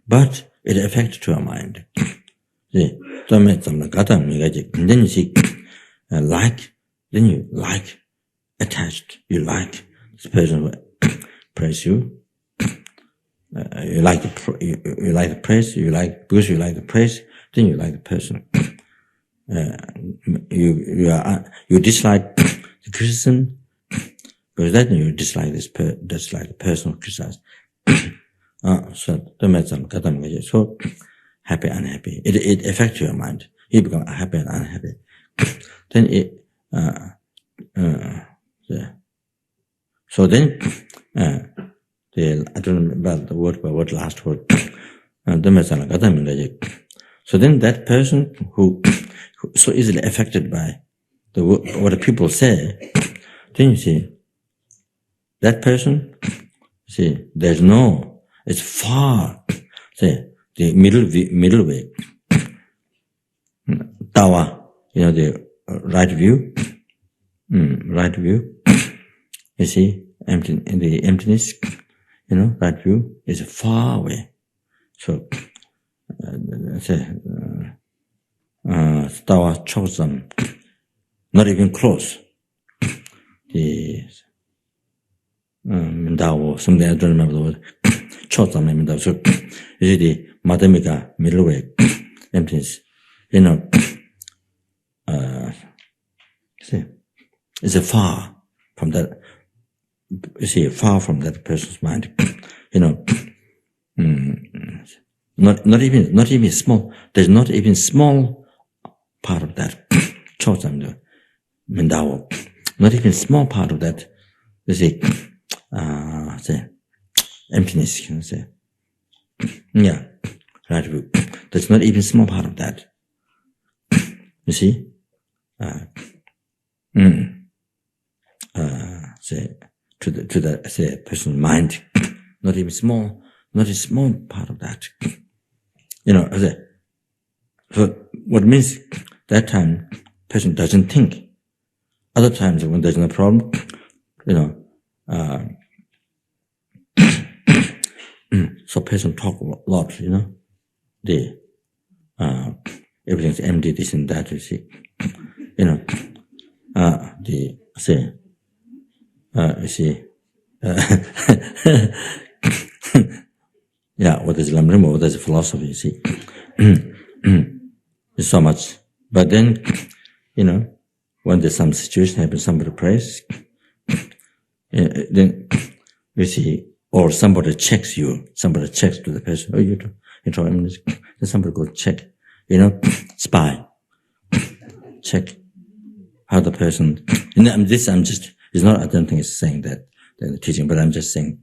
but it affects to our mind. See, and then you see, then you like, attached, you like this person who praise you. You like the praise, because you like the praise, then you like the person. You dislike the criticism, because then you dislike the person who criticizes. So happy, unhappy. It affects your mind. You become happy and unhappy. Then so then I don't remember the word by word, last word. So then that person who so easily affected by what the people say, then you see, that person, see, it's far, say, the middle way. Tawa, the right view, you see, in the emptiness, right view is far away. So, Tawa Choksam, not even close. The Mindao, something I don't remember the word. Choksam and Mindao. So, you see the Madhyamika, middle way, emptiness, see, it's far from that. You see, far from that person's mind, not even small. There's not even small part of that. Chotsam, Mindao, not even small part of that. You see, emptiness. Can say, yeah, right. There's not even small part of that. You see, say. To the person's mind, not even small part of that. So what means that time person doesn't think. Other times when there's no problem, so person talk a lot, everything's empty, this and that, you see, you see, yeah, what is Lamrimo, what is philosophy, you see. It's so much. But then, when there's some situation happens, somebody prays, then you see, or somebody checks to the person, oh, you talk, then somebody go check, spy, check how the person, it's not, I don't think it's saying that, the teaching, but I'm just saying,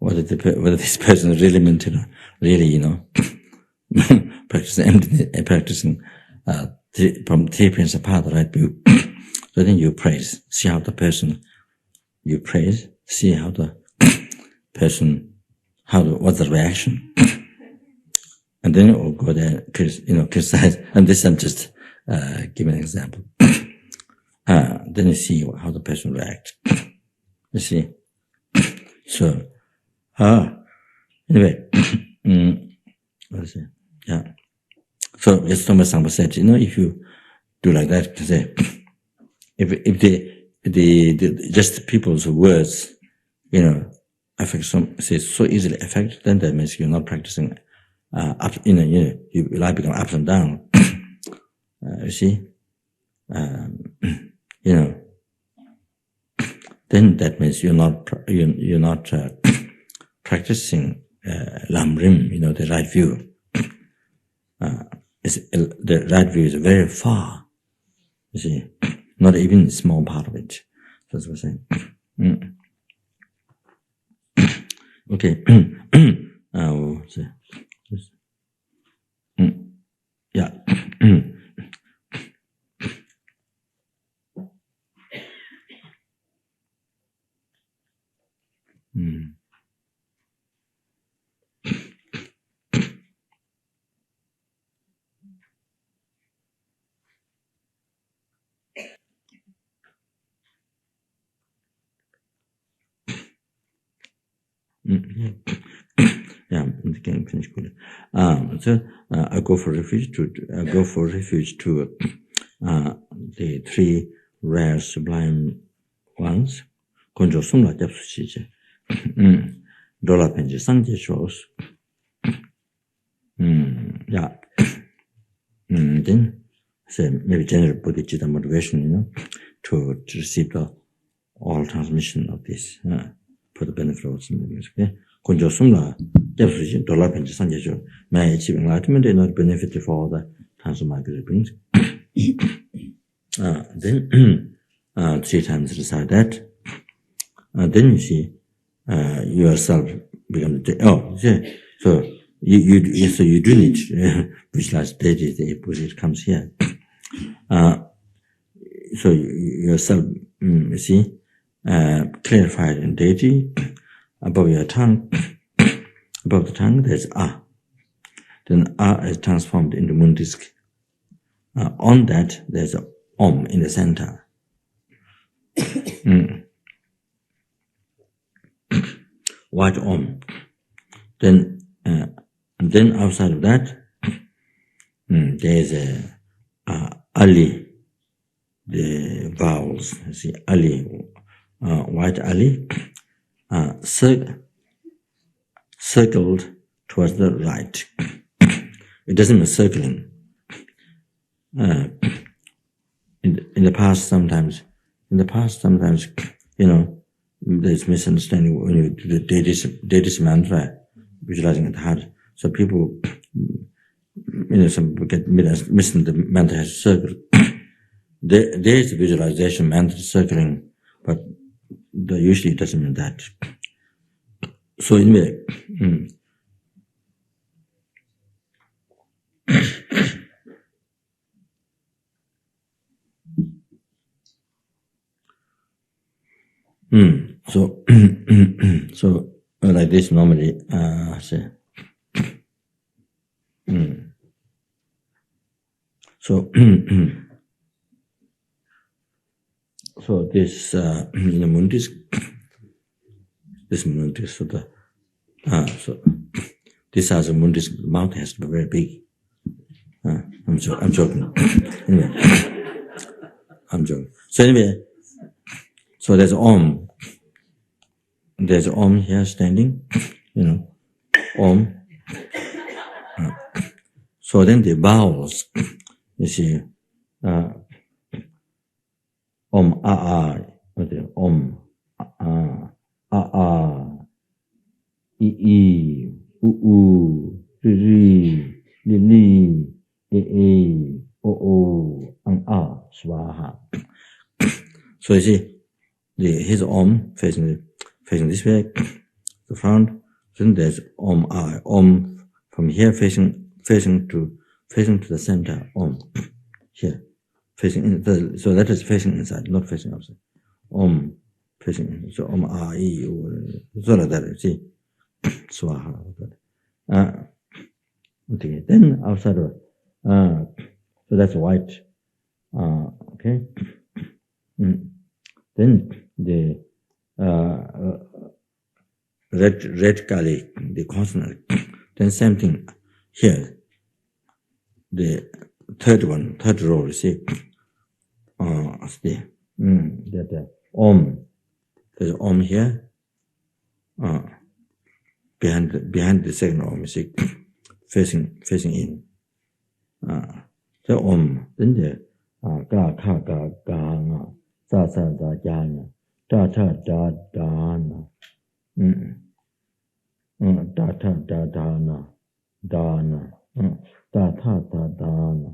whether this person really meant to, practicing, from 3 principles apart, the right view. So then you praise, see how the person, you praise, see how the person, what's the reaction, and then you go there, criticize, and this I'm just, giving an example. Then you see how the person reacts. You see. So, anyway, what is it? Yeah. So as Thomas Sangpa said, if you do like that, say, if the just people's words, affect so easily affect, then that means you're not practicing up. Your life become ups and down. You see, then that means you're not practicing lamrim, the right view. The right view is very far. You see, not even a small part of it. That's what I'm saying. Okay. Yeah. Yeah, can finish good. So I go for refuge to the three rare sublime ones. Konjo sumla japsu chije. Dola penji sangje shows. Yeah. Then say maybe general bodhicitta motivation, to receive the all transmission of this for the benefit of some movements. Okay. Konjo sumla japsu dola penji sangje shows. May achieve enlightenment and not benefit for the transformation brings. Then 3 times recite that. Then you see yourself become so you do need visualize deity, the Buddha comes here. So yourself, you see, clarified in deity. Above your tongue, above the tongue, there's Then is transformed into moon disk. On that, there's a Om in the center. White Om. Then outside of that, there's a Ali, the vowels. You see, Ali, white Ali, circled towards the right. It doesn't mean circling. In the past, sometimes, there's misunderstanding when you do the deity's mantra, visualizing at heart. So people, some people get missing the mantra has circled. There is visualization mantra circling, but usually it doesn't mean that. So anyway, so like this normally say. So so this mundis, so the so this has a mundis mouth has to be very big. I'm joking. Anyway, I'm joking. So anyway, so there's Om. There's Om here standing, Om. So then the vowels, you see, Om, Om, I, U, Ri, Li, E, O, Ang, Swaha. So you see, his Om facing this way, the front. Then there's Om, Om from here facing to the center. Om here facing in. So that is facing inside, not facing outside. Om facing in. So Om, I, U. So like that. See, Swaha. Okay. Then outside of so that's white. Okay. Then the red kali, the consonant. Then same thing here. the third row, you see. That Om. There's Om here. Behind the second Om, you see, facing in. The Om. Then the Ga Ka Ga Ga Na. Sa Sa Za Ja Na. Da Ta Da Da Na. Da Ta Da Da Na. Da Na. Da Ta Da Da Na.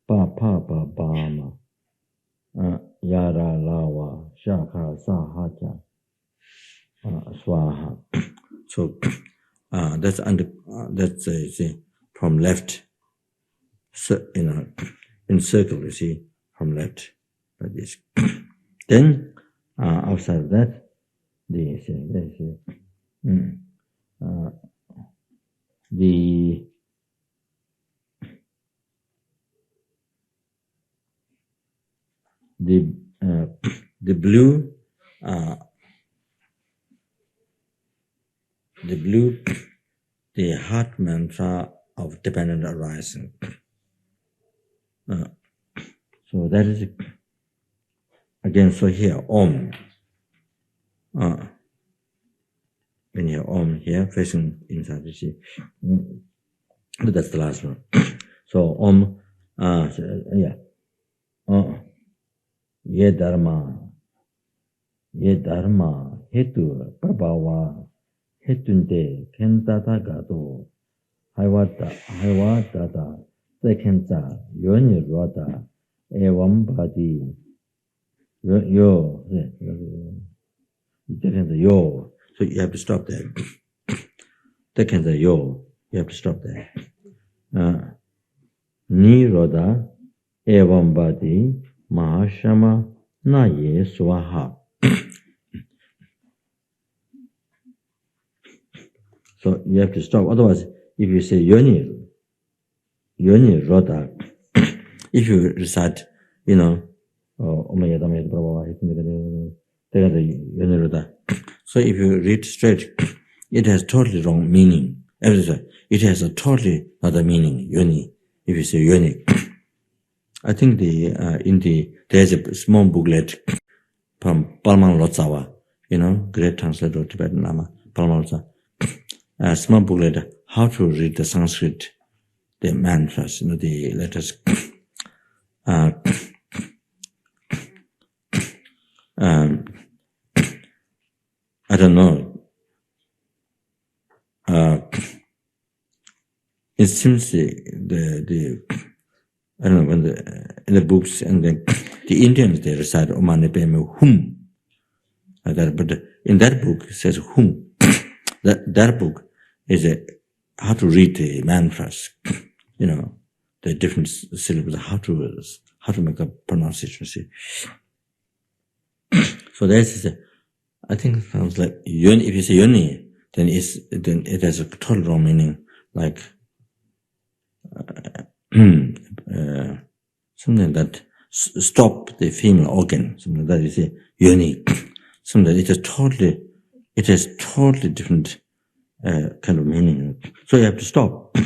Ba Pa Ba Ba Ma. Yara Lava Shaka Sahaja Swaha. So that's from left, in circle, you see, from left, like this. Then outside of that, the blue, the heart mantra of dependent arising. So that is again. So here Om. When you have Om here facing inside, you see. That's the last one. So Om. Ye Dharma, Hetu, Prabhava, Hetunde, Kentata Gado, Haiwata, Sekenza, Yoni Roda, Evam Badi, Yo. So you have to stop there. Sekenza, Yo. You have to stop there. Ni Roda, Evam Badi, Mahashama na ye swaha. So you have to stop. Otherwise, if you say yoni roda, if you recite, so if you read straight, it has totally wrong meaning. It has a totally other meaning, yoni. If you say yoni. I think there's a small booklet from Palman Lotsawa, great translator of Tibetan Lama, Palman Lotsawa. A small booklet, how to read the Sanskrit, the mantras, the letters. I don't know. It seems I don't know, in the books, and the Indians, they recite Om Mani Padme Hum. But in that book, it says Hum. That book is how to read the mantras, the different syllables, how to make a pronunciation. See. So that's I think it sounds like yoni. If you say yoni, then it has a total wrong meaning, like something that stop the female organ, something that you say yoni, something that it has totally different kind of meaning. So you have to stop.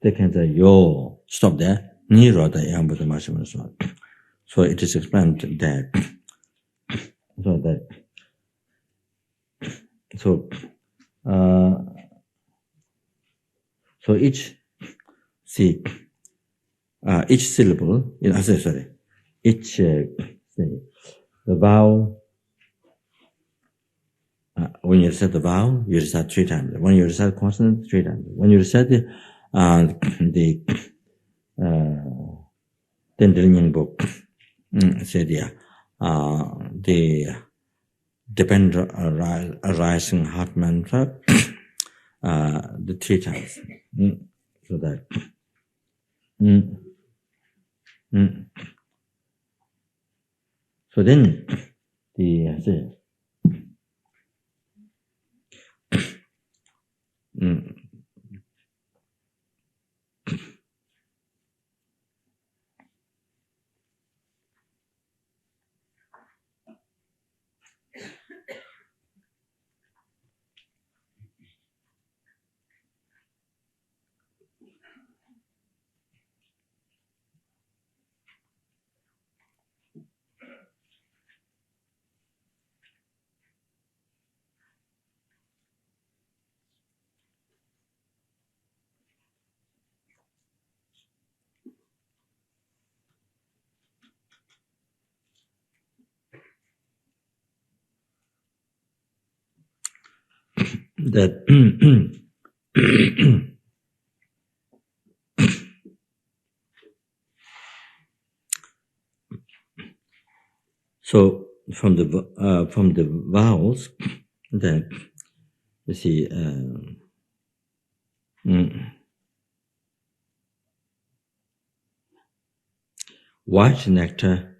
They can say yo, stop there. Ni roda yambada mashima. So it is explained that. So each syllable, each the vowel. When you recite the vowel, you recite 3 times. When you recite consonant, 3 times. When you recite the Tendeling book, said the dependent arising heart mantra, the 3 times. So that. So then that so from the vowels that you see white nectar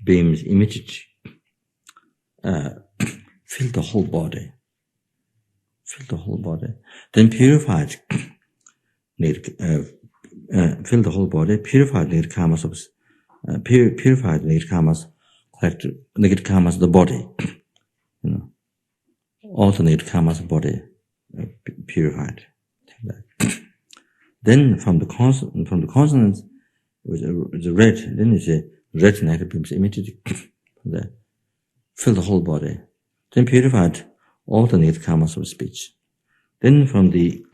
beams immediately fill the whole body. Then purified, fill the whole body, purified negative karmas of purified negative karmas, collect negative karmas of the body. All the negative karmas of body purified. Then from the consonants with the red, then you say red negative beams immediately fill the whole body. Then purified all the negative karmas of speech. Then from the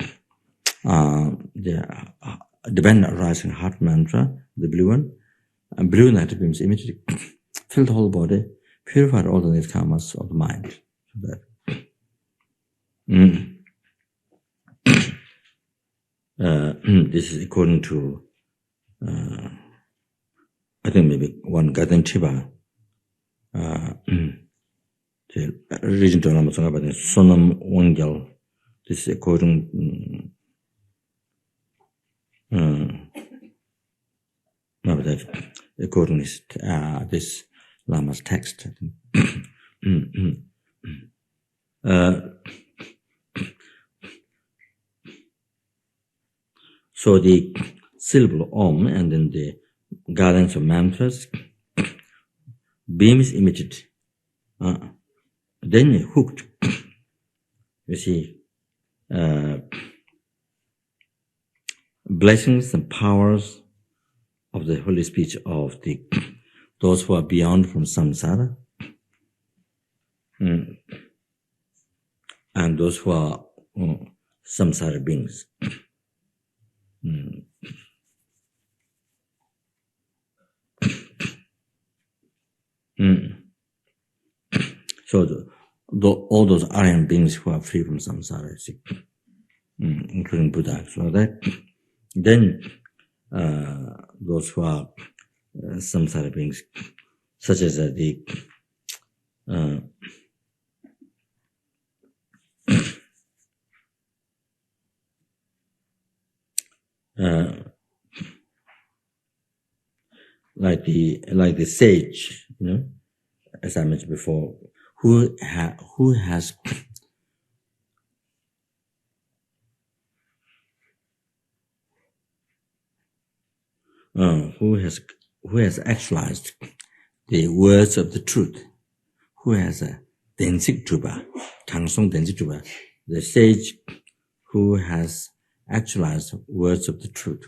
dependent arising heart mantra, the blue one, blue negative beams immediately fill the whole body, purified all the negative karmas of the mind. This is according to I think maybe one Gaten Chiba region to Sonam Wangel. This is according according to this Lama's text. So the syllable Om and then the guidance of mantras beams immediate. Then hooked. You see, blessings and powers of the holy speech of those who are beyond from samsara, and those who are samsara beings. So all those Aryan beings who are free from samsara, including Buddha, so that then those who are samsara beings, such as like the sage, as I mentioned before, who has actualized the words of the truth, who has a densik juba, tangsong densik juba, the sage who has actualized words of the truth.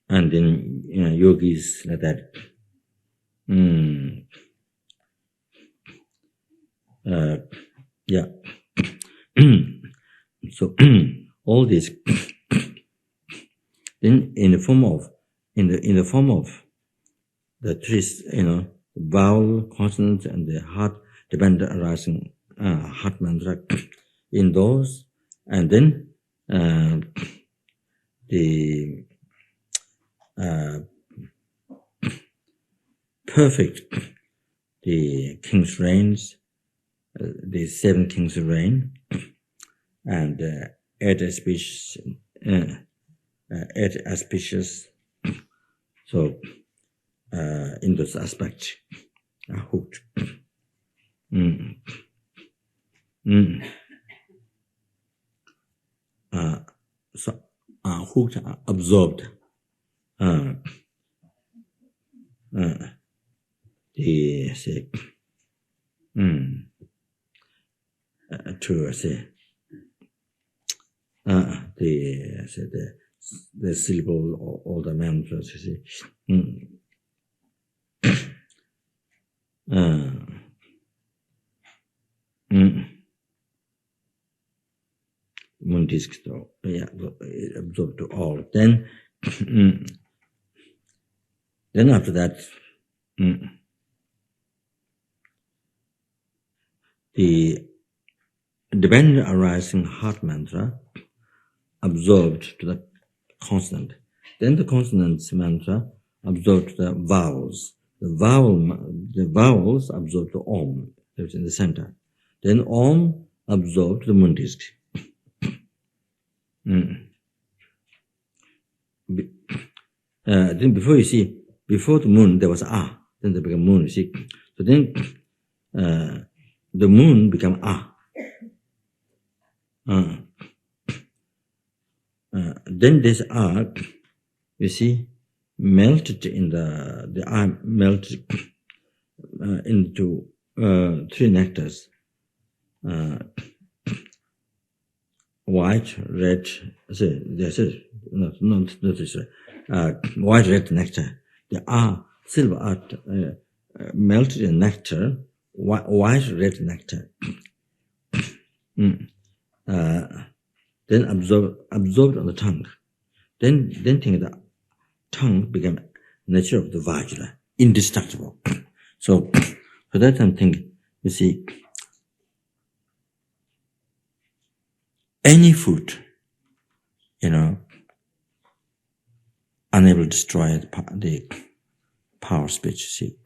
And then yogis like that. So all this then in the form of the three, the vowel, consonant, and the heart dependent arising heart mantra in those, and then the perfect, the king's reigns, the seven kings reign, and eight auspicious. So in those aspects are hooked. So hooked, absorbed. To say the syllable or the mantras, you see. Absorbed to all. Then Then after that, the dependent arising heart mantra absorbed to the consonant. Then the consonant's mantra absorbed to the vowels. The vowels absorbed to Om, that's in the center. Then Om absorbed the moon disk. Then before the moon there was Ah, then there became moon, you see. So then the moon became Ah. Then this Ah, you see, melted in the Ah melted into three nectars. White, red, white, red nectar. The silver art melted in nectar, white, red nectar. Then absorbed on the tongue. Then think the tongue became nature of the Vajra, indestructible. So for that time think, you see, any food, unable to destroy the power of speech, see.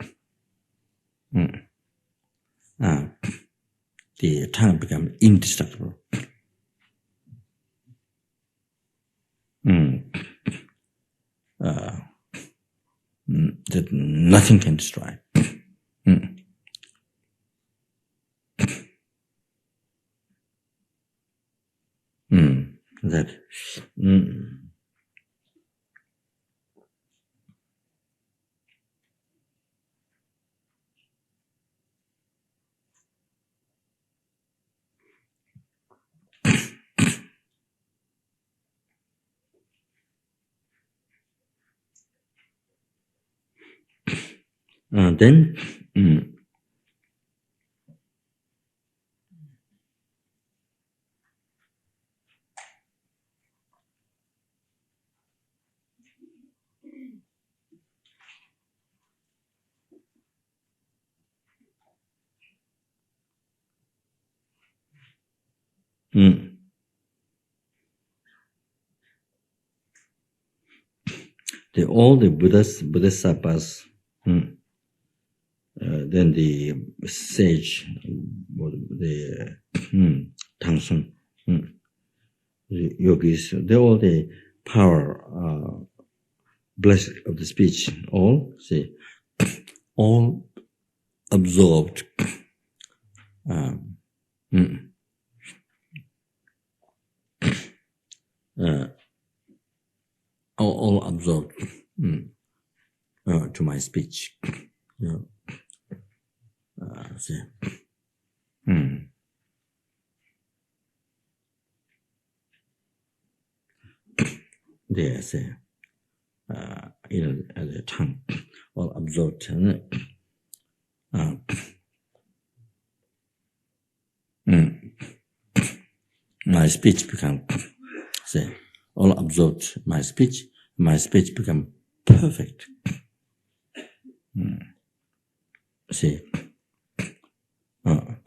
The tongue becomes indestructible. That nothing can destroy. That. Then all the Bodhisattvas, then the sage, the Tangsun, the yogis, they all the power, blessed of the speech, all absorbed. All absorbed to my speech. They say, the tongue, all absorbed. My speech become, all absorbed my speech become perfect.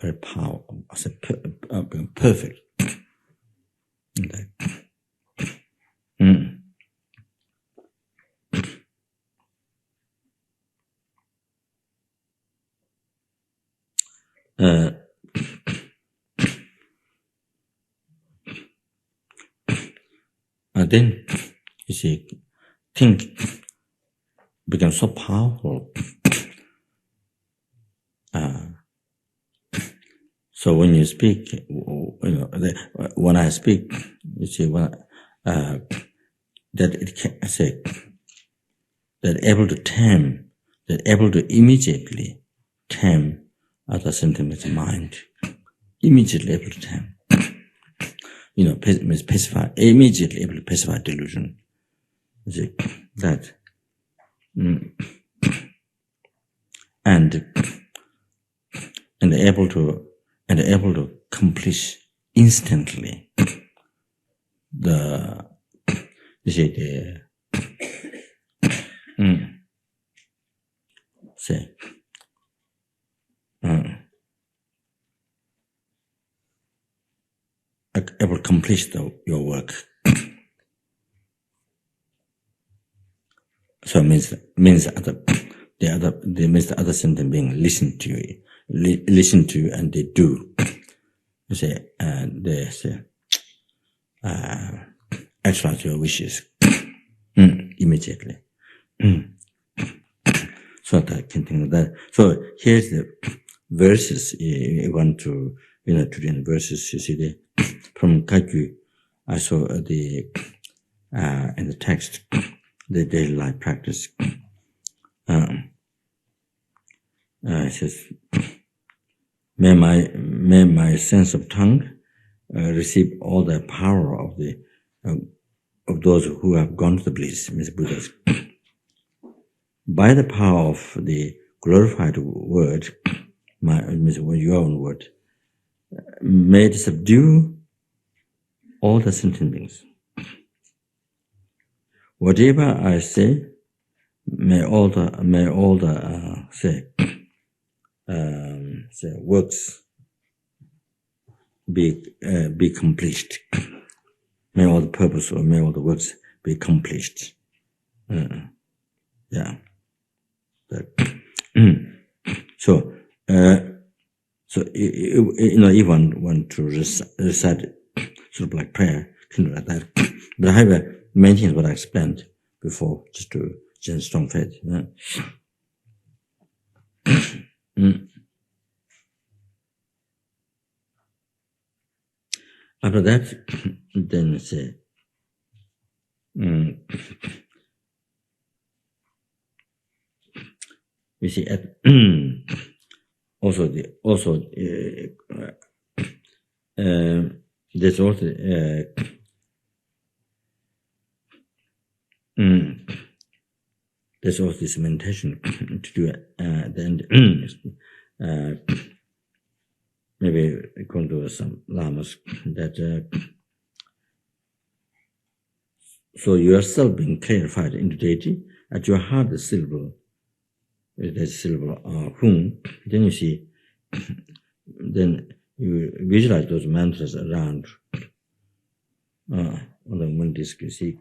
Very powerful, perfect. Then, you see, think becomes so powerful. So when you speak, when I speak, you see, that it can say that able to tame, that able to immediately tame other sentiments of mind, immediately able to tame. Pacify, immediately able to pacify delusion. You see, that, and able to accomplish instantly the, you see, say, able to complete your work. So means the other sentence being listened to you, and they do. You say, they say, actualize your wishes immediately. So that can think of that. So here's the verses you want to to the verses. You see from Kagyu. I saw in the text the daily life practice. It says, may my sense of tongue receive all the power of those who have gone to the bliss, means Buddhas. By the power of the glorified word, means your own word, may it subdue all the sentient beings. Whatever I say, may all the works be completed. May all the purpose or may all the works be accomplished. Yeah. So if one want to recite sort of like prayer, kind of like that. But however, main thing is what I explained before, just to generate strong faith. Yeah. After that, then say, we see at also there's also there's also this meditation to do at the end. Maybe going to some lamas that so yourself being clarified into deity at your heart the syllable hum, then you see then you visualize those mantras around on the one disc you see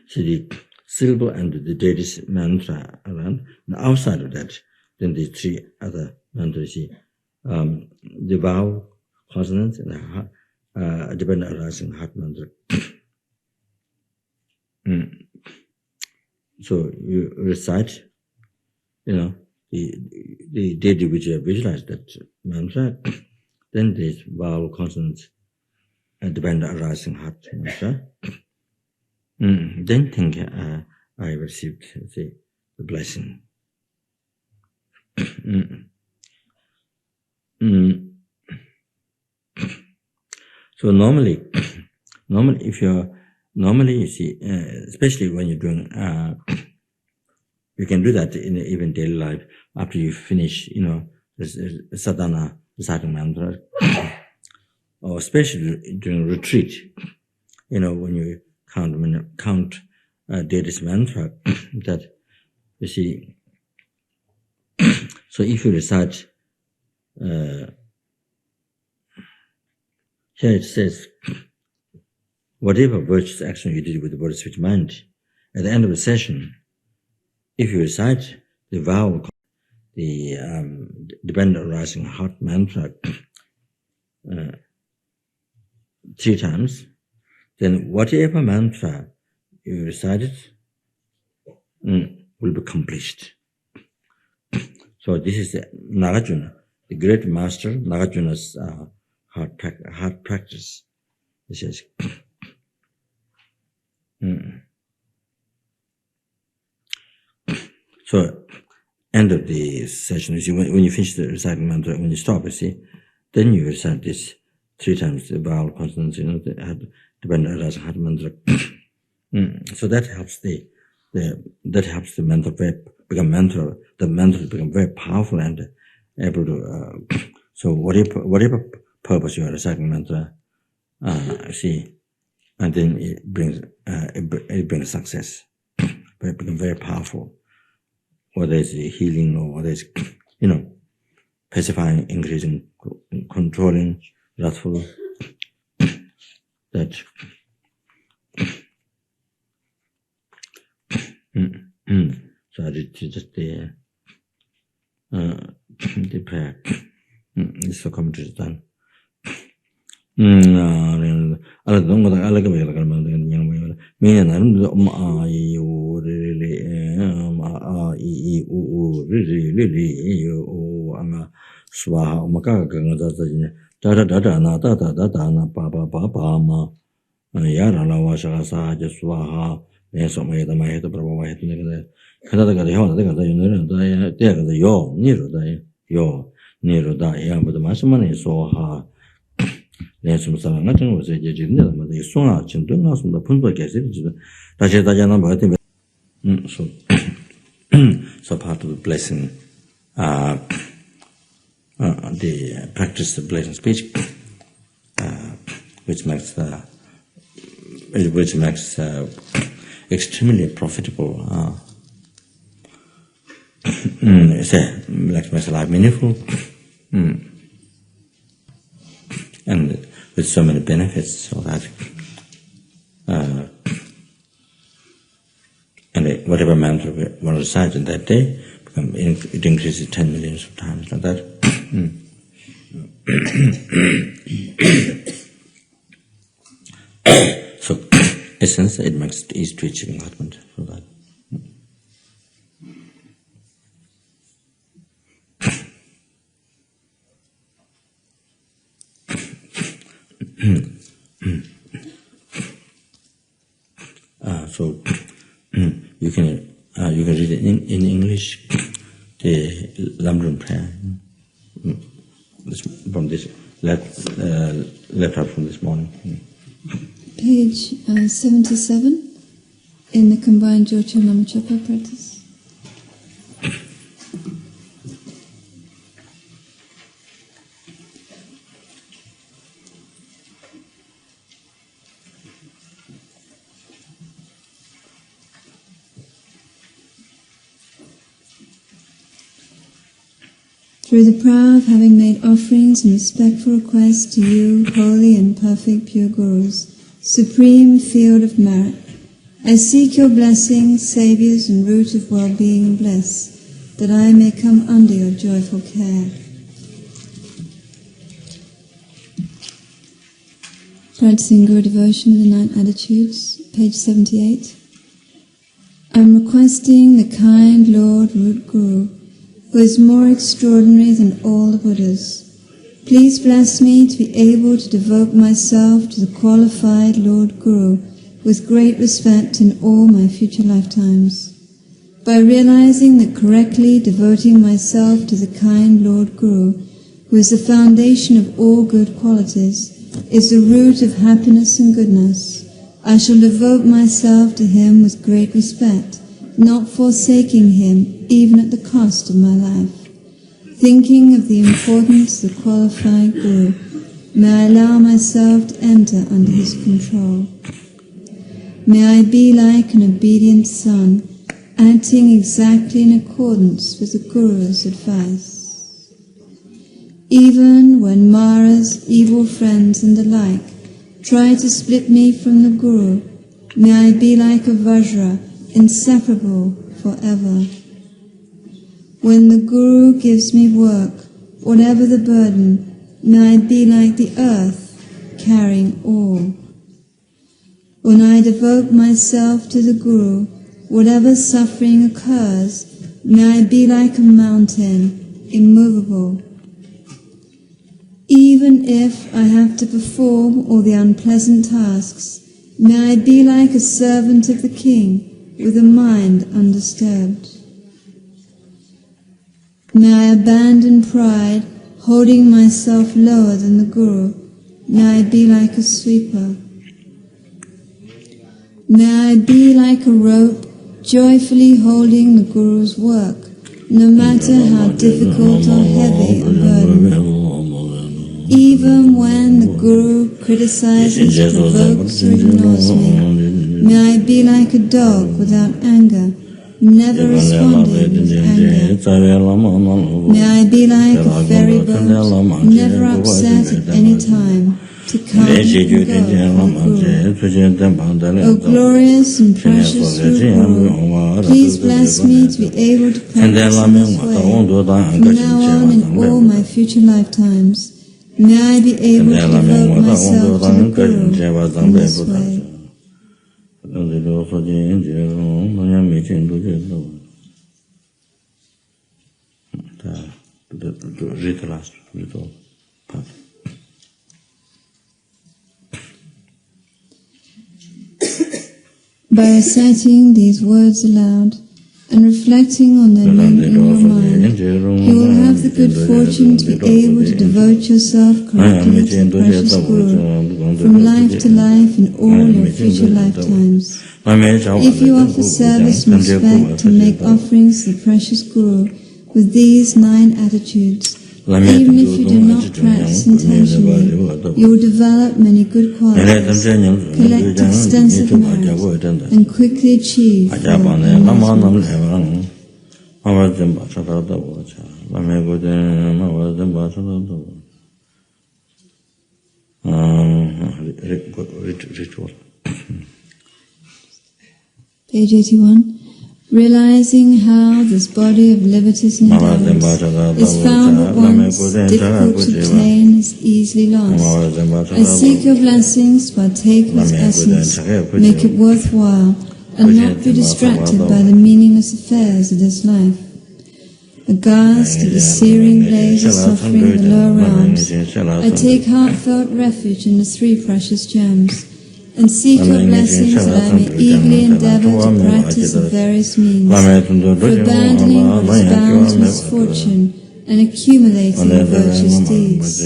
see the syllable and the deity's mantra around, and outside of that then the three other mantras you see the vowel, consonants, and the dependent arising heart mantra. So you recite, the deity which you have visualized that mantra, then there's vowel, consonants, and dependent arising heart mantra. Then think I received the blessing. So normally you see, especially when you're doing, you can do that in even daily life after you finish, sadhana, reciting mantra, or especially during retreat, when you count deity's mantra, that you see. So if you recite, here it says, whatever virtuous action you did with the body, speech, mind, at the end of the session, if you recite the vow, the dependent arising heart mantra 3 times, then whatever mantra you recited will be accomplished. So this is the Nagarjuna, the great master, Nagarjuna's heart practice. He says, so end of the session, you see, when you finish the reciting mantra, when you stop, you see, then you recite this 3 times, the vowel, consonants, the dependent arising heart mantra. So that helps the mantra the mantra become very powerful and able to, so whatever purpose you are reciting mantra, see, and then it brings success. It becomes very powerful. Whether it's healing or whether it's, pacifying, increasing, controlling, wrathful, that so I did just the prayer. It's so commentary done. I don't know. I like so part of the blessing, the practice of blessing speech, which makes extremely profitable. Makes life meaningful, and with so many benefits, so that and whatever mantra we want to recite in that day, it increases 10 million of times like that. So, essence, it makes it easy to achieve enlightenment. So that. So you can read it in English, the Lamdrum prayer. From this left out from this morning. Page 77 in the combined Jocho Namachapa practice. Through the power of having made offerings and respectful requests to you, holy and perfect pure Gurus, supreme field of merit, I seek your blessings, saviours and root of well-being and bliss, that I may come under your joyful care. Practicing Guru Devotion of the 9 Attitudes, page 78. I am requesting the kind Lord Root Guru, who is more extraordinary than all the Buddhas. Please bless me to be able to devote myself to the qualified Lord Guru with great respect in all my future lifetimes. By realizing that correctly devoting myself to the kind Lord Guru, who is the foundation of all good qualities, is the root of happiness and goodness, I shall devote myself to him with great respect, not forsaking him even at the cost of my life. Thinking of the importance of the qualified Guru, may I allow myself to enter under his control. May I be like an obedient son, acting exactly in accordance with the Guru's advice. Even when Maras, evil friends and the like try to split me from the Guru, may I be like a Vajra, inseparable forever. When the Guru gives me work, whatever the burden, may I be like the earth, carrying all. When I devote myself to the Guru, whatever suffering occurs, may I be like a mountain, immovable. Even if I have to perform all the unpleasant tasks, may I be like a servant of the king, with a mind undisturbed. May I abandon pride, holding myself lower than the Guru. May I be like a sweeper. May I be like a rope, joyfully holding the Guru's work, no matter how difficult or heavy a burden. Even when the Guru criticizes, provokes, or ignores me, may I be like a dog without anger, never responding with anger. May I be like a ferry boat, never upset at any time, to come and go from Guru. O glorious and precious Guru, please bless me to be able to practice in this way from now on in all my future lifetimes. May I be able to devote myself to the Guru in this way. Read the last part. By reciting these words aloud and reflecting on their meaning in your mind, you will have the good fortune to be able to devote yourself correctly to the precious Guru from life to life in all your future lifetimes. If you offer service and respect and make offerings to the precious Guru with these 9 attitudes, even if you do not practice intentionally, you will develop many good qualities, collect extensive merit, and quickly achieve full enlightenment. Page 81. Realizing how this body of liberties and endurance is found at once difficult to obtain is easily lost. I seek your blessings to partake of its essence, make it worthwhile, and not be distracted by the meaningless affairs of this life. Aghast at the searing blaze of suffering of the lower realms, I take heartfelt refuge in the 3 precious gems, and seek your blessings that I may eagerly endeavor to practice the various means for abandoning what is bound to misfortune and accumulating virtuous deeds.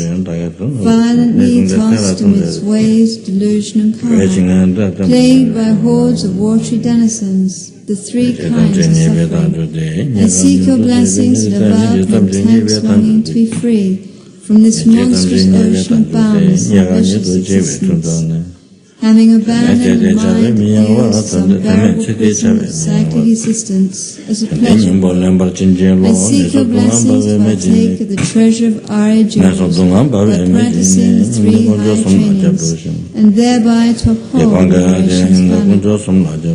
Violently tossed amidst waves of delusion and karma, plagued by hordes of watery denizens, the 3 kinds of suffering, I seek your blessings to develop an intense longing to be free from this monstrous ocean of boundless and vicious existence. Having abandoned the mind that feels its unbearable prison of cyclic existence as a pleasure, I seek your blessings to partake of the treasure of Arya jewels by practicing the 3 high trainings, and thereby to uphold the creation's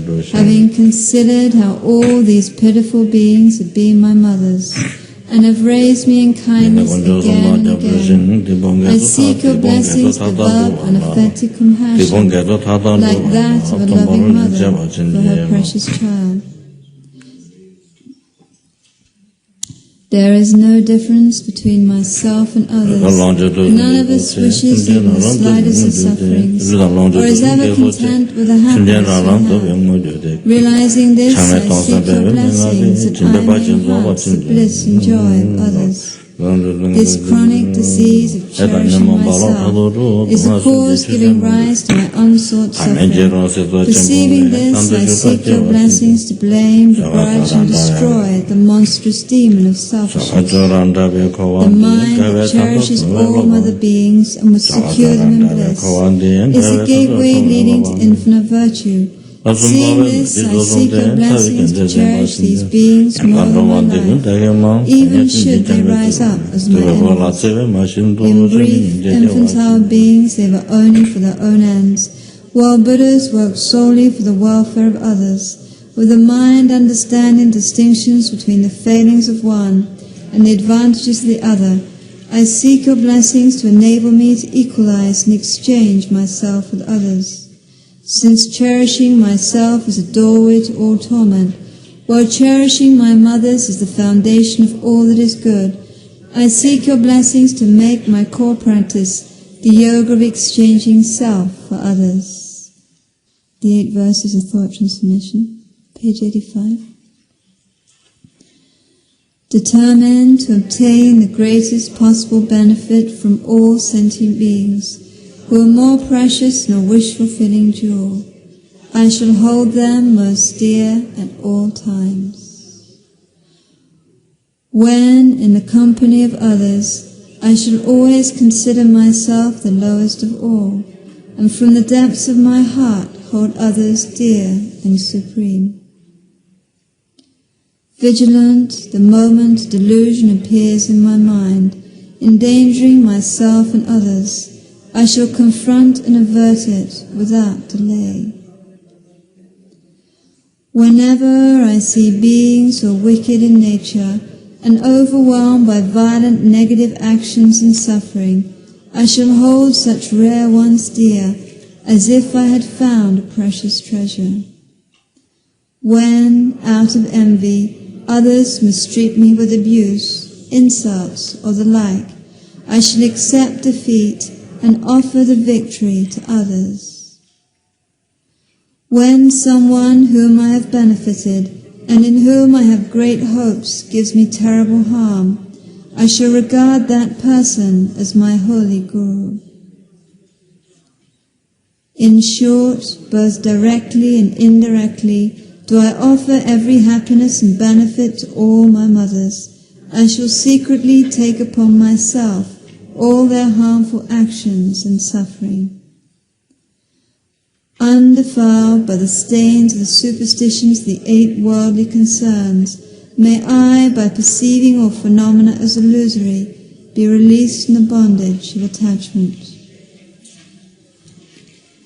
planet. Having considered how all these pitiful beings have been my mothers, and have raised me in kindness again and again, I seek your blessings to develop an affected compassion like that of a loving mother for her precious child. There is no difference between myself and others. None of us wishes even the slightest of sufferings, or is ever content with the happiness we have. Realizing this, I seek your blessings that I may enhance the bliss and joy of others. This chronic disease of cherishing myself is the cause giving rise to my unsought suffering. Perceiving this, I seek your blessings to blame, begrudge, and destroy the monstrous demon of selfishness. The mind that cherishes all mother beings and would secure them in bliss is the gateway leading to infinite virtue. Seeing this, I seek your blessings to cherish these beings more than my life, even should they rise up as my enemies. In brief, infantile beings, they were only for their own ends, while Buddhas work solely for the welfare of others, with the mind understanding distinctions between the failings of one and the advantages of the other. I seek your blessings to enable me to equalize and exchange myself with others. Since cherishing myself is a doorway to all torment, while cherishing my mothers is the foundation of all that is good, I seek your blessings to make my core practice the yoga of exchanging self for others. The 8 verses of thought transformation, page 85. Determined to obtain the greatest possible benefit from all sentient beings, who are more precious than a wish-fulfilling jewel, I shall hold them most dear at all times. When, in the company of others, I shall always consider myself the lowest of all, and from the depths of my heart hold others dear and supreme. Vigilant, the moment delusion appears in my mind, endangering myself and others, I shall confront and avert it without delay. Whenever I see beings who are wicked in nature and overwhelmed by violent negative actions and suffering, I shall hold such rare ones dear, as if I had found a precious treasure. When, out of envy, others mistreat me with abuse, insults, or the like, I shall accept defeat and offer the victory to others. When someone whom I have benefited and in whom I have great hopes gives me terrible harm, I shall regard that person as my holy Guru. In short, both directly and indirectly, do I offer every happiness and benefit to all my mothers. I shall secretly take upon myself all their harmful actions and suffering. Undefiled by the stains of the superstitions of the 8 worldly concerns, may I, by perceiving all phenomena as illusory, be released from the bondage of attachment.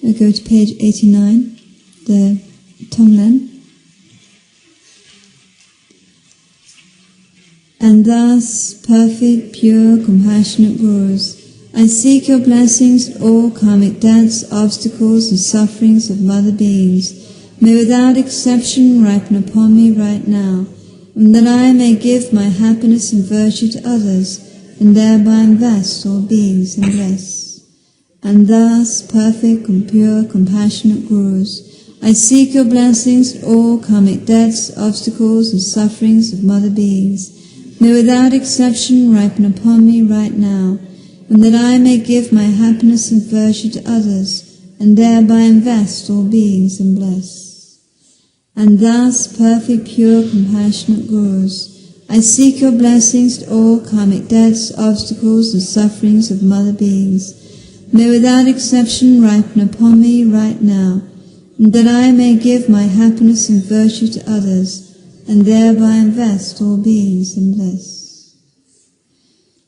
We'll go to page 89, the Tonglen. And thus, perfect, pure, compassionate Gurus, I seek your blessings that all karmic debts, obstacles and sufferings of mother beings may without exception ripen upon me right now, and that I may give my happiness and virtue to others, and thereby invest all beings in bliss. And thus, perfect and pure, compassionate Gurus, I seek your blessings that all karmic debts, obstacles and sufferings of mother beings may without exception ripen upon me right now, and that I may give my happiness and virtue to others, and thereby invest all beings in bliss. And thus, perfect, pure, compassionate Gurus, I seek your blessings that all karmic debts, obstacles and sufferings of mother beings may without exception ripen upon me right now, and that I may give my happiness and virtue to others, and thereby invest all beings in bliss.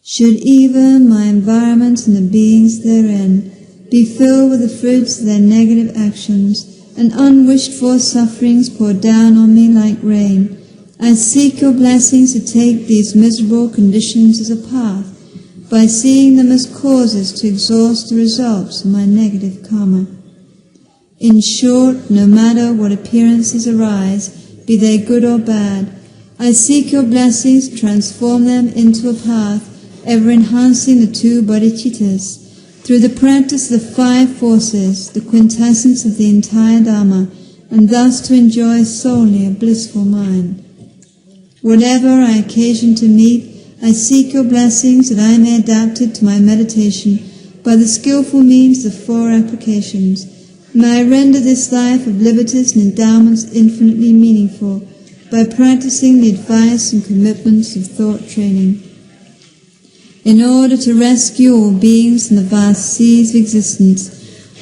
Should even my environment and the beings therein be filled with the fruits of their negative actions, and unwished-for sufferings poured down on me like rain, I seek your blessings to take these miserable conditions as a path, by seeing them as causes to exhaust the results of my negative karma. In short, no matter what appearances arise, be they good or bad, I seek your blessings to transform them into a path, ever enhancing the 2 bodhicittas, through the practice of the 5 forces, the quintessence of the entire Dharma, and thus to enjoy solely a blissful mind. Whatever I occasion to meet, I seek your blessings that I may adapt it to my meditation by the skillful means of 4 applications. May I render this life of liberties and endowments infinitely meaningful by practicing the advice and commitments of thought training. In order to rescue all beings from the vast seas of existence,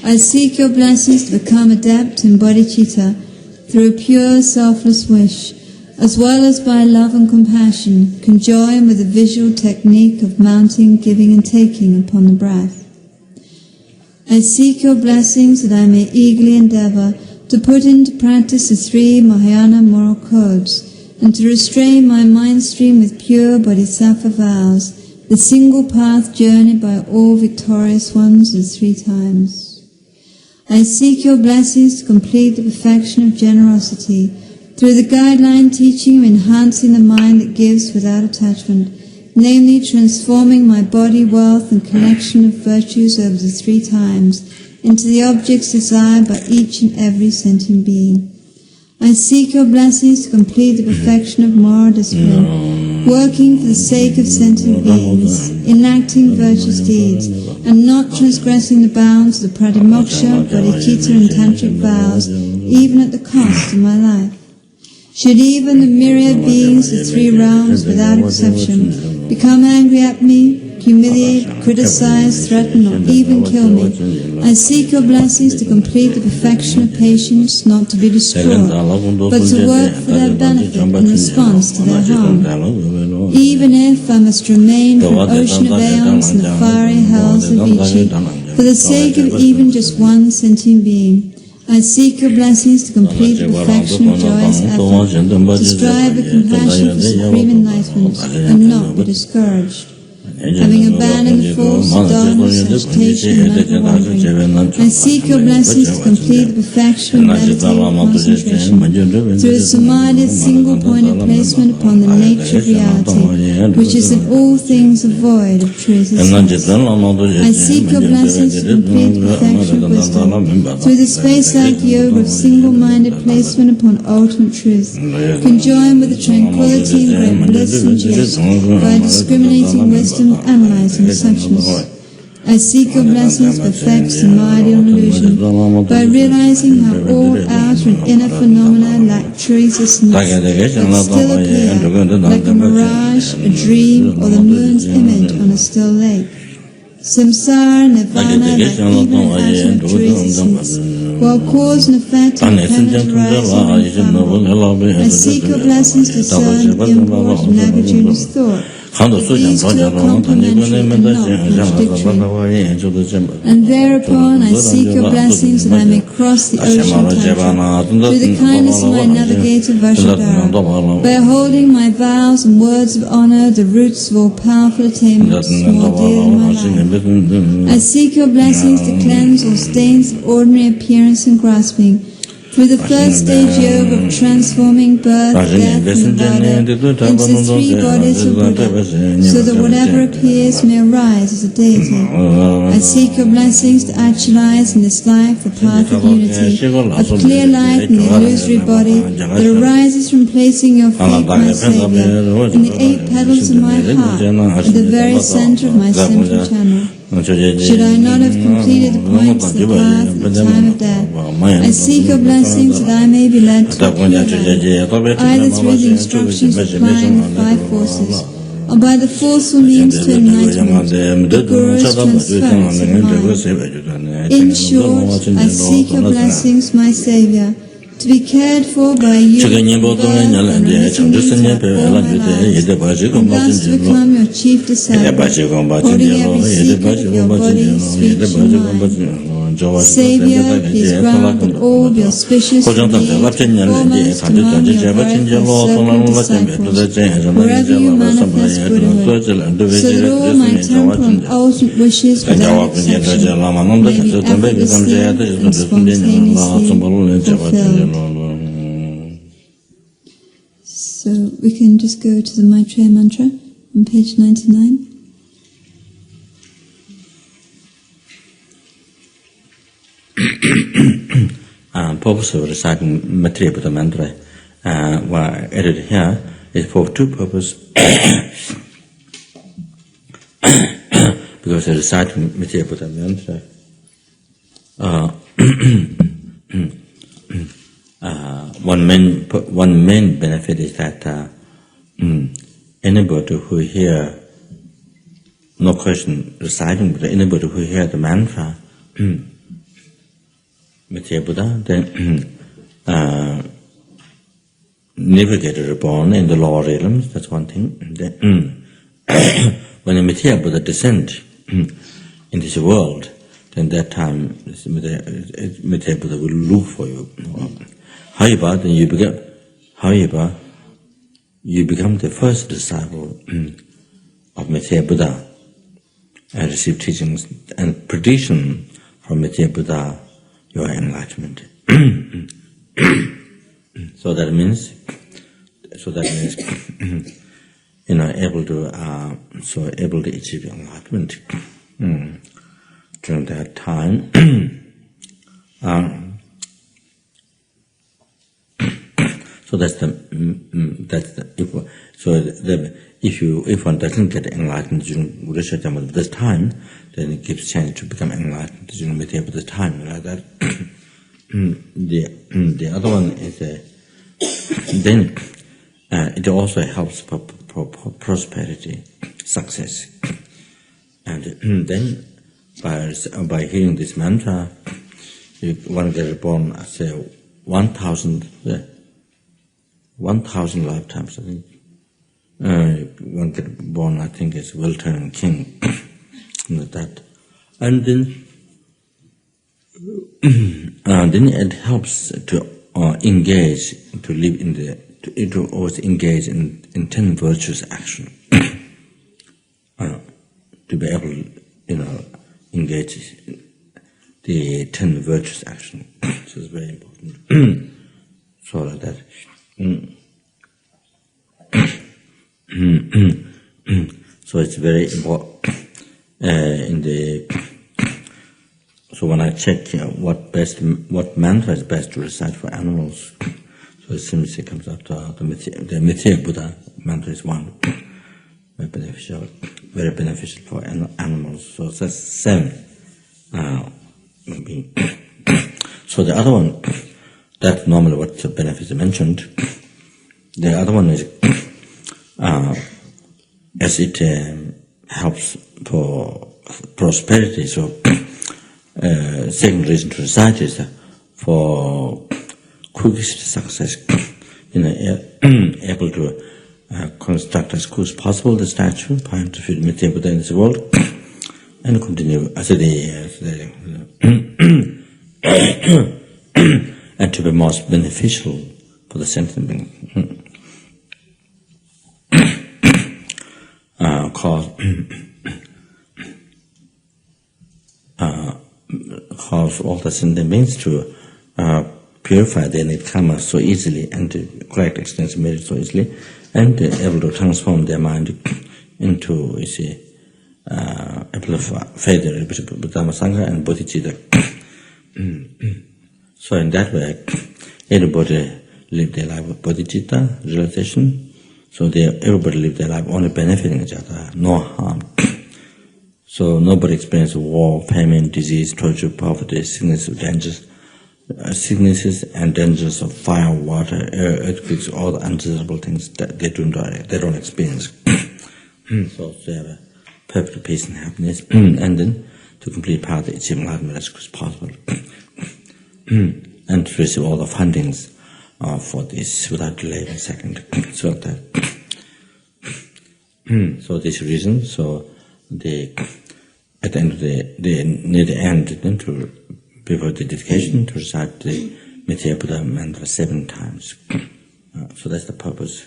I seek your blessings to become adept in bodhicitta through a pure selfless wish, as well as by love and compassion, conjoined with the visual technique of mounting, giving and taking upon the breath. I seek your blessings that I may eagerly endeavor to put into practice the 3 Mahayana moral codes, and to restrain my mind stream with pure bodhisattva vows, the single path journeyed by all victorious ones the 3 times. I seek your blessings to complete the perfection of generosity, through the guideline teaching of enhancing the mind that gives without attachment, namely transforming my body, wealth and collection of virtues over the 3 times into the objects desired by each and every sentient being. I seek your blessings to complete the perfection of moral discipline, working for the sake of sentient beings, enacting virtuous deeds, and not transgressing the bounds of the pratimoksha, bodhicitta and tantric vows, even at the cost of my life. Should even the myriad beings of 3 realms, without exception, become angry at me, humiliate, criticize, threaten, or even kill me. I seek your blessings to complete the perfection of patience, not to be destroyed, but to work for their benefit in response to their harm. Even if I must remain for an ocean of aeons in the fiery hells of Vichy, for the sake of even just one sentient being, I seek your blessings to complete the perfection of joyous effort, to strive with compassion for supreme enlightenment, and not be discouraged. Having abandoned the false darkness, agitation, and mental wandering, I seek your blessings to complete the perfection of meditative concentration through a samadhi, single-pointed placement upon the nature of reality, which is in all things a void of true existence. I seek your blessings to complete the perfection of wisdom through the space-like yoga of single-minded placement upon ultimate truth, conjoined with the tranquility and great bliss and juice by discriminating wisdom analyzing sections. I seek your blessings to perfect samadhi on illusion by realizing how all outer and inner phenomena lack true existence, but still appear like a mirage, a dream, or the moon's image on a still lake. Samsara, nirvana, like even an atom of true existence, while cause and effect are independent arising and infallible. I seek your blessings to discern the import and magnitude of thought. These two are complementary and not contradictory. And thereupon I seek your blessings that I may cross the ocean of Tantra through the kindness of my navigator Vajradhara, by holding my vows and words of honor, the roots of all powerful attainments more dear than my life. I seek your blessings to cleanse all stains of ordinary appearance and grasping, through the first stage yoga of transforming birth, death, and Buddha into the three bodies of Buddha, so that whatever appears may arise as a deity. I seek your blessings to actualize in this life the path of unity, of clear light in the illusory body that arises from placing your feet, my Saviour, in the 8 petals of my heart, at the very center of my central channel. Should I not have completed the points of the path at the time of death, I seek your blessings that I may be led to the pure light, either through the instructions applying the 5 forces, or by the forceful means to enlightenment, the Guru's transference of mind. In short, I seek your blessings, my Saviour, to be cared for by you and raising me to all my lives, and thus to become your chief disciple, holding every secret of your body, speech, and mind. Saviour, please grant that all the auspicious deeds foremost among your very circling disciples, wherever you manifest Buddhahood, so that all my temporal and ultimate wishes without exception may be effortlessly and spontaneously fulfilled. So we can just go to the Maitreya mantra on page 99. Purpose of reciting Maitreya Buddha mantra were added here is for 2 purposes. Because reciting Maitreya Buddha mantra, one main benefit is that anybody who hear, no question reciting Buddha, anybody who hear the mantra Maitreya Buddha, then navigated reborn in the lower realms, that's one thing. Then, when the Maitreya Buddha descends in this world, then that time Maitreya Buddha will look for you. However, then you become the first disciple of Maitreya Buddha and receive teachings and prediction from Maitreya Buddha, your enlightenment. So that means able to achieve enlightenment during that time. So if one doesn't get enlightened during Buddha Buddha's time, then it gives chance to become enlightened during Maitreya Buddha's time, like that. The other one is then it also helps for prosperity, success. And then by hearing this mantra, one gets born as 1,000 lifetimes, I think. One gets born, I think, as well-turned king. That. And then it helps to engage, to live in to always engage in 10 virtuous action. To be able, engage the 10 virtuous action. So it's very important. So like that. So it's very important so when I check what mantra is best to recite for animals, so it seems it comes up to the Maitreya Buddha mantra is one, very beneficial for animals. So that's 7. So the other one, that's normally what the benefits are mentioned. The other one is as it helps for prosperity. So second reason to recite is for quickest success. Able to construct as quick as possible the statue, time to feed Maitreya Buddha in this world, and continue as and to be most beneficial for the sentient being. Cause all the sentient beings to purify their need karma so easily and to correct extensive merit so easily, and able to transform their mind into, able to faith in Dharma Sangha and bodhicitta. So in that way, everybody live their life with bodhicitta, realization. So everybody live their life only benefiting each other, no harm. So nobody experiences war, famine, disease, torture, poverty, sicknesses and dangers of fire, water, air, earthquakes, all the undesirable things that they don't experience. So they have a perfect peace and happiness, and then to complete path to achieve enlightenment as quick as possible, and to receive all the fundings for this without delay in second. So that. So this reason. So at the end of near the end, then before the dedication, to recite the Maitreya Buddha mantra 7 times. So that's the purpose.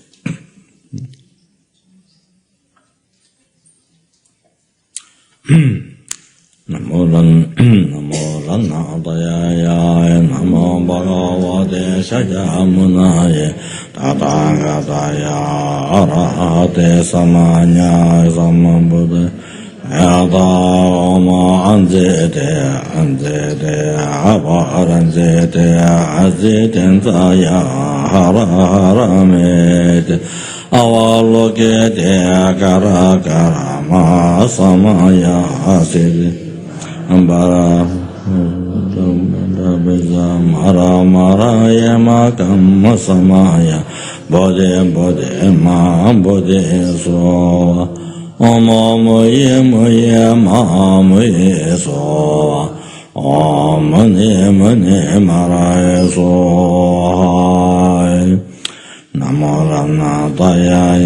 Namo Ranadaya Namo Bhagavate Shayamunaya Tathāgataya Arahate Samanya Sammabuddha Yada Oma Anjete Avaranjete Azitenzaya Hararamete Avalokete Karakarama Samaya Asiri Ambara Mara Yama Kamma Samaya Bodhe Ma Bodhe So Oma Moye Ma Moye So Oma Mane Mara So Namo Ranadaya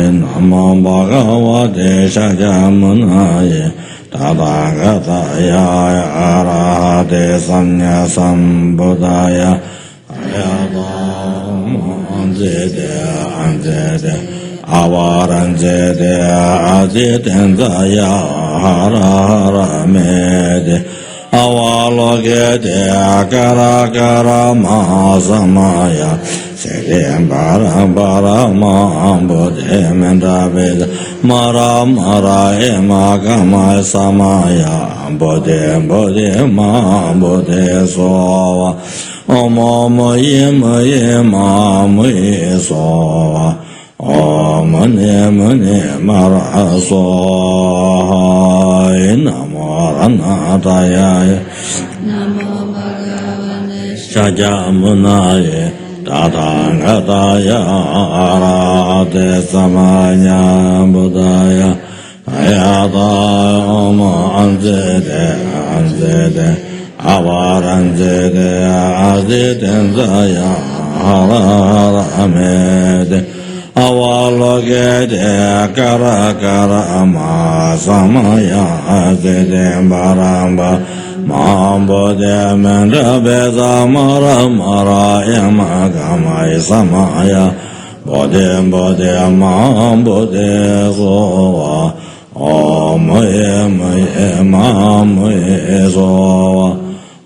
Namo Bhagavate Shayamunaya Tathāgataya Arahate Sambuddhaya Anjete Avaranjete Ajitenzaya Hararamete Avalokete Akarakara Mahasamaya Siddhim Bara Bodhe Mendaveda Mara Ema Kama Samaya Bodhe Ma Bodhe Sova Oma Moye Ma Moye Sova Oma Mune Mara Sova Namo Ranadaya Namo Bhagavate Shayamunaya Tathāgataya Arahate Samanya Buddhaya Tayata Oma Anzede Anzede Avaranzede Azitenzaya Hararamede Avalogede Kara Kara Ma Samaya Azide Baramba Mambo de Menda Beza Mara Mara Yama Gamai Samaya Bode Bode Mambo de Zoa Omoye Moye Mamoye Zoa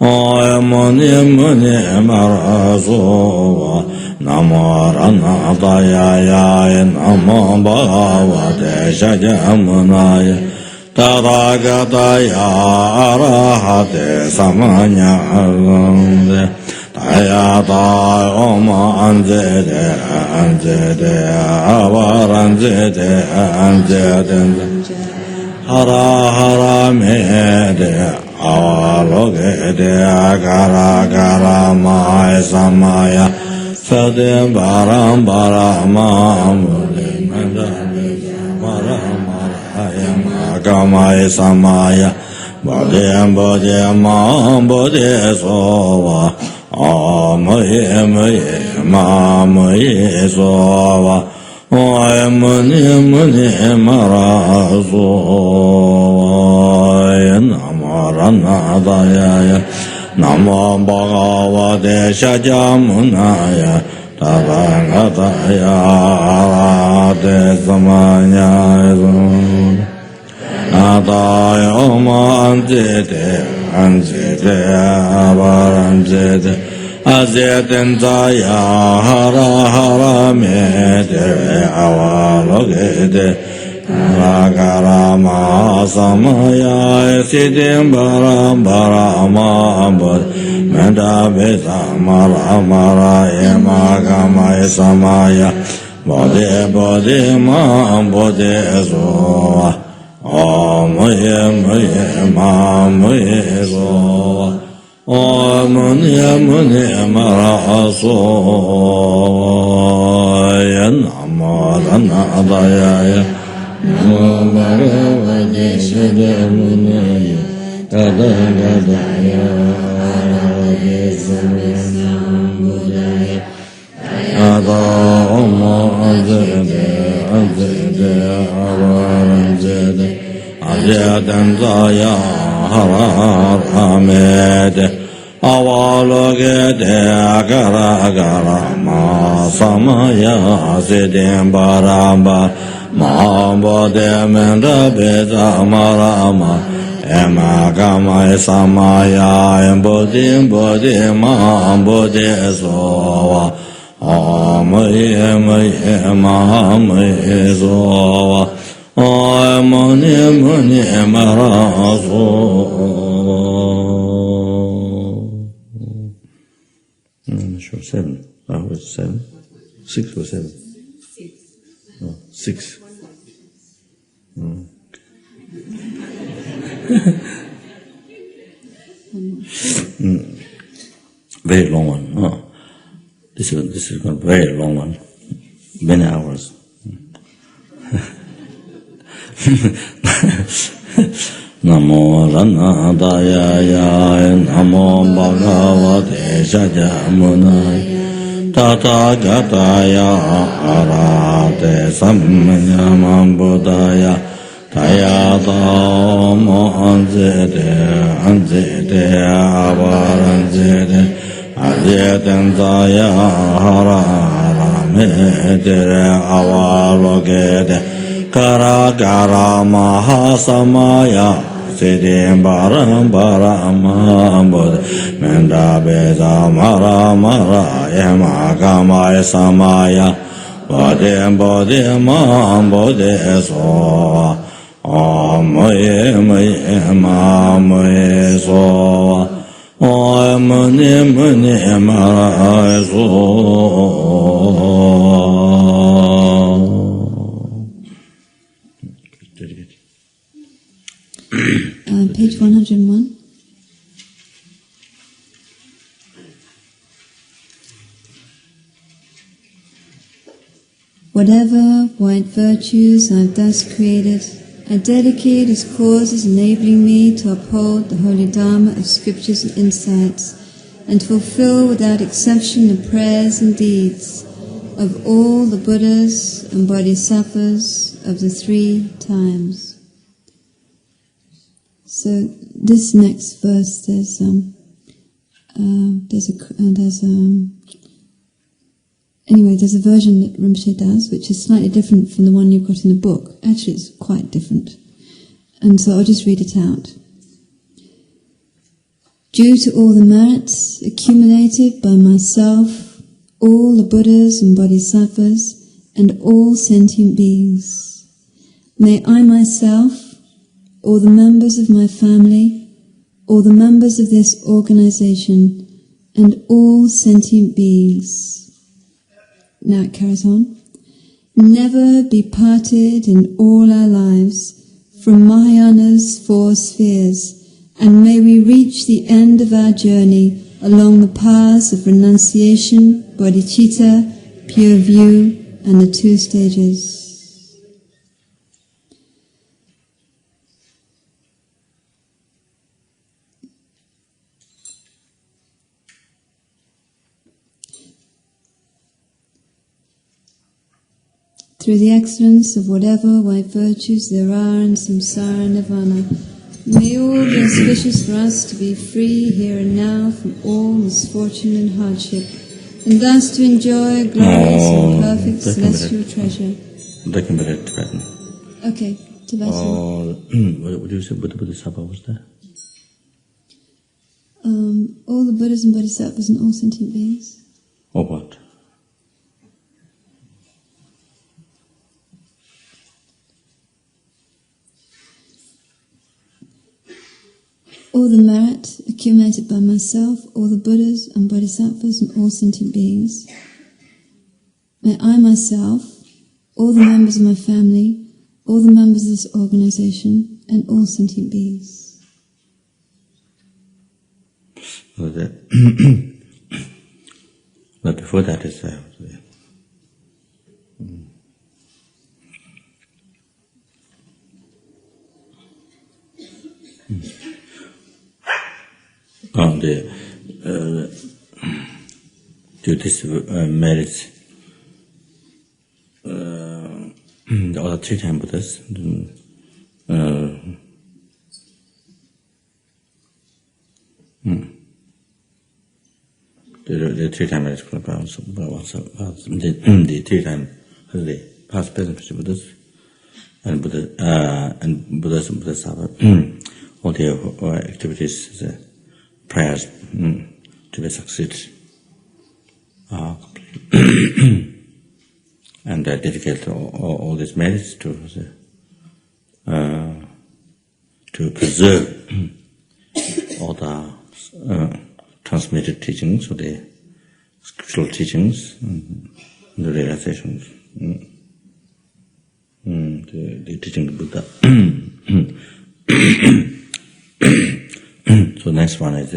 Oemone Mone Marazoa Namarana Daya Namo Bhagavate Shajamunaya Taragataya Arahate Samanya Tayata Oma Anzede Anzede Avaranzede Anzede Hara Hara Mede Avalogede Agara Gara Maya Samaya Sade Baram Barama Mule Mandane Marama Gamaya Samaya Bodhe Bodhe Mam Bodhe Sova Amaye Maye Mamaye Sova Oye Muni Muni Marazoya Namarana Daya Namo Bhagavate Shajamunaya Tarangataya Arate Samanya Nataya Oma Anzete Anzete Avaranzete Azetenzaya Hara Hara Mete Avalogete Ragarama Samaya Siddhim Baram Barama Menda Besa Mara Mara Ema Gamaya Samaya Bodhe Bodhe Mam Bodhe Soa Omoye Moye Mamoye Soa Omoye Moye Mara Soa Namo Dana Daya Namo Bhagavate Shajamunaya Tadagaya Arahate Samaya Buddhaya Tayata Oma Anzede Anzede Avaranzede Azetenzaya Hararamede Avalogede Agara Agara Ma Samaya Siddhim Baramba Mambo de Menda Beza Marama Ema Gamaya Samaya Embodi Bodi Mambo de Soa Amaye Maye Mamaye Soa Amone Mone Marazo I'm not sure, 7. Oh, it's 7. 6 or 7? 6. Very long one. Oh. This is a very long one. Many hours. Namo Rana Daya Namo Bhagavate Shajamunaya Tata Gataya Arate Samanya Buddhaya Tayata Mo Anzede Anzede Avaranzede Azetenzaya Hararamedere Avalogede Kara Kara Mahasamaya Siddhim Baram Baram Bodhe Menda Beza Mara Mara Yama Gamaya Samaya Bodhe Bodhe Mam Bodhe Soa Amaye Maye Mamaye Soa Amane Mane Mara Soa Page 101. Whatever white virtues I've thus created I dedicate as causes enabling me to uphold the holy Dharma of scriptures and insights, and fulfill without exception the prayers and deeds of all the Buddhas and Bodhisattvas of the 3 times. So this next verse, there's a version that Rinpoche does, which is slightly different from the one you've got in the book. Actually, it's quite different. And so I'll just read it out. Due to all the merits accumulated by myself, all the Buddhas and Bodhisattvas, and all sentient beings, may I myself, all the members of my family, all the members of this organization, and all sentient beings. Now it carries on. Never be parted in all our lives from Mahayana's 4 spheres, and may we reach the end of our journey along the paths of renunciation, bodhicitta, pure view, and the 2 stages. Through the excellence of whatever white virtues there are in samsara and nirvana, may all be auspicious for us to be free here and now from all misfortune and hardship, and thus to enjoy glorious and perfect celestial treasure. Tibetan. Okay, Tibetan. What do you say? Bodhisattva was there? All the Buddhas and Bodhisattvas and all sentient beings. Or what? All the merit accumulated by myself, all the Buddhas and Bodhisattvas and all sentient beings. May I myself, all the members of my family, all the members of this organization, and all sentient beings. But before that is to this merits the other 3 time Buddhas the 3 time merits the 3 time past, present, future Buddhas and Buddhas and Bodhisattvas, all their activities, prayers to be succeed and dedicate all these merits to preserve all the transmitted teachings, or the scriptural teachings, the realizations, the teaching of Buddha. So next one is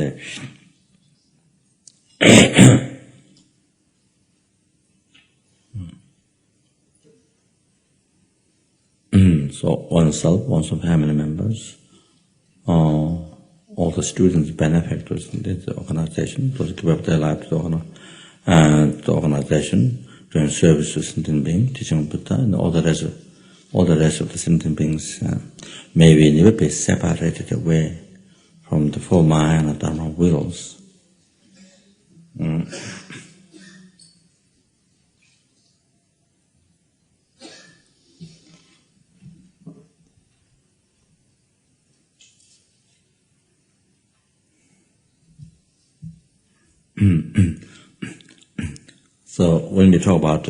so oneself, one's family members, all the students, benefactors in the organization, those give up their life to the organization, doing service to sentient beings, teaching Buddha, and all the rest of the sentient beings may we never be separated away from the 4 Mahayana Dharma wheels. So when we talk about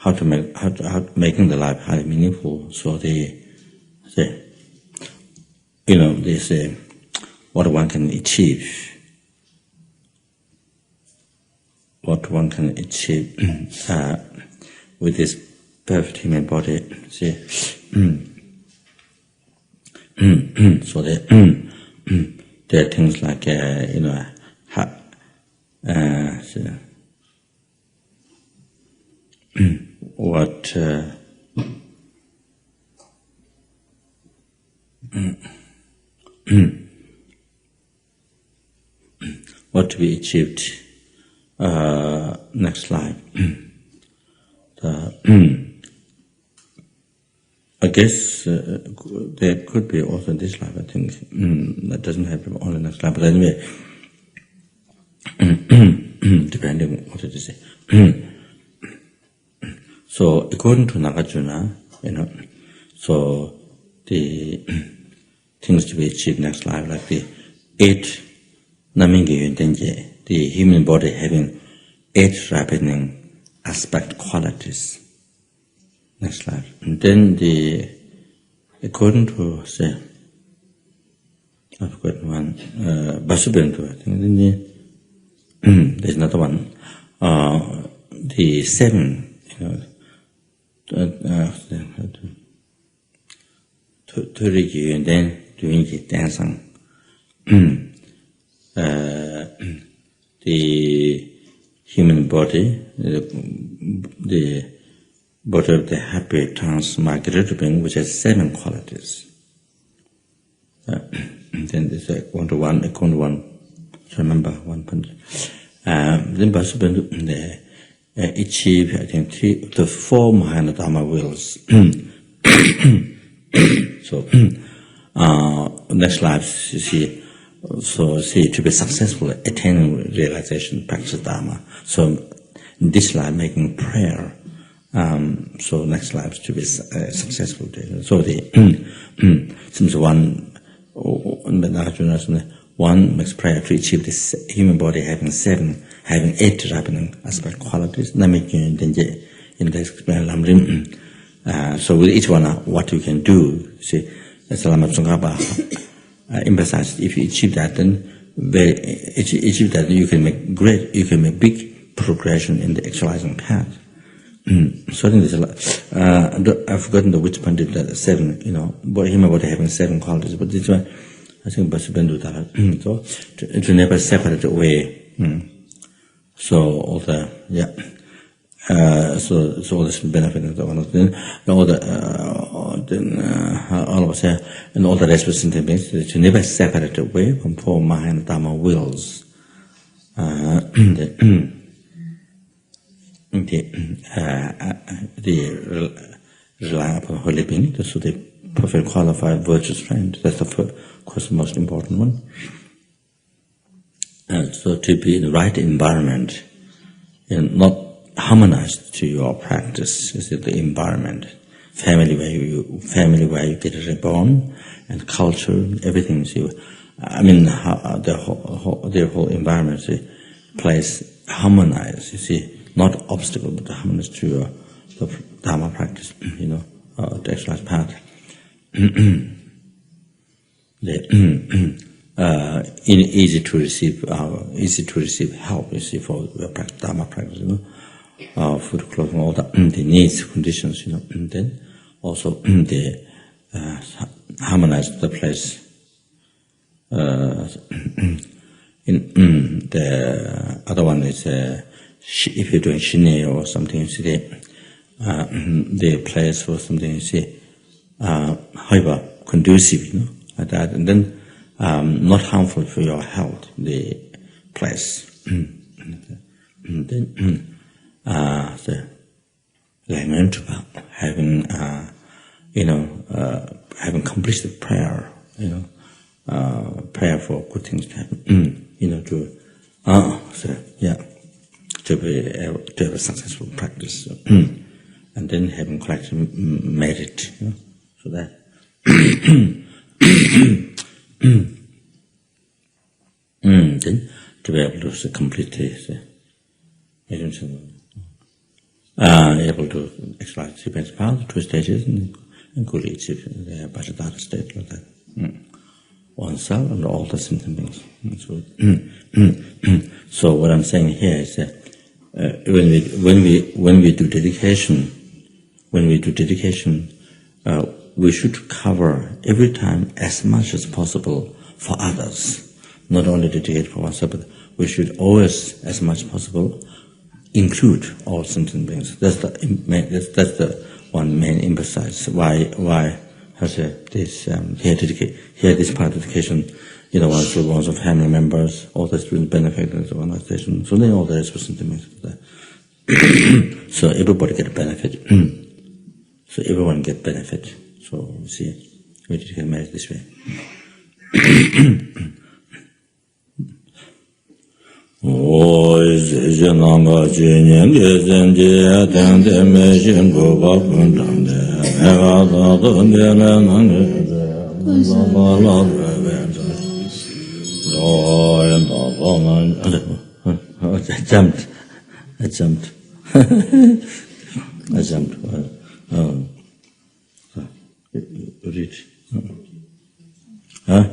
how making the life highly meaningful, so they say what one can achieve, with this perfect human body. See, so there are things like what what to be achieved next life. I guess there could be also this life, I think. That doesn't have to be only next life, but anyway, depending on what it is. So, according to Nagarjuna, so the things to be achieved next life, like the 8 Namingi Yuntenje, the human body having 8 ripening aspect qualities. Next life. And then according to, say, I've forgotten one, Basubentu, I think, then there's another one, the 7, 30 and then doing it dancing. The human body, the body of the happy transmigrating, which has 7 qualities. Then there's according to one, remember 1 point. Then Basubentu, they achieve, I think, 4 Mahayana Dharma wills. So, next life, you see, to be successful, attaining realization, practice Dharma. So, in this life, making prayer. So, next life to be successful. So, since one makes prayer to achieve this human body having 8 ripening aspect qualities. So with each one, what you can do, see, as Lama Tsongkhapa emphasized, if you achieve that, then you can make big progression in the actualizing path. So I think there's a lot. I've forgotten which point did that 7, human body having 7 qualities, but this one, I think Basubentu that. So to never separate away. So all the so all this benefit of the one of them, all of us here, and all the rest of the things to never separate away from 4 Mahayana Dharma wills. Relying upon holy being, so the perfect qualified virtuous friend. That's of course the most important one. And so to be in the right environment, and not harmonized to your practice, is the environment, family where you get reborn, and culture, everything. So, I mean, their whole environment, place harmonized. You see, not obstacle, but harmonized to your Dharma practice. The exercise path. Easy to receive help. You see, for your Dharma practice. Food, clothing, all the needs, conditions. And then also the harmonize the place. The other one is if you're doing shine or something, you see the place for something, you see, however conducive, like that, and then not harmful for your health, the place. And then the lament about having having completed prayer, prayer for good things to happen, to be able to have a successful practice, and then having collected merit, so that then to be able to complete this, able to exercise the power, 2 stages, and could achieve the Bhattacharya state like that. Oneself and all the symptoms. So what I'm saying here is that when we do dedication, we should cover every time as much as possible for others. Not only dedicate for oneself, but we should always, as much as possible, include all sentient beings. That's the one main emphasis. Why has this here this part of dedication, one's of family members, all the student benefactors of organization. So then all the rest of sentient beings. So everybody get benefit. So everyone get benefit. So see, we can manage this way. I jumped. Read. Huh?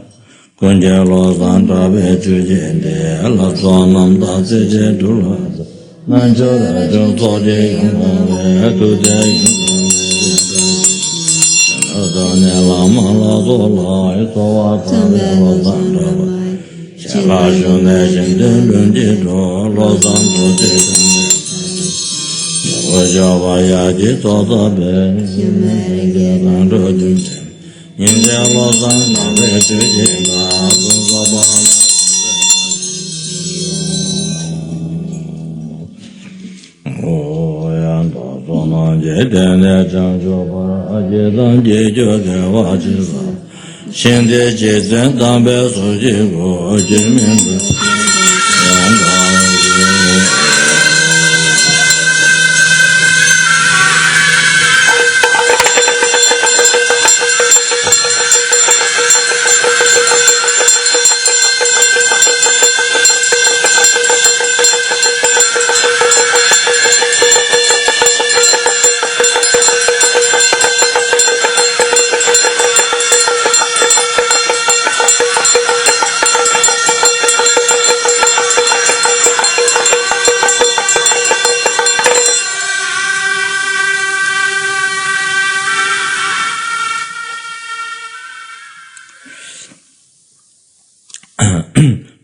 Kunja lo santa be chuje de la sonam da je dula nan jo da jo so je yong tu je yong da ne la ma la do la so wa ta lo santa cha la jo ne jin de lun de do lo san do je wa ja wa ya ji so so be nan do ju in the Lozan, oh, and Zona Jeden, Janjo, Jedan, Jejo, watches. Shende Jeden, Dambe, Sojigo, Jimin,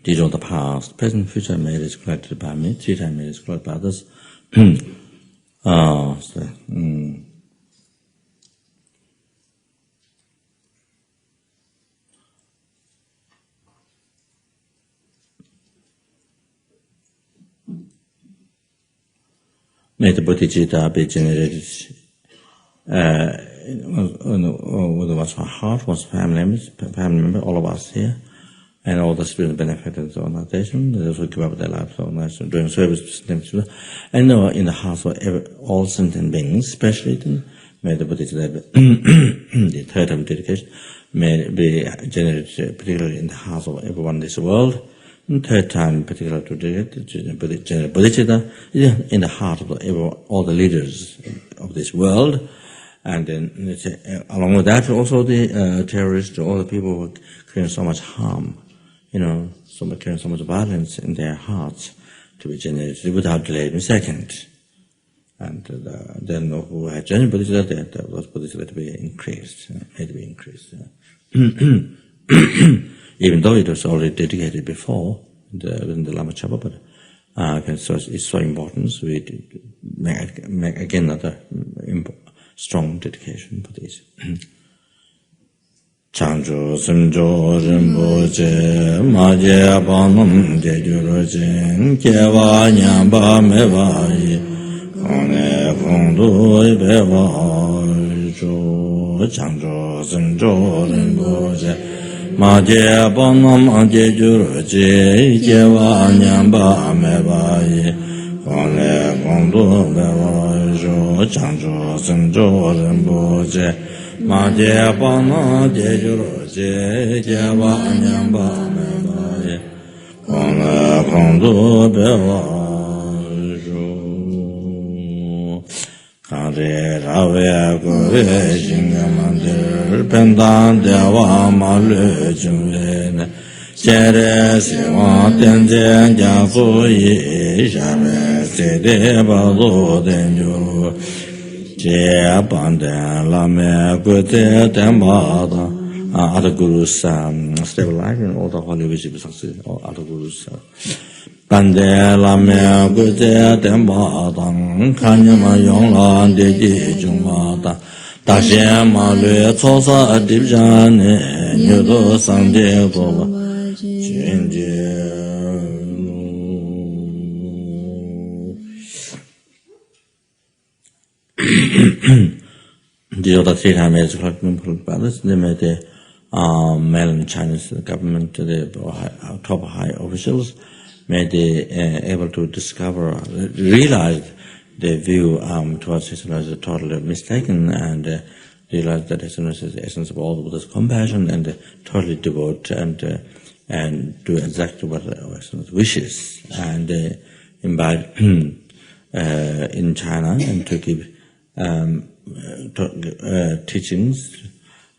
These are the past, present, future made is collected by me, 3 times made is collected by others. May the Bodhicitta be generated with what's our heart, what's family member, all of us here. And all the student benefactors of the organization, those who give up their lives for organization, doing service to sentient children, and in the hearts of all sentient beings, especially, may the Bodhicitta, the third time dedication, may be generated particularly in the hearts of everyone in this world, and third time particularly to generate Bodhicitta, in the heart of all the leaders of this world. And then, along with that, also the terrorists, all the people who are creating so much harm, carrying so much violence in their hearts to be generated without delay in a second. And then who had generated Bodhicitta, those Bodhicitta to be increased, had to be increased. Even though it was already dedicated before within the Lama Chapa, but so it's so important, so we make again another strong dedication for this. Chanjo Simjo Rinpoche Maje Abanam Jejurojen Kewa Nyamba Mevai Kone Kondu Beva Jo Chanjo Simjo Rinpoche Maje Abanam Jejurojen Kewa Nyamba Mevai Kone Kondu Beva Jo Chanjo Simjo Rinpoche Maje Bana Jejuro Jewa Nyamba Mevaye Kone Kondu Beva Jo Kare Rave Kore Shingamandir Pendan Dewa Malu Jumvene Jere Siwa Tenjen Jansu Yi Shame Sede Bazo Tenjuru Other gurus stabilize and all the holy wishes, all other gurus Kande lame guje tenpa tang kanyama yongla deji jungwa tang Dakshe ma lue tsosa dipjane nyudo sangde boba chenje These are the 3 times brothers. They made the mainland Chinese government, the top high officials, made they able to discover, realize their view towards Islam is totally mistaken, and realize that Islam is the essence of all the Buddha's compassion, and totally devote and do exactly what Islam wishes, and invite in China and to give teachings,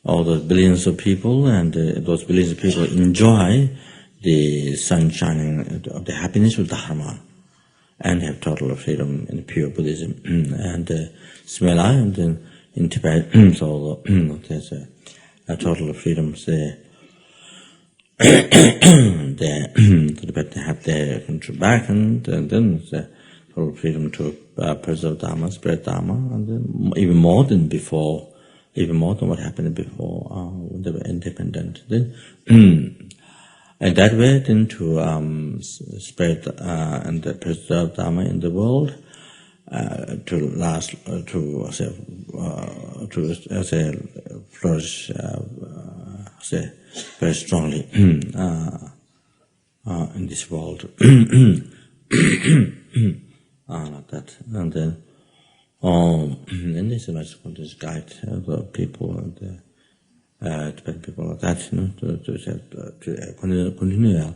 all those billions of people, and those billions of people enjoy the sun shining of the happiness of Dharma, and have total freedom in pure Buddhism. And Smela, and in Tibet, so there's a total freedom there. The Tibet have their country back, and then the total freedom to preserve Dharma, spread Dharma, and then even more than before, even more than what happened before when they were independent. Then, and that way, then to spread and preserve Dharma in the world, to last, to flourish, very strongly in this world. Like that, and then this is this guide the people and Tibetan people like that, to continue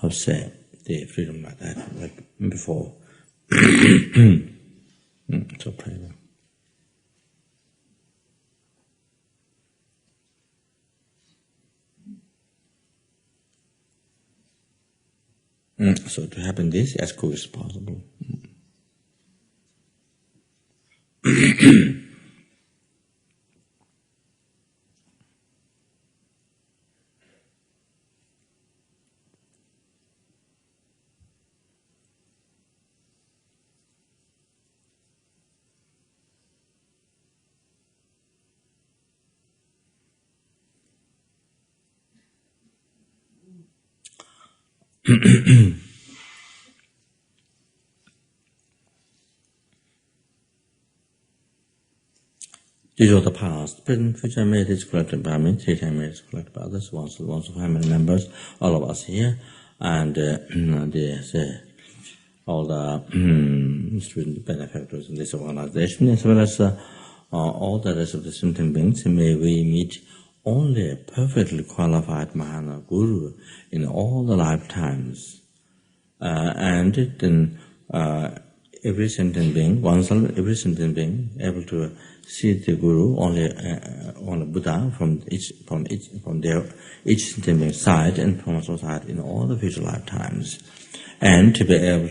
how to say the freedom like that, like before. So pray. So to happen this as quick as possible. These are the past, present, future made is collected by me, 3 times made is collected by others, once family members, all of us here, and all the student benefactors in this organization, as well as all the rest of the sentient beings. May we meet only a perfectly qualified Mahana Guru in all the lifetimes, and then every sentient being, oneself, every sentient being, able to see the Guru only Buddha from each sentient being side and from our side in all the future lifetimes, and to be able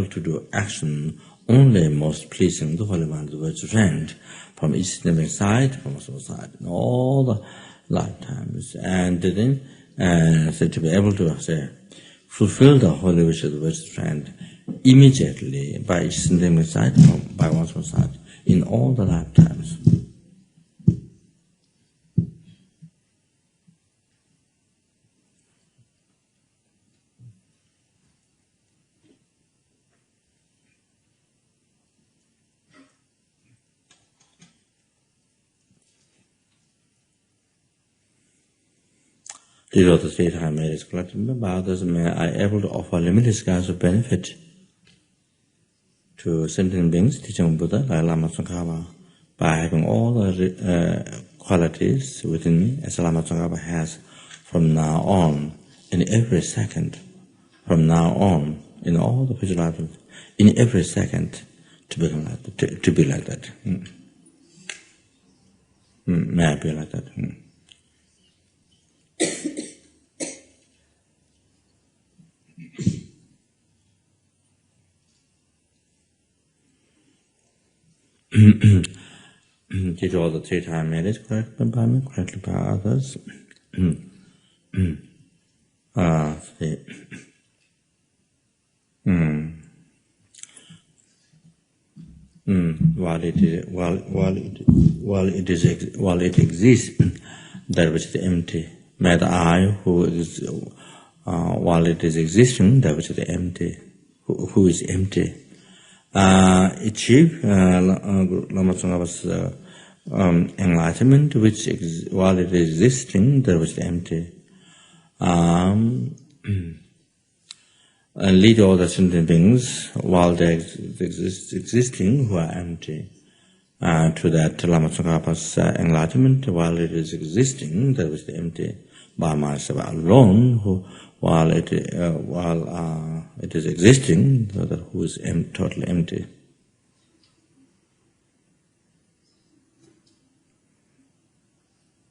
to do action only most pleasing the Holy One, the Virtuous Friend, from each sentient being side, from our side in all the lifetimes, and then so to be able to fulfill the holy wish of the Virtuous Friend immediately by each sentient being side, by one's own side, in all the lifetimes. These are the 3 times made is collected by others. May I able to offer limitless guides of benefit to sentient beings, teaching Buddha, like Lama Tsongkhapa, by having all the qualities within me, as Lama Tsongkhapa has from now on, in every second, from now on, in all the future lives, in every second, to become like that, to be like that. May I be like that? Did all the 3 times made it correctly by me, correctly by others. While it exists, that which is empty. May the I who is, while it is existing, that which is empty, who is empty. Achieve Lama Tsongkhapa's enlightenment, which while it is existing, that which is empty. And lead all the sentient beings while they existing who are empty to that Lama Tsongkhapa's enlightenment while it is existing, that was empty by myself alone, who while it is existing, so that who is totally empty.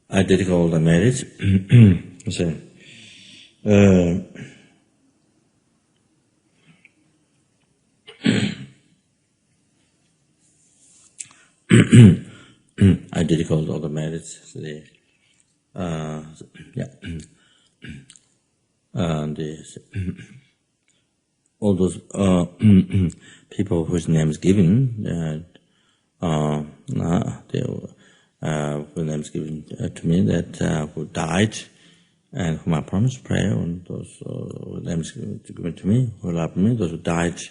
I dedicate all the merits. So, I dedicate all the merits today. All those people whose name is given, whose name is given to me, that who died, and whom I promised prayer, and those whose names given to me, who loved me, those who died.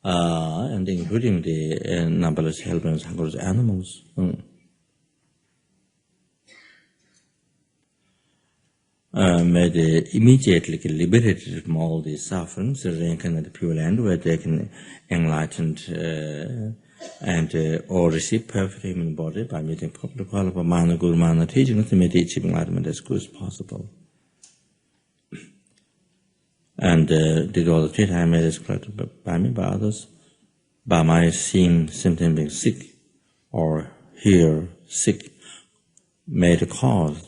And including the numberless helpers, hungry animals. May they immediately get liberated from all these sufferings, reincarnate the pure land where they can enlighten and or receive perfect human body by meeting properly qualified mana, guru, mana teachings to make the achieving enlightenment as good as possible. And did all the 3 times made as collected by me, by others, by my seeing symptom being sick or hear sick, made a cause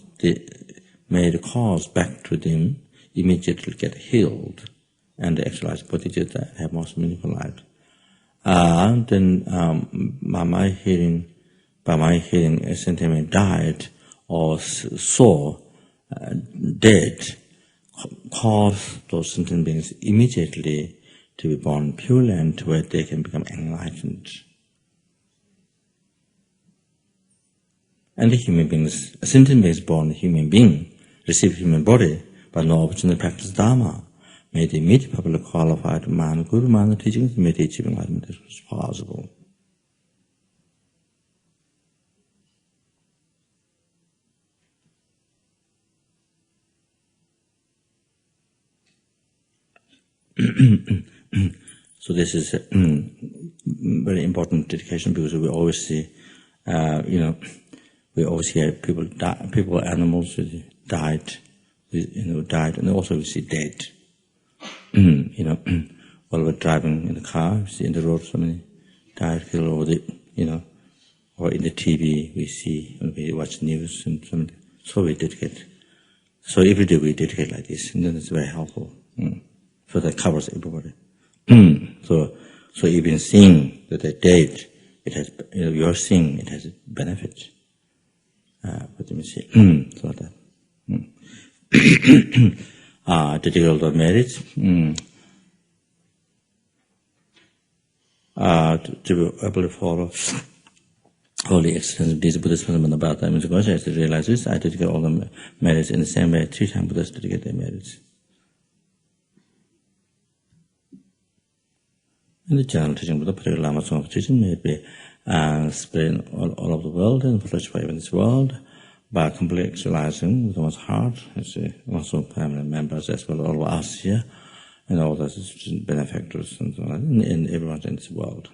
back to them immediately get healed and actualize bodhicitta and have most meaningful life. Then by my hearing a sentiment died or saw dead, cause those sentient beings immediately to be born pure land where they can become enlightened. And the human beings, a sentient being is born a human being, receive human body, but no opportunity to practice Dharma. May they meet properly qualified mana, guru, mana teachings, may they achieve enlightenment as much as possible. So this is a very important dedication, because we always see, we always hear people die, people, animals died, died, and also we see dead. While we're driving in the car, we see in the road so many died, killed over the, or in the TV we see when we watch news and so many. So we dedicate. So every day we dedicate like this, and then it's very helpful. So that covers everybody. So even seeing that they're dead, it has, you're seeing it has a benefit. But let me see. So that. Dedicate all the merits. To be able to follow holy excellence of these Buddhist fundamental about time and as to realize this, I dedicate all the merits in the same way 3 times Buddhists dedicate their merits. In the general teaching of the particular Lama Tsongkhapa's teaching may be spread all over the world and flourished by even this world by completely actualizing with one's heart, as also permanent members as well as all of us here, and all the benefactors and so on, and everyone in this world.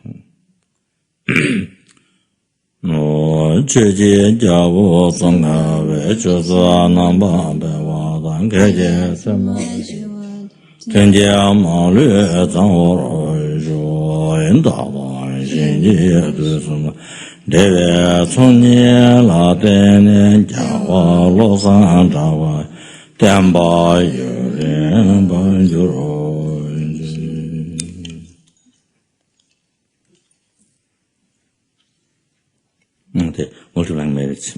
The multiplying merits.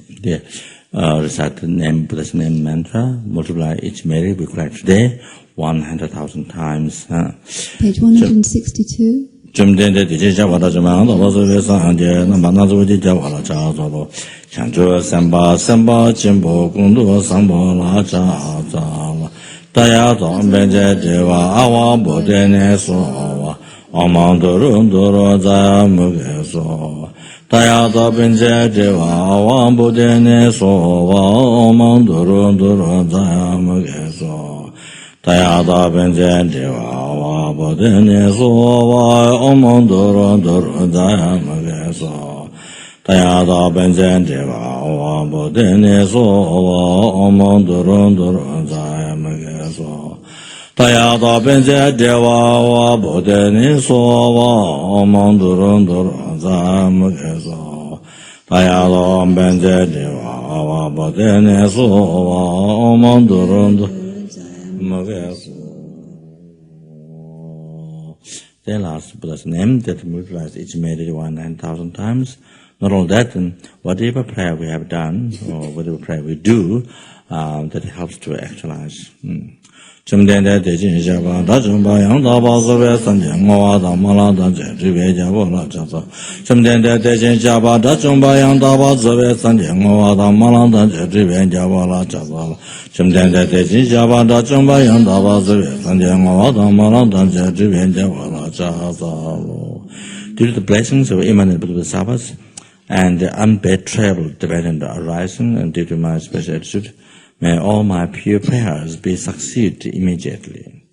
recite the name, Buddha's name mantra, multiply each merit we collect today 100,000 times. Page 162. Jumdende Dijja Wada Jamanda was a Sanje, Namanazu Dijawala Chazolo, Chanjo Samba, Samba, Jimbo, Kundu, Sambo, La Chazala, Tayato, Benja Deva, Awa, Bodene, Soa, Amandurunduro, Zamugeso, Tayato, Benja Deva, Awa, Bodene, Soa, Amandurunduro, Zamugeso. Tayada benje deva wa bodene so wa omondoro doro dayamage so. Tayada benje deva wa bodene so wa omondoro doro dayamage so. Tayada benje deva wa bodene so wa omondoro doro dayamage so. Tayada benje deva wa bodene so wa omondoro doro. Then last Buddha's name that multiplies each merit 1,000 times. Not only that, whatever prayer we have done or whatever prayer we do, that helps to actualize. Chumdende Dejin Java, Dajumba Yang Daba Zave Sanjang Wada Malada Jive Javola Java. Chumdende Dejin Java, Dajumba Yang Daba Zave Sanjang Wada Malada Jive Javola Java. Chumdende Dejin Java, Dajumba Yang Daba Zave Sanjang Wada Malada Jive Javola Java. Due to the blessings of immanent Bodhisattvas and the unbetrayable dependent arising, and due to my special attitude, may all my pure prayers be succeed immediately.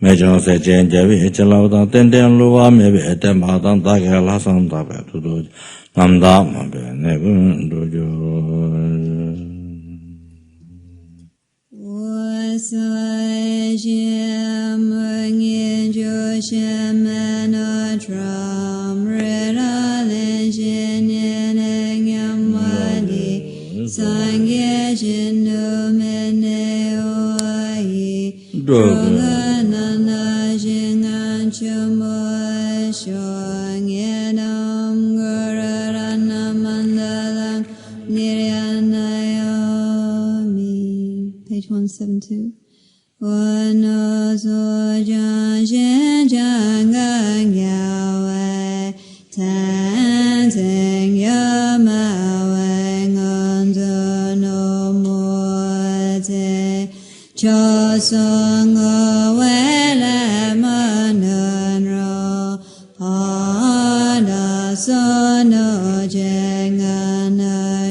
May John say, Jen Javi, Chalauda, Tenden Lua, maybe a Tempadan, Daga, Lasan, Daga, to do Namda, Mabe, Nebun, do you. Was I Jim, in Joshem, and a drum, red legend, and Yamadi. Sangye Jindu Mene Oai Droga Nana Jingan Chumo Shong Yenam Gurarana Mandalang Niryanayomi. Page 172. Wano So Jan Shen Jangang Yawe Tan Zeng Yamawe Cho sung wele manan ro pada sono jengan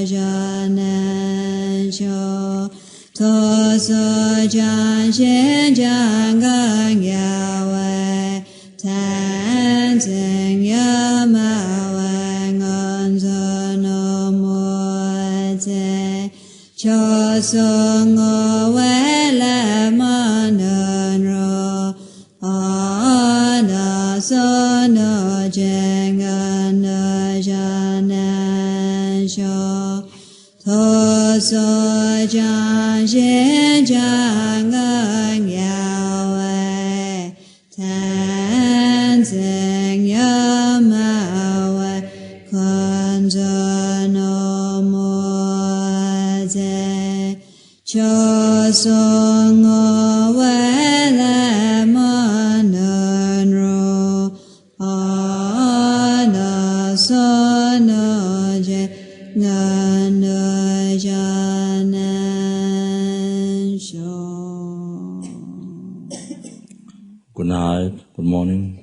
janan cho to so jan shen jangang yawe tan zeng yamawe ngon sono mo te cho sung wele manan ro ana sono jengan janan cho to so jan shen jangang yawe tan zeng yamawe kon no mo te cho song wele manan ro ana sono jengan janan cho. Good night, good morning.